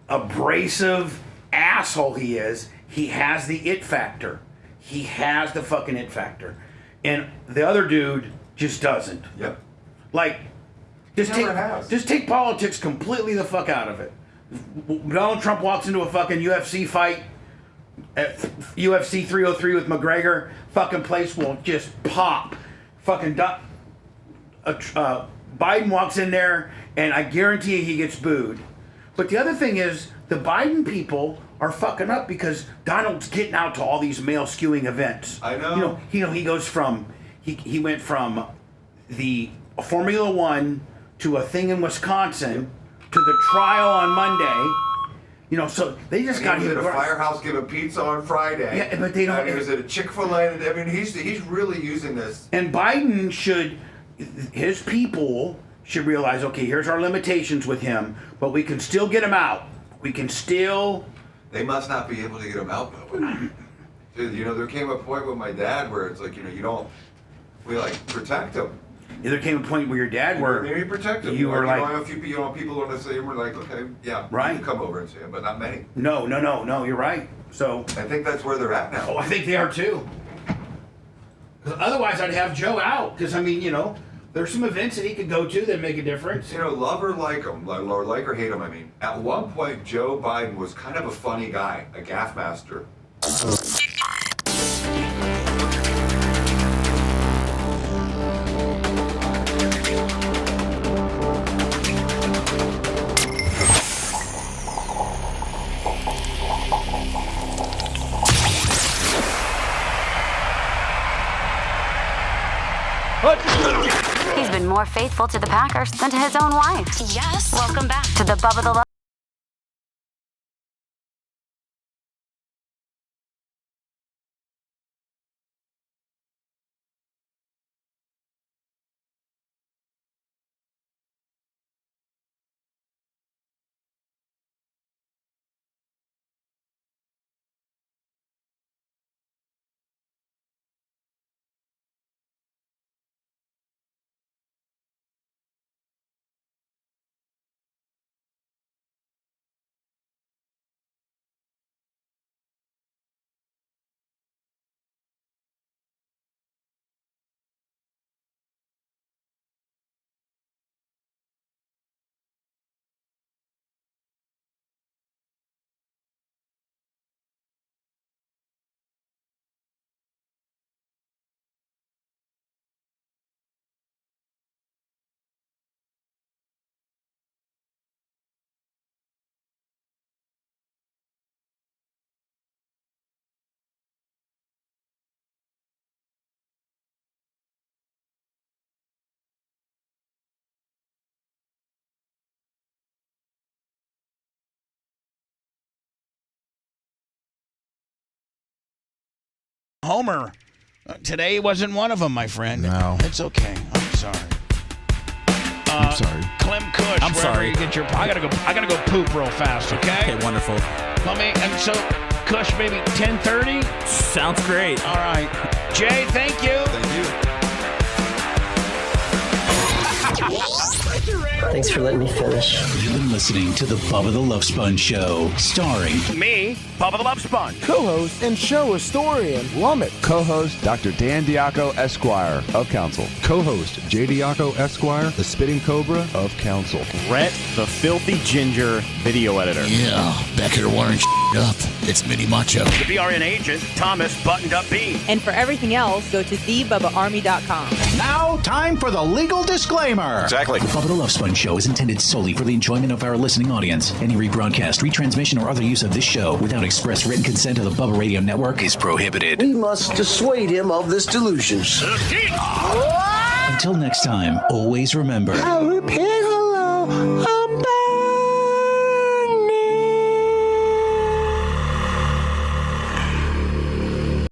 abrasive asshole he is, he has the it factor. He has the fucking it factor. And the other dude just doesn't. Yep. Like, Just take politics completely the fuck out of it. Donald Trump walks into a fucking UFC fight at UFC 303 with McGregor, fucking place will just pop. Fucking Biden walks in there, and I guarantee he gets booed. But the other thing is, the Biden people are fucking up because Donald's getting out to all these male skewing events. I know. He goes from he went from the Formula One to a thing in Wisconsin to the trial on Monday. So they just got him him at a firehouse giving pizza on Friday. Yeah, but they don't. And he was at a Chick-fil-A. I mean, he's really using this. And Biden his people should realize, okay, here's our limitations with him, but we can still get him out. They must not be able to get him out, though. Dude, there came a point with my dad where it's like, we protect him. There came a point where your dad you protect him. You were like, a few people want to say him. We're like, okay, yeah, right. You can come over and see him, but not many. No, you're right. So I think that's where they're at now. Oh, I think they are too. Otherwise, I'd have Joe out because there's some events that he could go to that make a difference. Love or like him, or like or hate him. I mean, at one point, Joe Biden was kind of a funny guy, a gaff master. He's been more faithful to the Packers than to his own wife. Yes. Welcome back to the Bubba the Love. Homer. Today wasn't one of them, my friend. No. It's okay. I'm sorry. I'm sorry. Clem Kush. I'm sorry. You get I gotta go poop real fast. Okay. Okay, wonderful. And so Kush, maybe 10:30. Sounds great. All right. Jay, thank you. Thank you. Thanks for letting me finish. You've been listening to the Bubba the Love Sponge Show, starring me, Bubba the Love Sponge, co-host and show historian Lumet, co-host Dr. Dan Diaco Esquire of Council, co-host J. Diaco Esquire, the Spitting Cobra of Council, Rhett, the Filthy Ginger video editor. Yeah, back here wiring up. It's Mini Macho. The BRN agent, Thomas Buttoned Up B. And for everything else, go to thebubbaarmy.com. Now, time for the legal disclaimer. Exactly. The Bubba the Love Sponge Show is intended solely for the enjoyment of our listening audience. Any rebroadcast, retransmission, or other use of this show without express written consent of the Bubba Radio Network is prohibited. We must dissuade him of this delusion. Until next time, always remember. I'll repeat hello. I'm back.